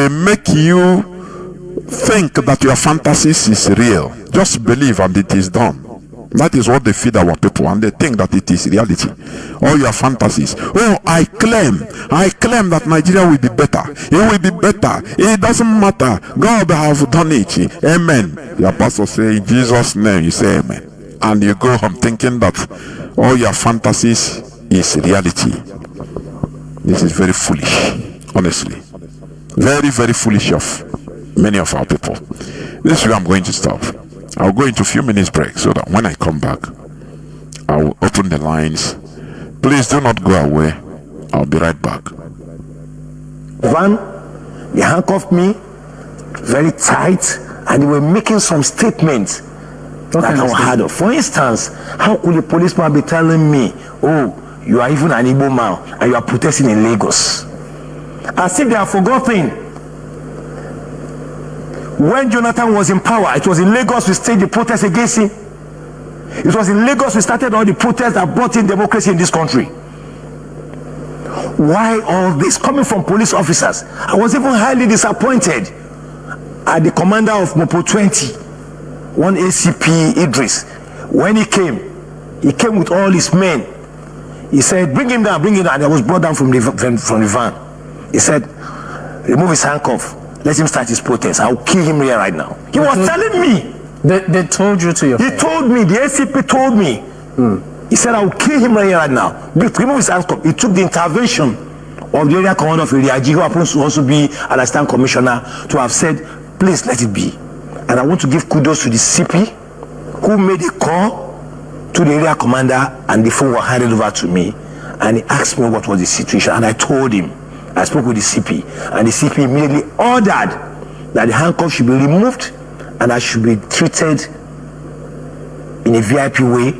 make you think that your fantasies is real. Just believe and it is done. That is what they feed our people, and they think that it is reality. All your fantasies. Oh, I claim that Nigeria will be better. It will be better. It doesn't matter. God have done it. Amen. Your pastor say, in Jesus' name, you say amen. And you go home thinking that all your fantasies is reality. This is very foolish, honestly. Very, very foolish of many of our people. This is where I'm going to stop. I'll go into a few minutes break, so that when I come back, I will open the lines. Please do not go away. I'll be right back. One, they handcuffed me very tight, and they were making some statements that I had of. For instance, how could a policeman be telling me, oh, you are even an Igbo man and you are protesting in Lagos? As if they have forgotten. When Jonathan was in power, it was in Lagos we staged the protest against him. It was in Lagos we started all the protests that brought in democracy in this country. Why all this coming from police officers? I was even highly disappointed at the commander of Mopo 20, one ACP Idris. When he came with all his men. He said, bring him down. And I was brought down from the van. He said, remove his handcuff. Let him start his protest. I'll kill him here right now. He was telling me. They told you to your face. He told me, the ACP told me. He said, I'll kill him right here right now. Remove his handcuff. He took the intervention of the area commander of Iriaji, who happens to also be an assistant commissioner, to have said, please let it be. And I want to give kudos to the CP who made a call to the area commander, and the phone was handed over to me, and he asked me what was the situation, and I told him. I spoke with the CP, and the CP immediately ordered that the handcuff should be removed and I should be treated in a VIP way,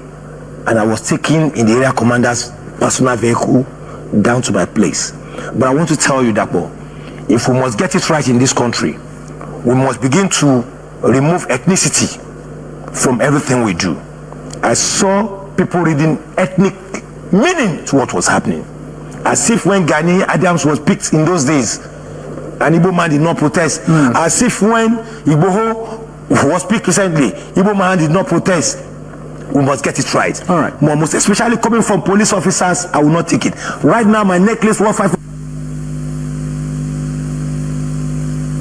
and I was taken in the area commander's personal vehicle down to my place. But I want to tell you that, if we must get it right in this country, we must begin to remove ethnicity from everything we do. I saw people reading ethnic meaning to what was happening, as if when Gani Adams was picked in those days, an Igbo man did not protest. As if when Igboho was picked recently, Igbo man did not protest. We must get it right. All right. Most especially coming from police officers, I will not take it. Right now, my necklace 1.5.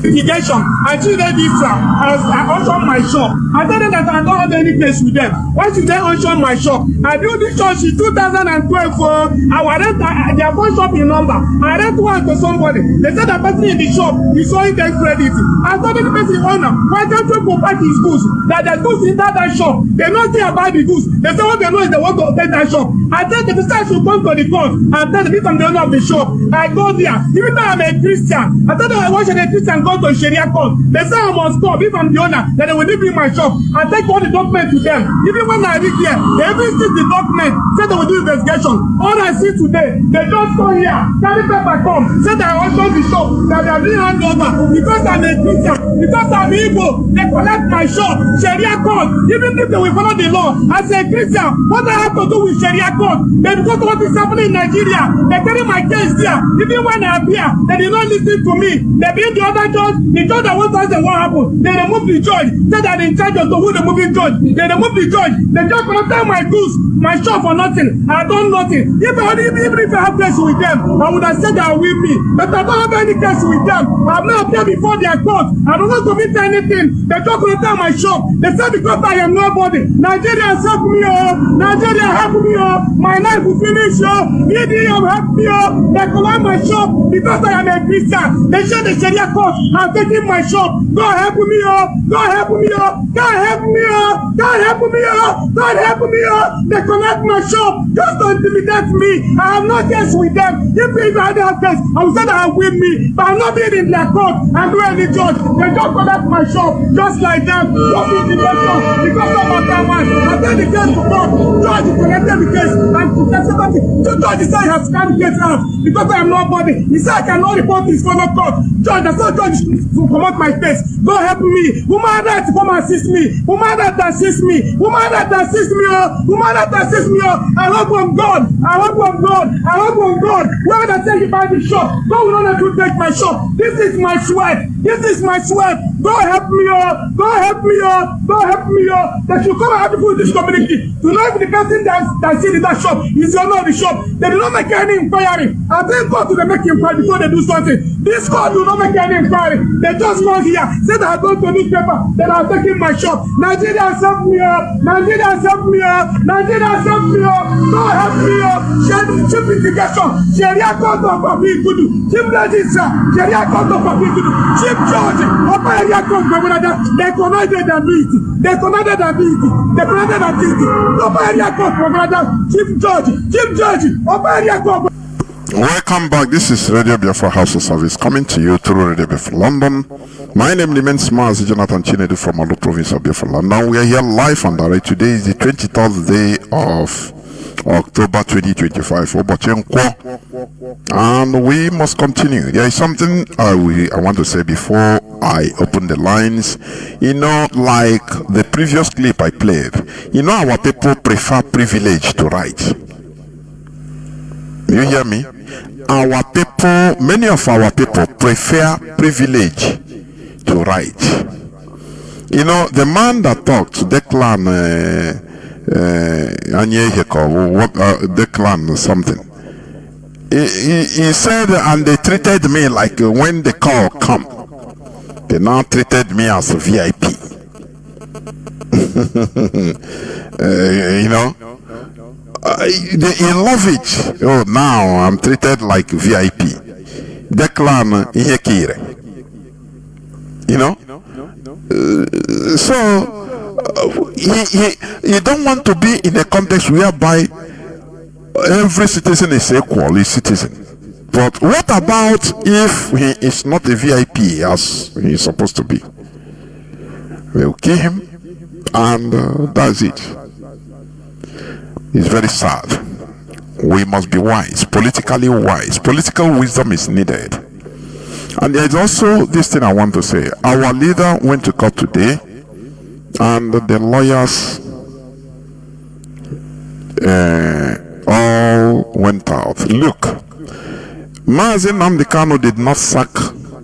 Litigation until they differ as I auction my shop. I tell them that I don't have any case with them. Why should they auction my shop? I built this church in 2012 for our rent their phone shop in number. I rent one to somebody. They said the person in the shop is showing them credit. I told the person owner, why don't you go back his goods? That the goods in that shop. They don't say about the goods. They say what they know is they want to take that shop. I tell the person should come to the court and tell the people I'm the owner of the shop. I go there. Even though I'm a Christian, I tell them why should a Christian go to Sharia court? They say I must come. If I'm the owner, then they will leave me my shop and take all the documents to them. Even when I reach here, they even see the document, say they will do investigation. All I see today, they just come here, carry paper come, say that I auction the shop, that they are being handed over because I'm a Christian, because I'm Igbo, they collect my shop, Sharia court. Even if they will follow the law, as a Christian, what I have to do with Sharia court? They because of what is happening in Nigeria, they carry my case there. Even when I appear, they did not listen to me. They beat the other judge, the judge that wants to ask them what happened. They remove the judge, say that in charge of the who the moving judge. They remove the judge. The judge cannot tell my goods, my shop for nothing. I don't nothing. Even if I have case with them, I would have said they are with me. But I don't have any case with them. I have not appeared before their court. I don't want to commit anything. The judge cannot tell my shop. They said because I am nobody. Nigeria help me, oh. Nigeria help me, oh. My life will finish, oh. EDM help me, oh. They collect my shop because I am a Christian. They shut the Sharia court. I'm taking my shop. God help me, oh. God help me, oh. God help me, oh. God help me, oh. God help me, oh. They collect my shop just to intimidate me. I have no case with them. If I had a case, I would say that I win me. But I'm not being in their court and do any judge. They just collect my shop just like that. Just intimidation because of my time. I tell the case to God. Judge collected the case and to test it. The judge said he has carried the case out because I am nobody. He said I cannot report this fellow court. Judge, that's not judge to come out my face. God help me. Woman that come assist me. Woman that assist me. Woman that assist me. Woman that assist me. I hope from God. I hope from God. I hope from God. Whoever that take by the shop, God will not let you take my shop. This is my sweat. This is my sweat. God help me. God help me. God help me. That you come and help people in this community. To know if the person that see in that shop is the owner of the shop. They do not make any inquiry. I think God to make inquiry before they do something. This court do not make any inquiry. They just go here. Say that I go to newspaper. Then I'm taking my shop. Nigeria help me. Nigeria help me. Nigeria help me. God help me. Chief litigation. Sharia court of Abikudu. Chief Registrar. Sharia court of Abikudu. Chief Judge. Upper area court. They connected ability. They connected ability. They connected ability. Upper area court. Chief Judge. Chief Judge. Upper area court. Welcome back. This is Radio Biafra House of Service coming to you through Radio Biafra London. My name remains Mazi Jonathan Chinedu from Olu Province of Biafra London. We are here live and direct. Today is the 23rd day of October 2025. And we must continue. There is something I want to say before I open the lines. You know, like the previous clip I played, you know, our people prefer privilege to right. You hear me? Our people, many of our people prefer privilege to right. You know, the man that talked, Declan Declan something, he said, and they treated me like when the call come, they now treated me as a VIP. You know, they love it. Oh, now I'm treated like VIP. Declan Ihekire. You know? You don't want to be in a context whereby every citizen is equal, is citizen. But what about if he is not a VIP as he is supposed to be? We'll kill him, and that's it. It's very sad. We must be wise, politically wise. Political wisdom is needed. And there is also this thing I want to say. Our leader went to court today, and the lawyers all went out. Look, Mazi Nnamdi Kanu did not sack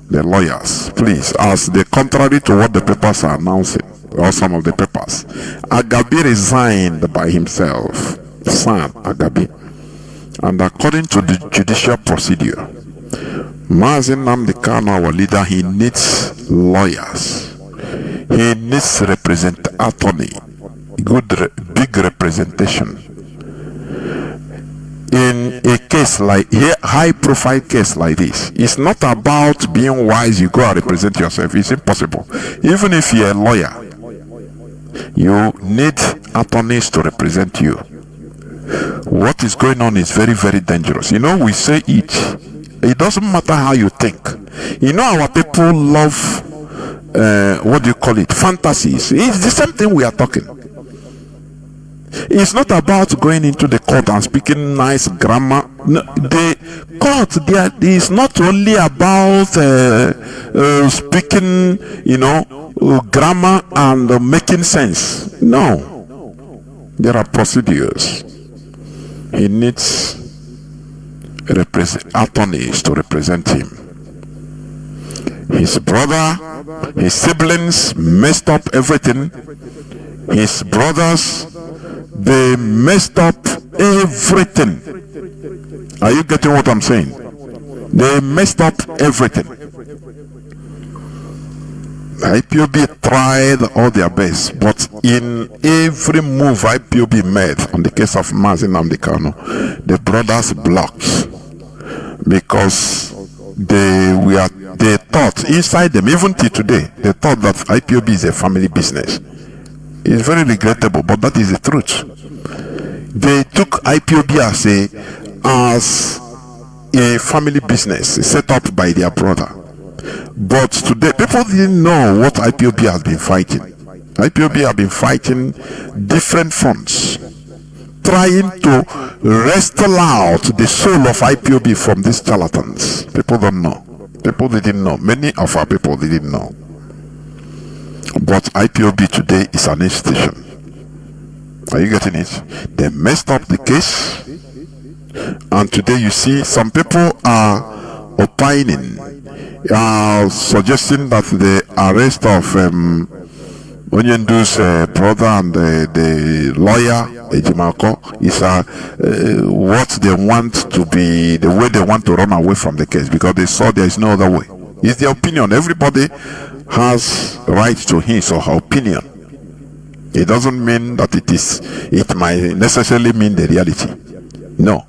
the lawyers, please, as the contrary to what the papers are announcing, or some of the papers. Agabi resigned by himself, son Agabi, and according to the judicial procedure, Mazi Nnamdi Kanu, our leader, he needs lawyers, he needs attorney, big representation. In a case like high profile case like this, it's not about being wise, you go and represent yourself. It's impossible. Even if you're a lawyer, you need attorneys to represent you. What is going on is very, very dangerous. You know, we say it doesn't matter how you think. You know, our people love what do you call it, fantasies. It's the same thing we are talking. It's not about going into the court and speaking nice grammar. No, the court there is not only about speaking, you know, grammar and making sense. No, there are procedures. He needs attorneys to represent him. His brother, his siblings messed up everything. His brothers, they messed up everything. Are you getting what I'm saying? They messed up everything. IPOB tried all their best, but in every move IPOB made on the case of Mazi Nnamdi Kanu, the brothers blocked, because they thought inside them, even till today, they thought that IPOB is a family business. It's very regrettable, but that is the truth. They took IPOB as a family business set up by their brother. But today, people didn't know what IPOB has been fighting. IPOB have been fighting different fronts, trying to wrestle out the soul of IPOB from these charlatans. People don't know. People didn't know. Many of our people didn't know. But IPOB today is an institution. Are you getting it? They messed up the case, and today you see some people are opining, suggesting that the arrest of Onyendu's brother and the lawyer Ejimako is what they want to be, the way they want to run away from the case, because they saw there is no other way. It's their opinion. Everybody has right to his or her opinion. It doesn't mean that it might necessarily mean the reality. No.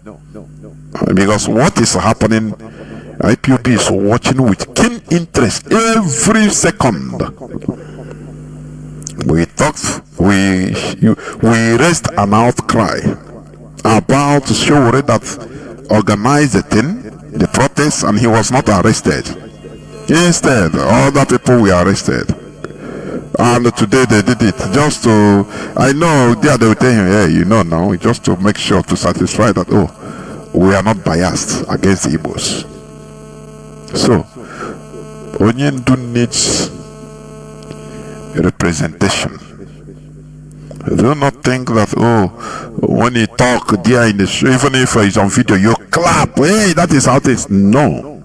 Because what is happening, IPOB is watching with keen interest every second. We talked, we raised an outcry about Showore that organized the thing, the protest, and he was not arrested. Instead, other people were arrested. And today they did it just to, I know they will tell him, hey, you know now, just to make sure to satisfy that, oh, we are not biased against the Igbos. So, Onyendu needs representation. Do not think that, oh, when he talk there in the show, even if he's on video, you clap, hey, that is how it is. No,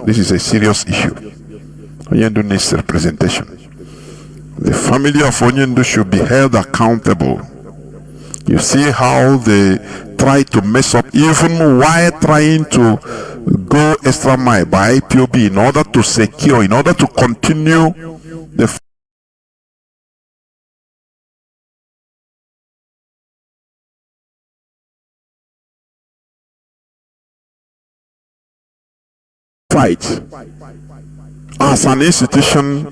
this is a serious issue. Onyendu needs representation. The family of Onyendu should be held accountable. You see how they try to mess up, even while trying to go extra mile by IPOB in order to secure, in order to continue the fight. As an institution,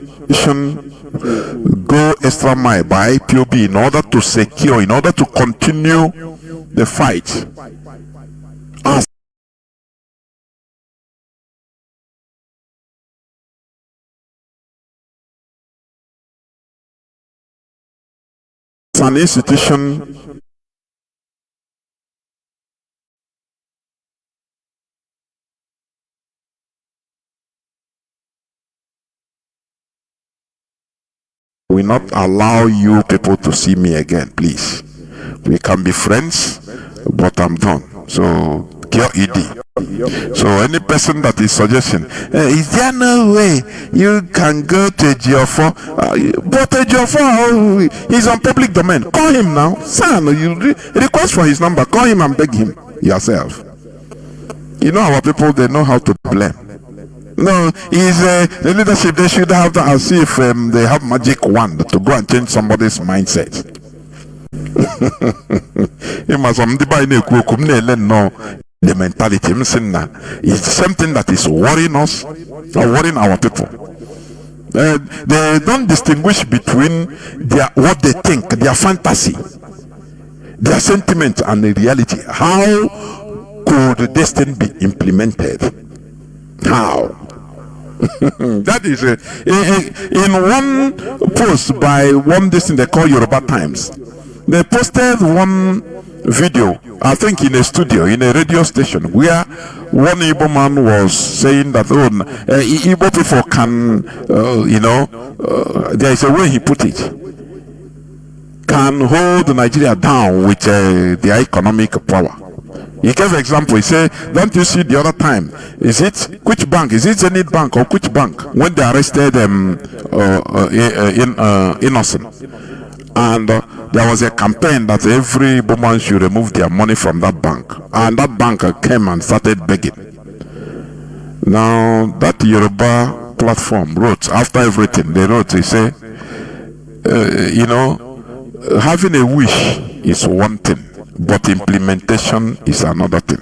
go extra mile by IPOB in order to secure, in order to continue the fight. As an institution, will not allow you people to see me again, please. We can be friends, but I'm done. So, cure ED. So any person that is suggesting, is there no way you can go to Geoffrey? But Geoffrey, he's on public domain. Call him now. Son, you request for his number. Call him and beg him yourself. You know our people, they know how to blame. No, the leadership, they should have that. I'll see if they have magic wand to go and change somebody's mindset. No, the mentality is something that is worrying us or worrying our people. They don't distinguish between what they think, their fantasy, their sentiment, and the reality. How could this thing be implemented? How? That is in one post by one this thing they call Yoruba Times. They posted one video, I think in a studio, in a radio station, where one Igbo man was saying that Igbo people can, there is a way he put it, can hold Nigeria down with their economic power. He gave an example. He said, don't you see the other time, is it which bank, is it Zenith Bank or which bank, when they arrested Innocent, and there was a campaign that every woman should remove their money from that bank, and that bank came and started begging. Now that Yoruba platform wrote, after everything they wrote, they say, having a wish is one thing, but implementation is another thing.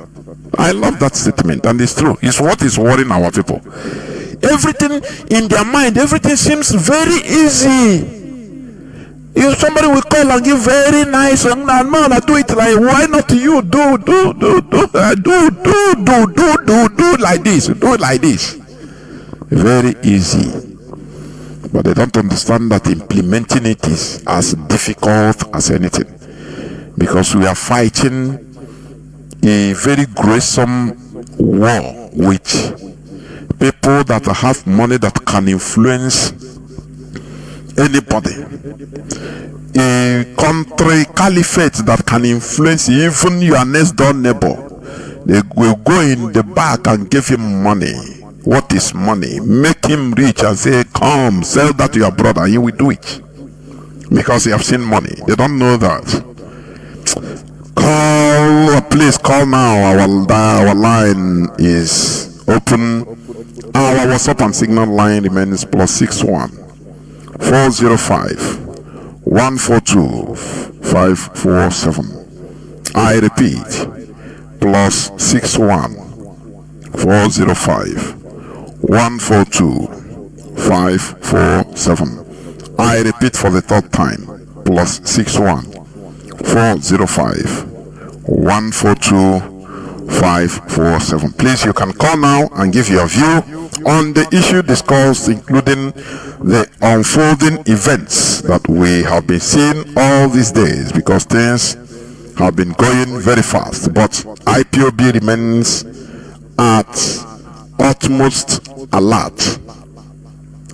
I love that statement, and it's true. It's what is worrying our people. Everything in their mind, everything seems very easy. If somebody will call and give very nice, and man, I do it like, why not you do like this, do it like this. Very easy. But they don't understand that implementing it is as difficult as anything. Because we are fighting a very gruesome war with people that have money that can influence anybody. A country caliphate that can influence even your next door neighbor. They will go in the back and give him money. What is money? Make him rich and say, come, sell that to your brother, and he will do it. Because they have seen money. They don't know that. Please call now. Our line is open. Our WhatsApp and Signal line remains +61 405 142 547. I repeat, +61 405 142 547. I repeat for the third time, +61 405 142 547. Please, you can call now and give your view on the issue discussed, including the unfolding events that we have been seeing all these days, because things have been going very fast. But IPOB remains at utmost alert.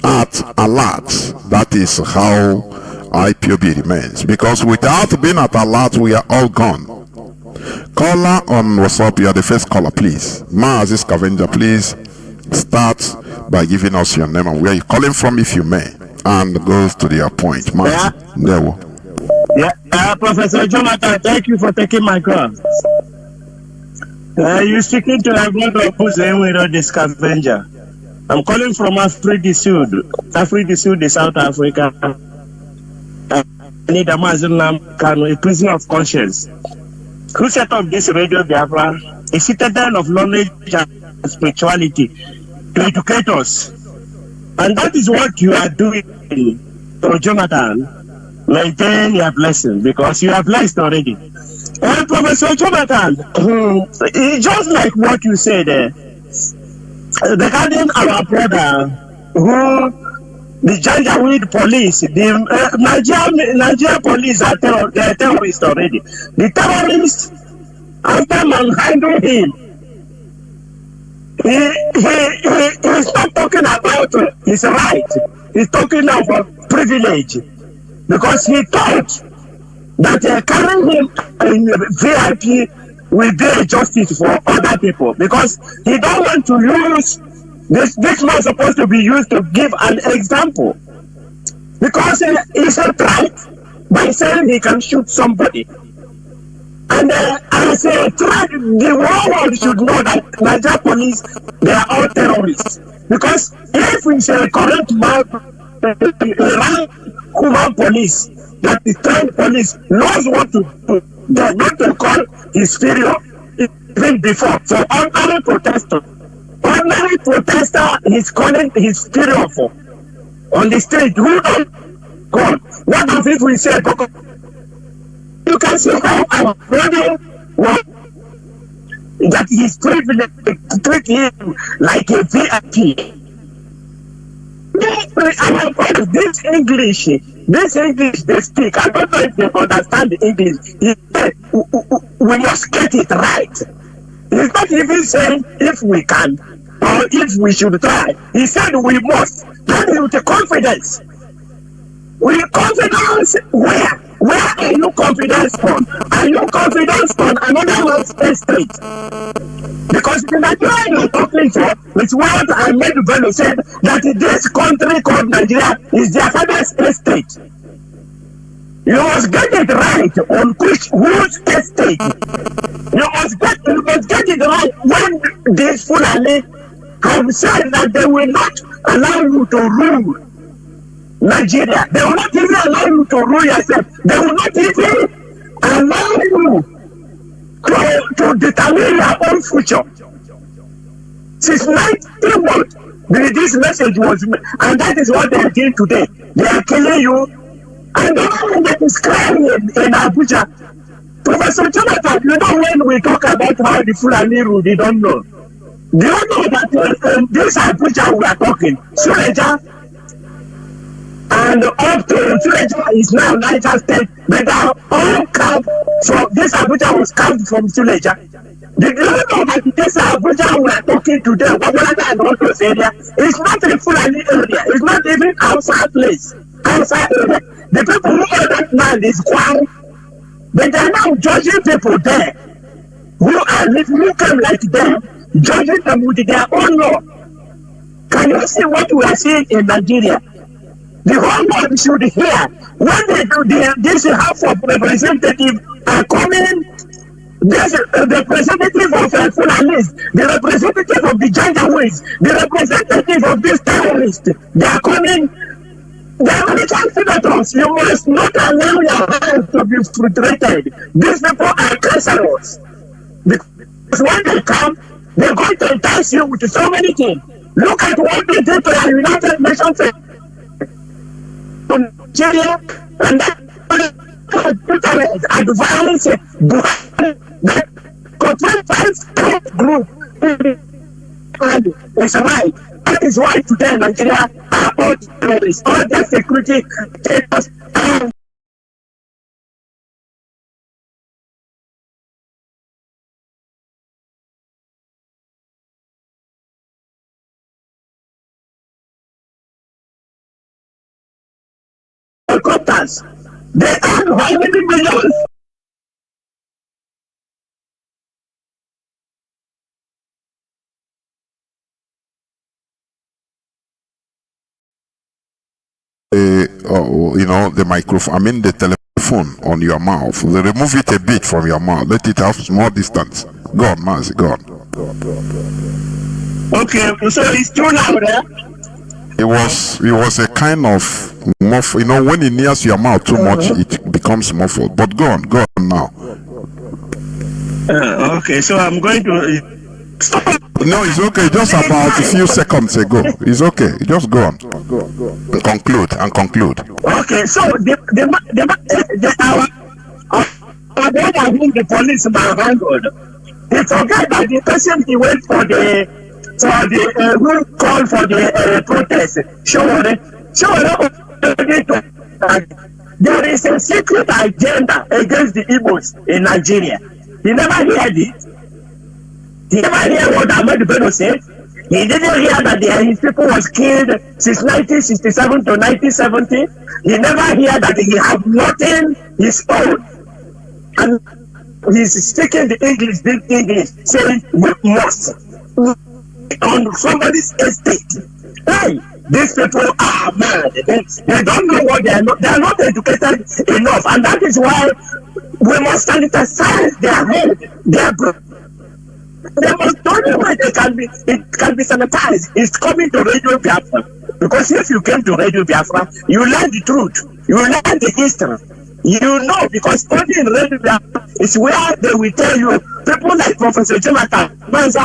That is how IPOB remains, because without being at alert, we are all gone. Caller on WhatsApp, you are the first caller, please. Mazi Scavenger, please start by giving us your name and where you're calling from, if you may, and goes to the point. Mazi, Professor Jonathan, thank you for taking my call. You're speaking to a brother who's the Scavenger. I'm calling from Africa Sud, South Africa. I need a Muslim, a prisoner of conscience. Who set up this Radio Biafra? A citadel of knowledge and spirituality to educate us. And that is what you are doing. So Jonathan, maintain your blessing, because you are blessed already. And Professor Jonathan, just like what you said there, regarding our brother who the Janjaweed police, the Nigerian police are terrorists already. The terrorists, after manhandling him, he stopped talking about his right. He's talking about privilege because he thought that carrying him in VIP will be a justice for other people because he don't want to use this man supposed to be used to give an example because he's a threat by saying he can shoot somebody. And as a threat, the whole world should know that Nigeria police, they are all terrorists. Because if we say correct man, human police, that the trained police knows what to do, they not to call his superior even before. So ordinary protester is calling his superior for on the street. Who don't call? What if we say? You can see how our brother that he's privileged to treat him like a VIP. This English they speak, I don't know if they understand the English. We must get it right. He's not even saying if we can or if we should try. He said we must. That is with the confidence. With confidence, where? Where are you confidence on? Are you confidence on another man's state? Because the Nigeria you're talking for is what I made Bello said that this country called Nigeria is their father's estate. You must get it right on whose estate. You must get it right when these Fulani have said that they will not allow you to rule Nigeria. They will not even allow you to rule yourself. They will not even allow you to determine your own future. Since 1991, this message was made, and that is what they are doing today. They are killing you, and the one that is crying in Abuja. Professor Jonathan, you know when we talk about how the Fulani rule, they don't know. Do you know that this Abuja we are talking, Suleja, and up to Suleja is now Niger State, but they are all camped from this Abuja was camped from Suleja. Did you know that this Abuja we are talking today, Wabulada and all those areas, it's not a Fulani area, it's not even outside place, outside area. The people who are that land is quiet, but they are now judging people there who are living, who come like them, judging them with their own law. Can you see what we are seeing in Nigeria? The whole world should hear when they do this half of representatives are coming. There's the representative of Fulanis, the representative of the Janjaweeds, the representative of this terrorist. They are coming. They are military senators. You must not allow your hands to be frustrated. These people are cancerous. Because when they come, they're going to entice you with so many things. Look at what they did to the United Nations. Nigeria and that advance group and it's right. That is why today Nigeria are all terrorists, all their security status and helicopters. They earn how many millions? The microphone, I mean the telephone on your mouth. They remove it a bit from your mouth. Let it have small distance. Go on, Mazi, go on. Okay, so it's too loud, eh? It was a kind of muffle. When it nears your mouth too much, it becomes muffled. But go on now. Okay, so I'm going to stop. No, it's okay. Just about a few seconds ago. It's okay. Just go on. Conclude. Okay, so our brother whom the police manhandled, he forgot that the person he went for the who called for the protest. There is a secret agenda against the Igbos in Nigeria. He never heard it. He never heard what Ahmed Bello said. He didn't hear that his people was killed since 1967 to 1970. He never heard that he had nothing his own. And he's speaking the English, big English, saying we must on somebody's estate. Hey, these people are mad. They don't know what they are not educated enough, and that is why we must sanitize their head, their brain. They must know the way it can be sanitized. It's coming to Radio Biafra. Because if you came to Radio Biafra, you learn the truth. You learn the history. You know, because only in Radio Biafra is where they will tell you, people like Professor Jonathan, Mazi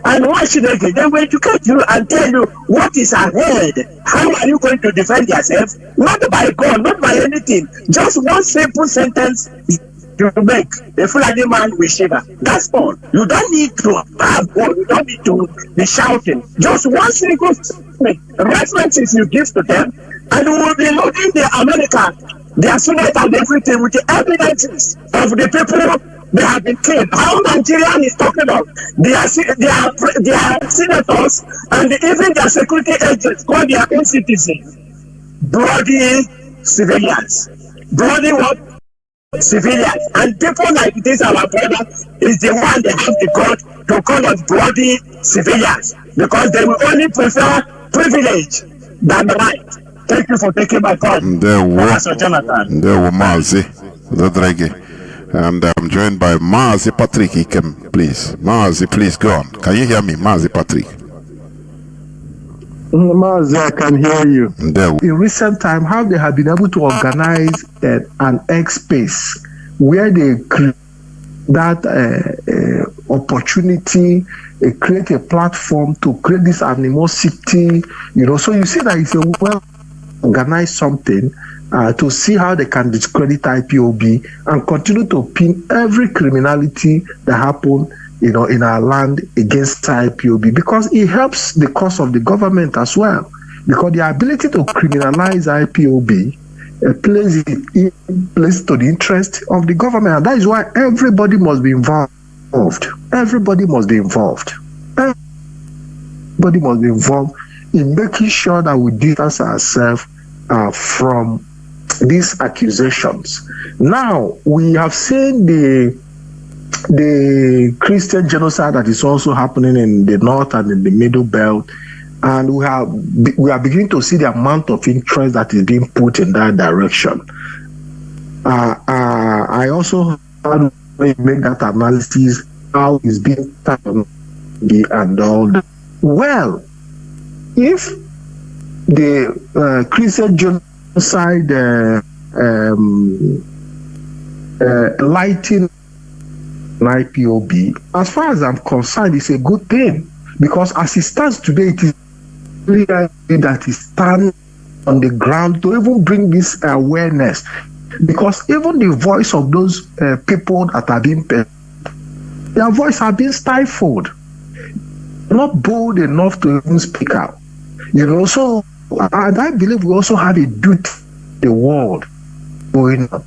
and Chinedu, they will educate you and tell you what is ahead. How are you going to defend yourself? Not by God, not by anything. Just one simple sentence you make. A Fulani man will shiver. That's all. You don't need to have God. You don't need to be shouting. Just one single references you give to them, and we will be loading the America, their Senate and everything with the evidences of the people they have been killed. How Nigerian is talking about their senators and even their security agents call their own citizens bloody civilians. Bloody what? Civilians. And people like this, our brother, is the one they have the God to call us bloody civilians, because they will only prefer privilege than right. Thank you for taking my call. Professor Jonathan. There were Mazi, and I'm joined by Mazi Patrick. He can, please. Mazi, please go on. Can you hear me, Mazi Patrick? Mazi, I can hear you. In recent time, how they have been able to organize an X space where they create that opportunity, create a platform to create this animosity, so you see that it's a well organized something to see how they can discredit IPOB and continue to pin every criminality that happened in our land against IPOB, because it helps the cause of the government as well, because the ability to criminalize IPOB plays to the interest of the government, and that is why everybody must be involved. Everybody must be involved. Everybody must be involved in making sure that we distance ourselves from these accusations. Now, we have seen the Christian genocide that is also happening in the north and in the middle belt, and we are beginning to see the amount of interest that is being put in that direction. I also had to make that analysis, how it's being done and all that. Well, if the Christian genocide lighting IPOB, as far as I'm concerned, it's a good thing, because as it stands today, it is really that it stands on the ground to even bring this awareness, because even the voice of those people that are being paid, their voice have been stifled, not bold enough to even speak out. So and I believe we also have a duty to the world going on.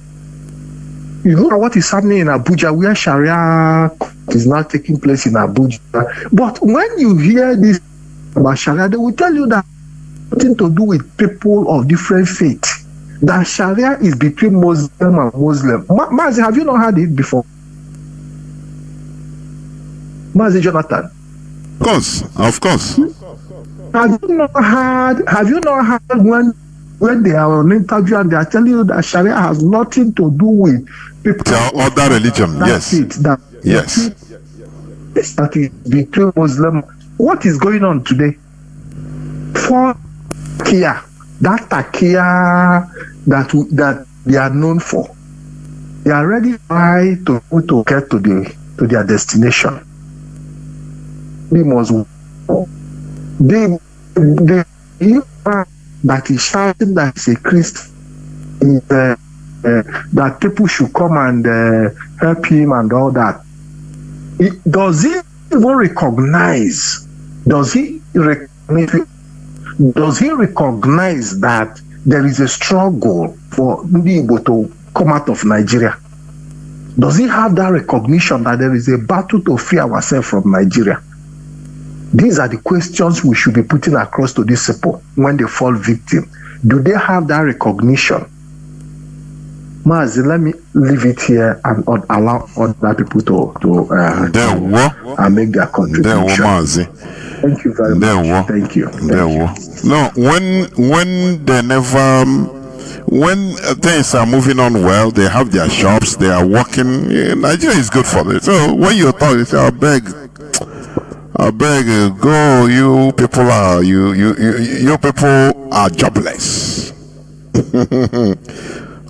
You look at what is happening in Abuja, where Sharia is now taking place in Abuja. But when you hear this about Sharia, they will tell you that nothing to do with people of different faith. That Sharia is between Muslim and Muslim. Mazi, have you not heard it before? Mazi Jonathan. Of course. Have you not heard when they are on interview and they are telling you that Sharia has nothing to do with people of other religion? Yes. That is between Muslim. What is going on today? For Kia, that Takia that they are known for, they are ready to get to their destination. They must. That is shouting that is a Christian, that people should come and help him and all that. Does he even recognize? Does he recognize that there is a struggle for Igbo to come out of Nigeria? Does he have that recognition that there is a battle to free ourselves from Nigeria? These are the questions we should be putting across to these people when they fall victim. Do they have that recognition? Mazi, let me leave it here and allow other people to make their contribution. Thank you very much. Thank you. No, when they never, when things are moving on well, they have their shops, they are working. Nigeria is good for them. So when you talk, you say, I beg, go. You people are jobless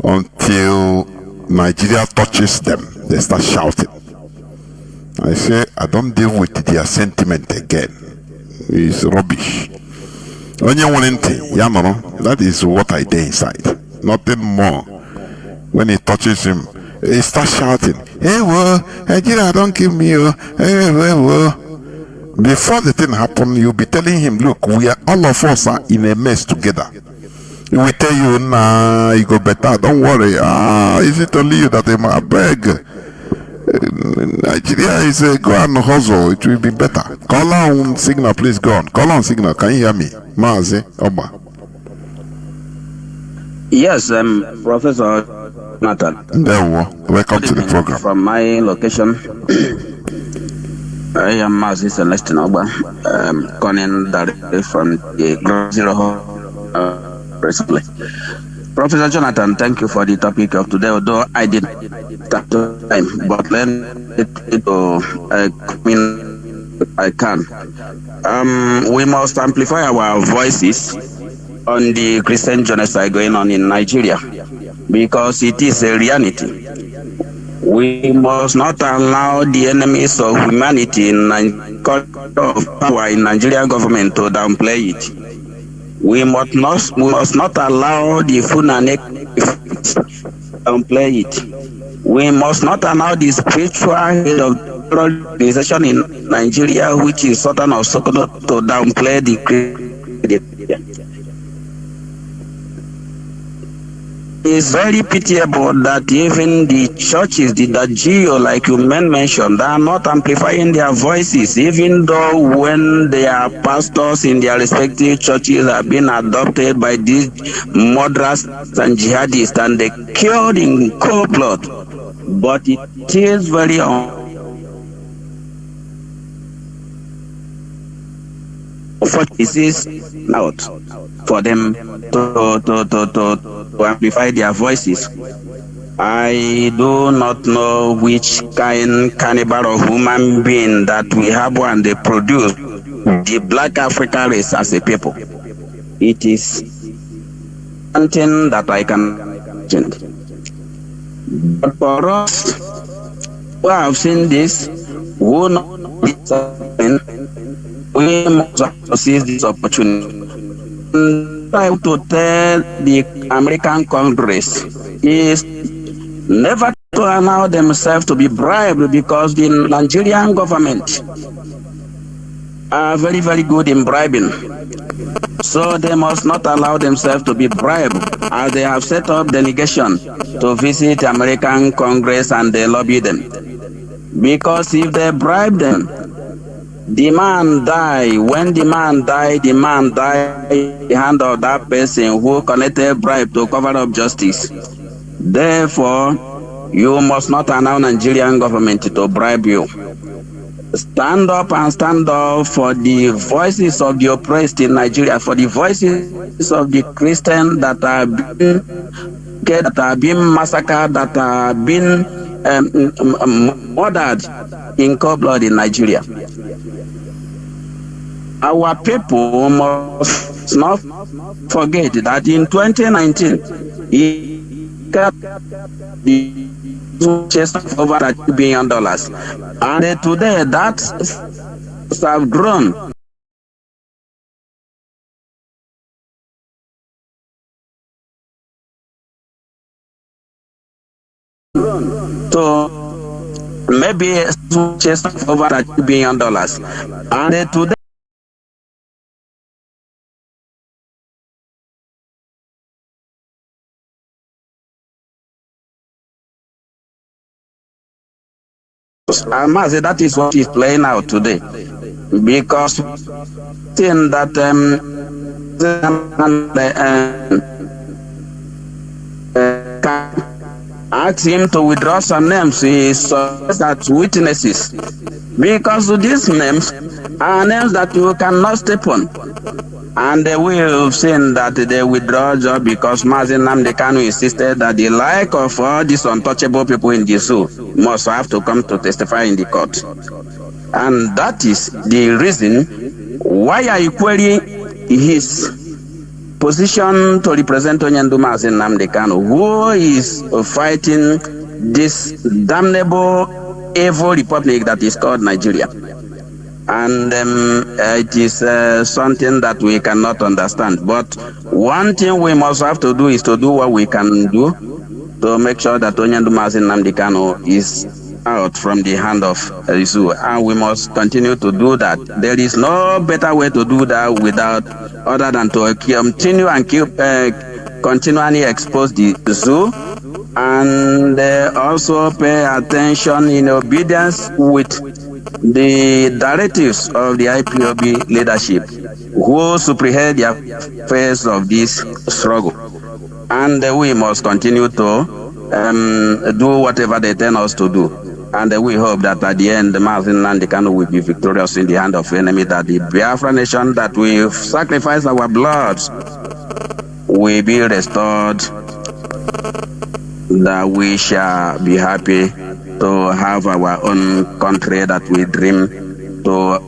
until Nigeria touches them. They start shouting. I say, I don't deal with their sentiment again. It's rubbish. That is what I do inside. Nothing more. When he touches him, he starts shouting, hey, well, Nigeria, don't give me, hey, well. Before the thing happens, you'll be telling him, look, all of us are in a mess together. We tell you, nah, you go better, don't worry. Is it only you that I beg? Nigeria is go and hustle, it will be better. Call on signal, please go on. Call on signal, can you hear me? Mazi, Oba. Yes, Professor Jonathan. Welcome to the program. From my location, I am Mazi Celestine Oba, calling directly from the Ground Zero recently. Professor Jonathan, thank you for the topic of today, although I did start time, but I can. We must amplify our voices on the Christian genocide going on in Nigeria, because it is a reality. We must not allow the enemies of humanity in power in Nigerian government to downplay it. We must not allow the Funane to downplay it. We must not allow the spiritual head of the organization in Nigeria, which is Sultan of Sokoto, to downplay the It's very pitiable that even the churches, the GO, like you mentioned, they are not amplifying their voices, even though when their pastors in their respective churches have been adopted by these murderers and jihadists and they killed in cold blood. But it is very this is out for them to amplify their voices. I do not know which cannibal or human being that we have when they produce the black African race as a people. It is something that I can imagine. But for us who have seen this, who know this, we must seize this opportunity. Try to tell the American Congress is never to allow themselves to be bribed, because the Nigerian government are very, very good in bribing. So they must not allow themselves to be bribed, as they have set up delegation to visit the American Congress and they lobby them. Because if they bribe them, the man die. When the man die in the hand of that person who collected bribe to cover up justice. Therefore, you must not allow Nigerian government to bribe you. Stand up and stand up for the voices of the oppressed in Nigeria, for the voices of the Christians that are being massacred, that are being murdered in cold blood in Nigeria. Our people must not forget that in 2019, he got the chest of over $1 billion. And today, that have grown to maybe just over $1 billion. And today, I must say that is what is playing out today. because seeing that ask him to withdraw some names, he saw that witnesses, because these names are names that you cannot step on. And we have seen that they withdraw just because Mazi Nnamdi Kanu insisted that the like of all these untouchable people in the zoo must have to come to testify in the court. And that is the reason why I query his position to represent Onyendu Mazi Nnamdi Kanu, who is fighting this damnable evil republic that is called Nigeria. And it is something that we cannot understand. But one thing we must have to do is to do what we can do to make sure that Onyendu Mazi Nnamdi Kanu is out from the hand of zoo. And we must continue to do that. There is no better way to do that without other than to continue and continually expose the zoo, and also pay attention in obedience with the directives of the IPOB leadership, who superhead the affairs of this struggle. And we must continue to do whatever they tell us to do. And we hope that at the end, Mazi Nnamdi Kanu will be victorious in the hand of the enemy, that the Biafra nation that we sacrifice our blood will be restored, that we shall be happy to have our own country that we dream, to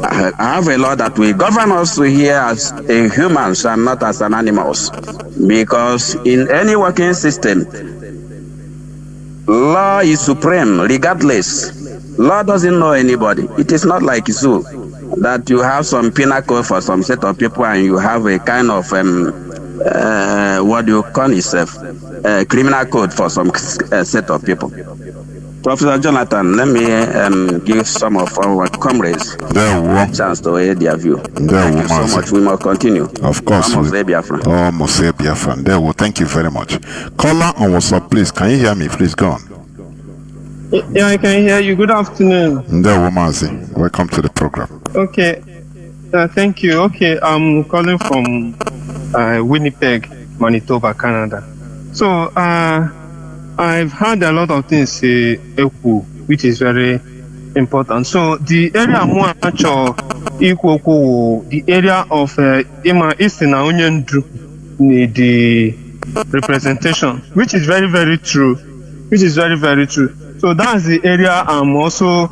have a law that will govern us here as a humans and not as an animals. Because in any working system, law is supreme regardless. Law doesn't know anybody. It is not like zoo, that you have some penal code for some set of people and you have a kind of what do you call yourself, criminal code for some set of people. Professor Jonathan, let me give some of our comrades a chance to hear their view. Thank you so much. We must continue. Of course. Mazi Biafran. Oh, Mazi Biafran. There will. Thank you very much. Caller on WhatsApp, please. Can you hear me? Please go on. Yeah, I can hear you. Good afternoon. There will, Mazi. Welcome to the program. Okay. Thank you. Okay, I'm calling from Winnipeg, Manitoba, Canada. So, I've heard a lot of things say equal, which is very important. So the area more equal, the area of East and Onyendu need the representation, which is very, very true. So that's the area I'm also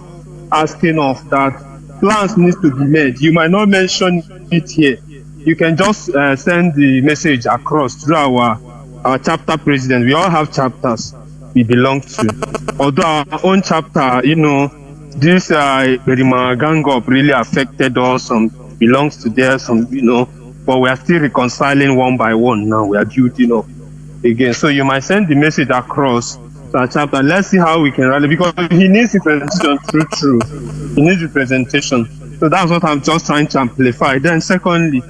asking of, that plans need to be made. You might not mention it here. You can just send the message across through our chapter president. We all have chapters we belong to. Although our own chapter, this Berima gang up really affected us. Some belongs to there, some, but we are still reconciling one by one now. We are building up again. So you might send the message across to our chapter. Let's see how we can rally, because he needs representation. True. He needs representation. So that's what I'm just trying to amplify. Then secondly,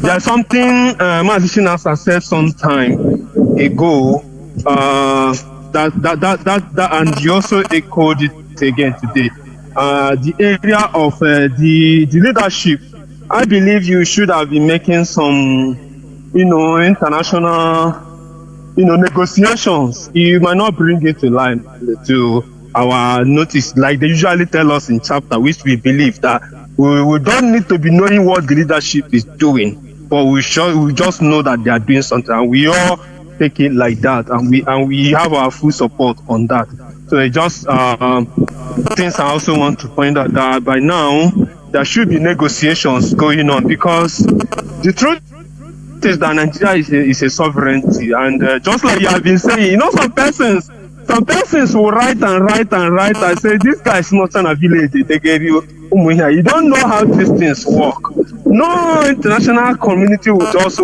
there's something Mazi Jonathan said some time ago, that and you also echoed it again today. The area of the leadership, I believe you should have been making some, international, negotiations. You might not bring it to line to our notice, like they usually tell us in chapter, which we believe that we don't need to be knowing what the leadership is doing, but we just know that they are doing something, and we all take it like that, and we have our full support on that. So it just things I also want to point out, that by now there should be negotiations going on, because the truth is that Nigeria is a sovereignty, and just like you have been saying, some persons will write and say, this guy is not in a village, they gave you. You don't know how these things work. No international community will just,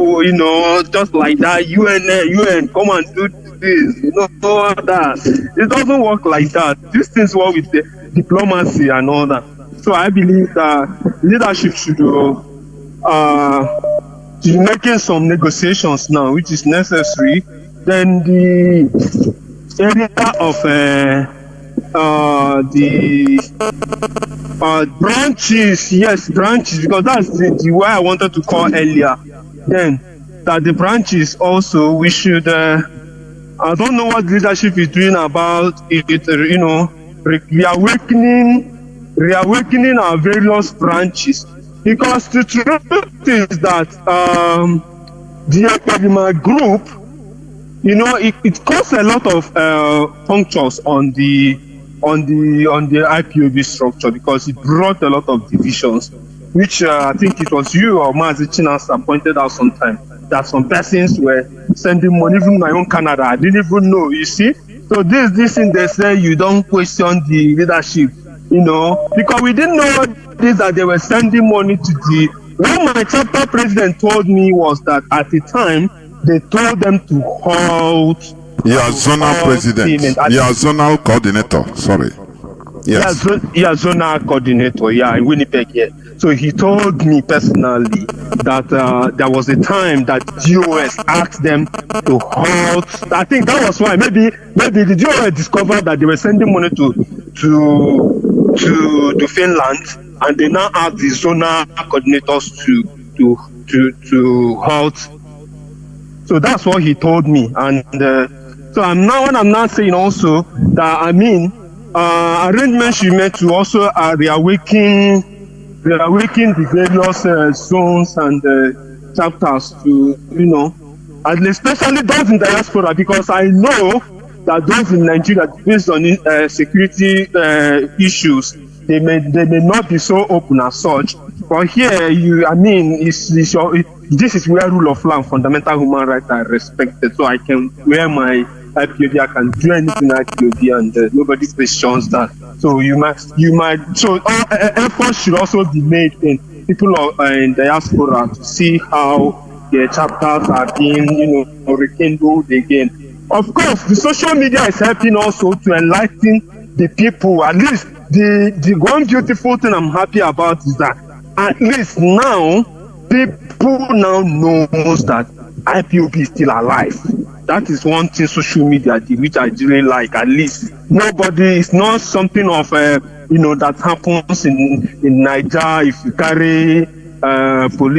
just like that, UN, come and do this, all that. It doesn't work like that. These things work with the diplomacy and all that. So I believe that leadership should be making some negotiations now, which is necessary. Then the area of the branches, yes, branches, because that's the way I wanted to call earlier. Then that the branches also, we should. I don't know what leadership is doing about it. Reawakening our various branches, because the truth is that the Ekpedima group, it caused a lot of punctures on the IPOB structure, because it brought a lot of divisions, which I think it was you or Mazi Jonathan pointed out sometime, that some persons were sending money. Even my own Canada, I didn't even know, you see. So this thing they say, you don't question the leadership, because we didn't know this, that they were sending money to the. What my chapter president told me was that at the time, they told them to halt. Zonal president. Zonal coordinator. Sorry. Yes. Zonal coordinator. In Winnipeg. Yeah. So he told me personally that there was a time that DOS asked them to halt. I think that was why maybe the DOS discovered that they were sending money to Finland, and they now asked the zonal coordinators to halt. So that's what he told me, and so I'm now saying also that arrangements should be made to also reawaken the various zones and chapters to and especially those in diaspora, because I know that those in Nigeria, based on security issues, they may not be so open as such. But here, this is where rule of law and fundamental human rights are respected. So I can wear my IPOB, I can do anything IPOB, and nobody questions that. So so efforts should also be made in people in diaspora to see how their chapters are being, rekindled again. Of course, the social media is helping also to enlighten the people. At least the one beautiful thing I'm happy about is that at least now people now knows that IPOB is still alive. That is one thing social media did, which I really like. At least it's not something of that happens in Niger. If you carry IPOB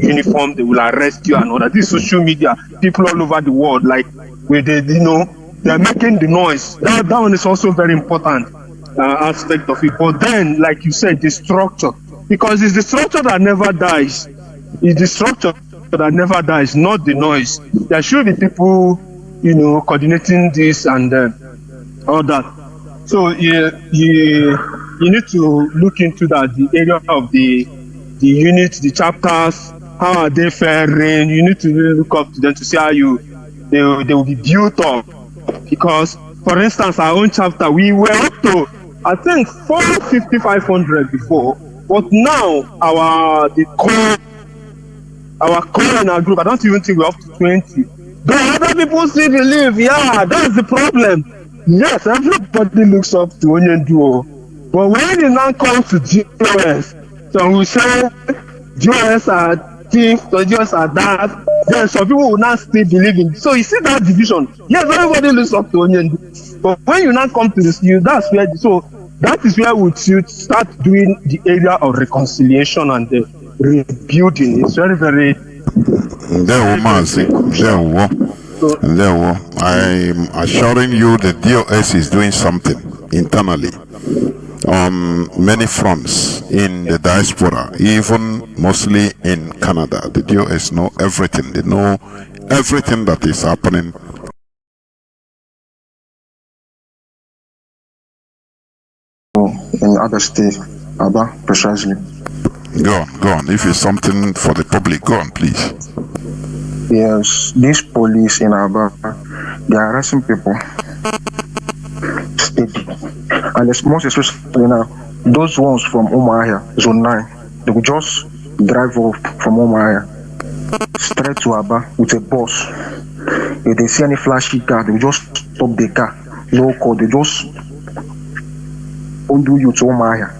uniform, they will arrest you and all that. This social media, people all over the world, like where they're making the noise. That one is also very important aspect of it. But then, like you said, the structure, because it's the structure that never dies. It's the structure that never dies, not the noise. There should be people, coordinating this and all that. So you need to look into that, the area of the units, the chapters, how are they faring? You need to really look up to them to see how they will be built up. Because, for instance, our own chapter, we were up to, I think, 450-500 before, but now our core in our group, I don't even think we're up to 20. But other people still believe, that's the problem. Yes, everybody looks up to Onyenduo. But when it now comes to GOS, so we say GOS are thieves, so GOS are that, then some people will not still believe in. So you see that division. Yes, everybody looks up to Onyenduo. But when you now come to this, that is where we should start doing the area of reconciliation and the rebuilding. It's very, very. I'm assuring you the DOS is doing something internally on many fronts in the diaspora, even mostly in Canada. The DOS know everything. They know everything that is happening. In other states, Abba, precisely. Go on. If it's something for the public, go on, please. Yes, this police in Abba, they are harassing people steady. And the most especially now, those ones from Omahia, Zone 9, they will just drive off from Omahia straight to Abba with a bus. If they see any flashy car, they will just stop the car. Local, they just undo you to Omahia.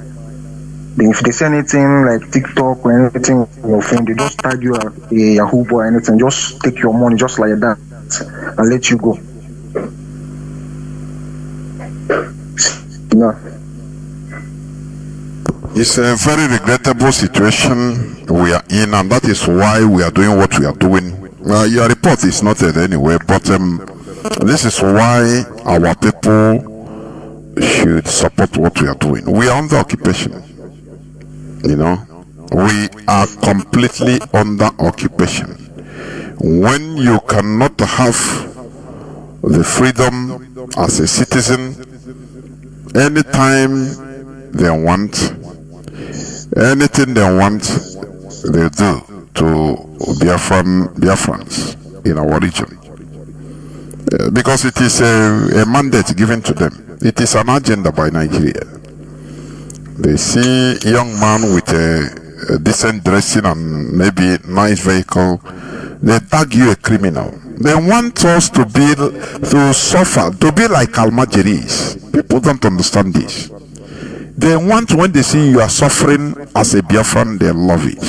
Then if they say anything like TikTok or anything on your phone, they just tag you a Yahoo boy or anything, just take your money just like that and let you go. No. It's a very regrettable situation we are in, and that is why we are doing what we are doing. Your report is not there anyway, but this is why our people should support what we are doing. We are under occupation. You know, we are completely under occupation. When you cannot have the freedom as a citizen, anytime they want, anything they want, they do to Biafrans in our region. Because it is a mandate given to them. It is an agenda by Nigeria. They see a young man with a decent dressing and maybe nice vehicle, they tag you a criminal. They want us to suffer, to be like Almajiris. People don't understand this. They want, when they see you are suffering as a Biafran, they love it.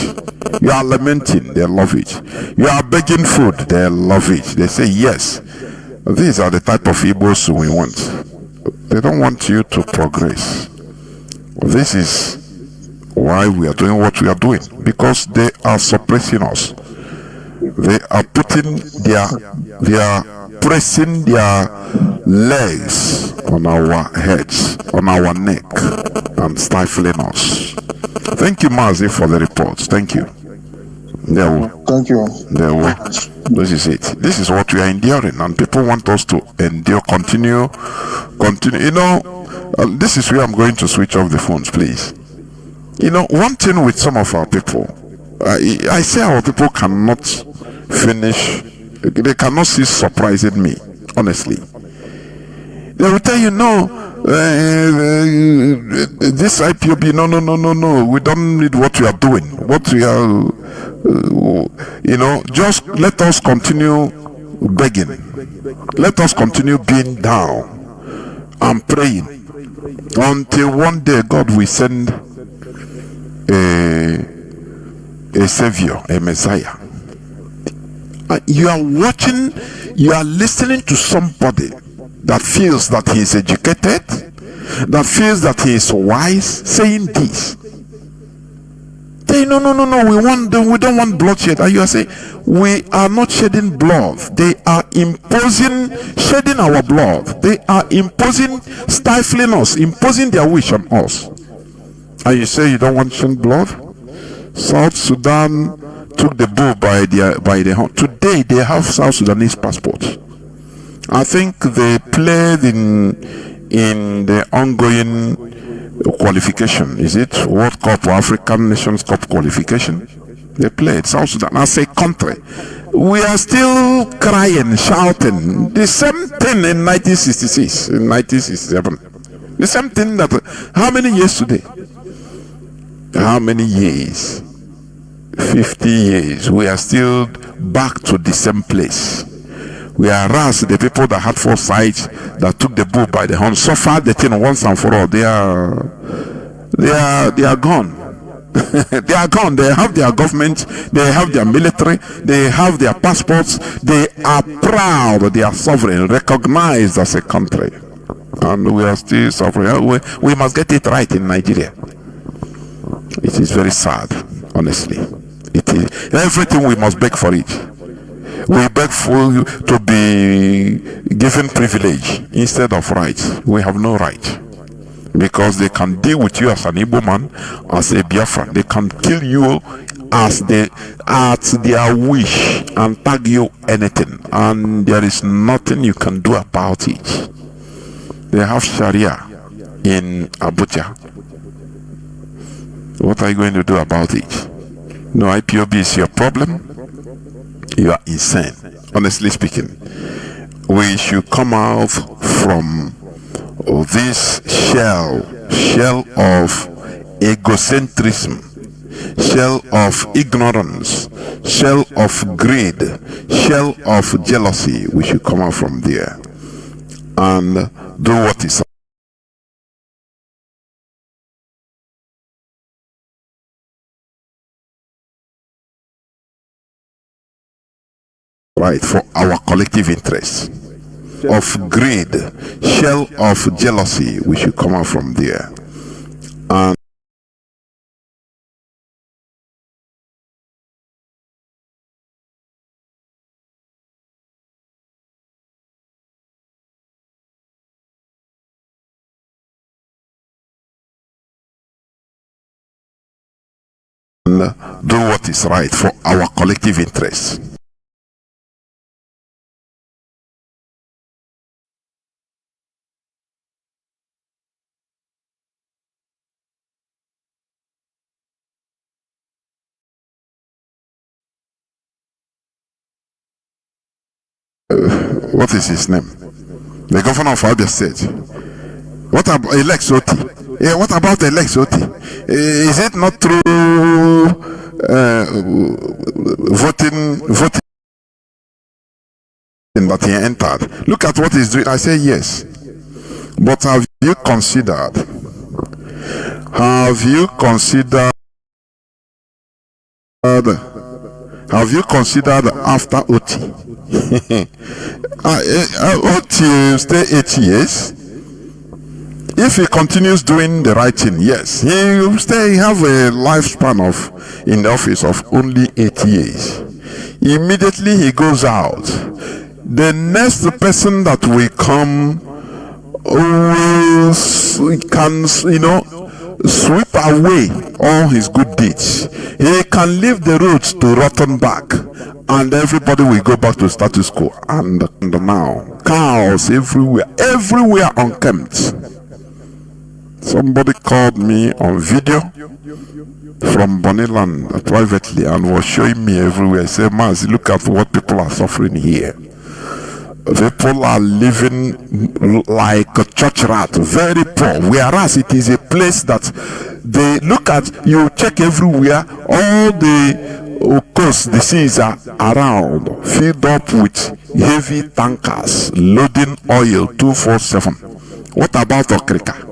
You are lamenting, they love it. You are begging food, they love it. They say, yes, these are the type of Igbos we want. They don't want you to progress. This is why we are doing what we are doing, because they are suppressing us. They are putting they are pressing their legs on our heads, on our neck, and stifling us. Thank you, Mazi, for the reports. Thank you. Thank you. This is it. This is what we are enduring, and people want us to endure, continue. You know, this is where I'm going to switch off the phones, please. You know, one thing with some of our people, I say our people cannot finish, they cannot cease surprising me, honestly. They will tell you, no, this IPOB, no, we don't need what we are doing. What we are, you know, just let us continue begging. Let us continue being down and praying until one day God will send a savior, a Messiah. You are watching, you are listening to somebody that feels that he is educated, that feels that he is wise, saying this. Say, no, we don't want bloodshed. And you are saying, we are not shedding blood. They are imposing, shedding our blood. They are imposing, stifling us, imposing their wish on us. And you say you don't want shed blood? South Sudan took the bull by the horn. Today they have South Sudanese passports. I think they played in the ongoing qualification. Is it World Cup or African Nations Cup qualification? They played South Sudan as a country. We are still crying, shouting. The same thing in 1966, in 1967. The same thing that, how many years today? How many years? 50 years. We are still back to the same place. We are harassed. The people that had foresight, that took the bull by the horn, suffered the thing once and for all. They are gone. They are gone. They have their government, they have their military, they have their passports, they are proud, they are sovereign, recognized as a country. And we are still suffering. We must get it right in Nigeria. It is very sad, honestly. It is everything, we must beg for it. We beg for you to be given privilege instead of rights. We have no right, because they can deal with you as an Igbo man, as a Biafran. They can kill you at their wish and tag you anything, and there is nothing you can do about it. They have Sharia in Abuja. What are you going to do about it? No, IPOB is your problem. You are insane. Honestly speaking, we should come out from this shell of egocentrism, shell of ignorance, shell of greed, shell of jealousy. We should come out from there and do what is right for our collective interests. of greed, shell of jealousy. We should come out from there. And do what is right for our collective interest. What is his name? The governor of Abia State. What about Alex Oti? Yeah, what about Alex Oti? Is it not true voting that he entered? Look at what he's doing. I say yes. But have you considered after Oti? Oti stay 8 years. If he continues doing the right thing, yes, he will stay, have a lifespan of in the office of only 8 years. Immediately he goes out. The next person that will come can, sweep away all his good deeds. He can leave the roads to rotten back, and everybody will go back to status quo. And now, cows everywhere unkempt. Somebody called me on video from Boniland privately and was showing me everywhere. He said, Mazi, look at what people are suffering here. People are living like a church rat, very poor, whereas it is a place that they look at, you check everywhere, all the coast, the seas are around, filled up with heavy tankers, loading oil 247. What about Okrika?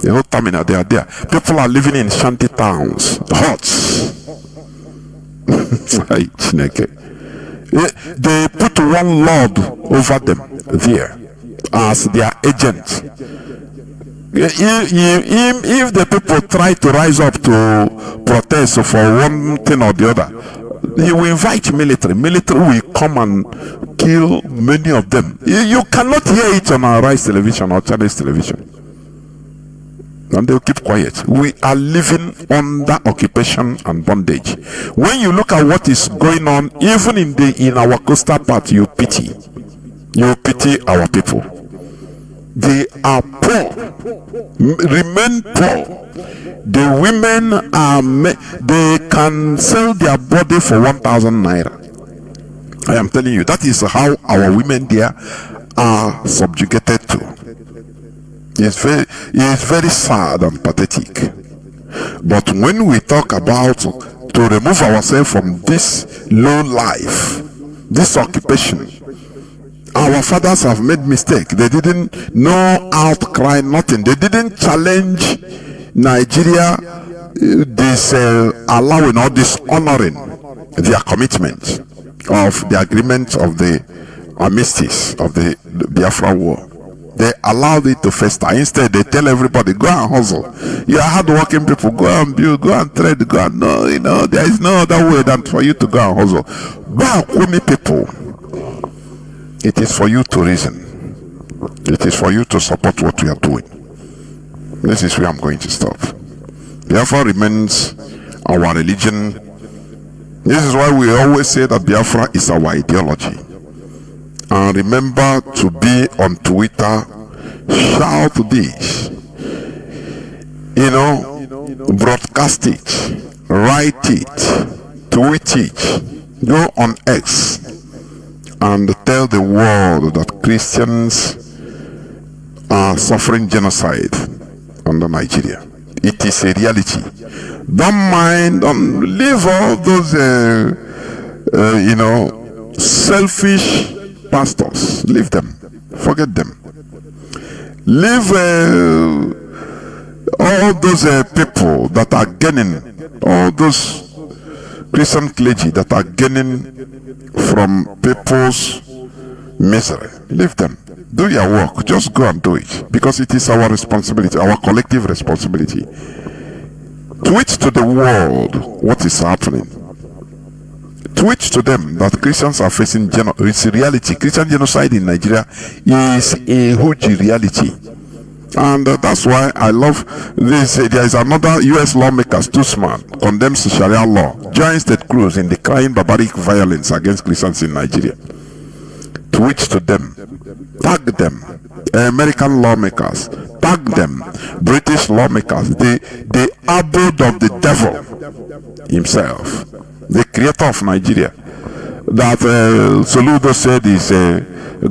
The whole terminal, they are there. People are living in shanty towns, huts. They put one lord over them there as their agent. If the people try to rise up to protest for one thing or the other, he will invite military. Military will come and kill many of them. You cannot hear it on our Rise television or Chinese television. And they'll keep quiet. We are living under occupation and bondage. When you look at what is going on, even in our coastal part, you pity our people. They are poor, remain poor. The women they can sell their body for 1,000 naira. I am telling you, that is how our women there are subjugated to. It's very sad and pathetic. But when we talk about to remove ourselves from this low life, this occupation, our fathers have made mistake. They didn't know outcry, nothing. They didn't challenge Nigeria allowing or dishonoring their commitment of the agreement of the armistice of the Biafra war. They allowed it to fester. Instead, they tell everybody, go and hustle. You are hard-working people. Go and build, go and trade, go and there is no other way than for you to go and hustle. But only people, it is for you to reason. It is for you to support what we are doing. This is where I'm going to stop. Biafra remains our religion. This is why we always say that Biafra is our ideology. And remember to be on Twitter, shout this, broadcast it, write it, tweet it, go on X and tell the world that Christians are suffering genocide under Nigeria. It is a reality. Don't leave all those, selfish pastors. Leave them. Forget them. Leave all those people that are gaining, all those Christian clergy that are gaining from people's misery. Leave them. Do your work. Just go and do it. Because it is our responsibility, our collective responsibility. Tweet to the world what is happening. Tweet to them that Christians are facing it's a reality. Christian genocide in Nigeria is a huge reality. And that's why I love this. There is another US lawmaker, Stutzman, condemns Sharia law, joins Ted Cruz in decrying barbaric violence against Christians in Nigeria. Tweet to them, tag them, American lawmakers, tag them, British lawmakers, the abode of the devil himself, the creator of Nigeria, that Soludo said is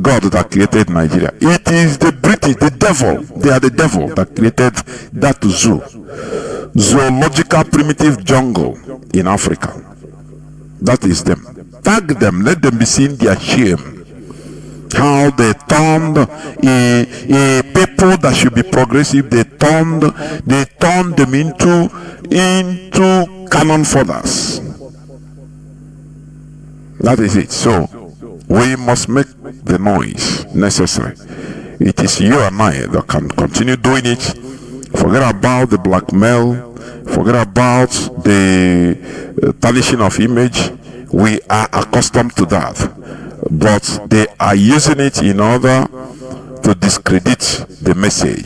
God that created Nigeria. It is the British, the devil. They are the devil that created that zoological primitive jungle in Africa. That is them. Tag them, let them be seen their shame. How they turned a people that should be progressive, they turned them into cannon fodders. That is it. So we must make the noise necessary. It is you and I that can continue doing it. Forget about the blackmail, forget about the tarnishing of image. We are accustomed to that, but they are using it in order to discredit the message,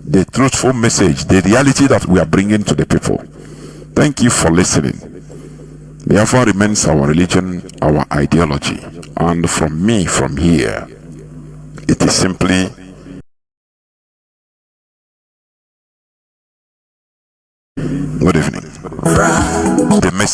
the truthful message, the reality that we are bringing to the people. Thank you for listening. Biafra remains our religion, our ideology, and from here, it is simply good evening. The message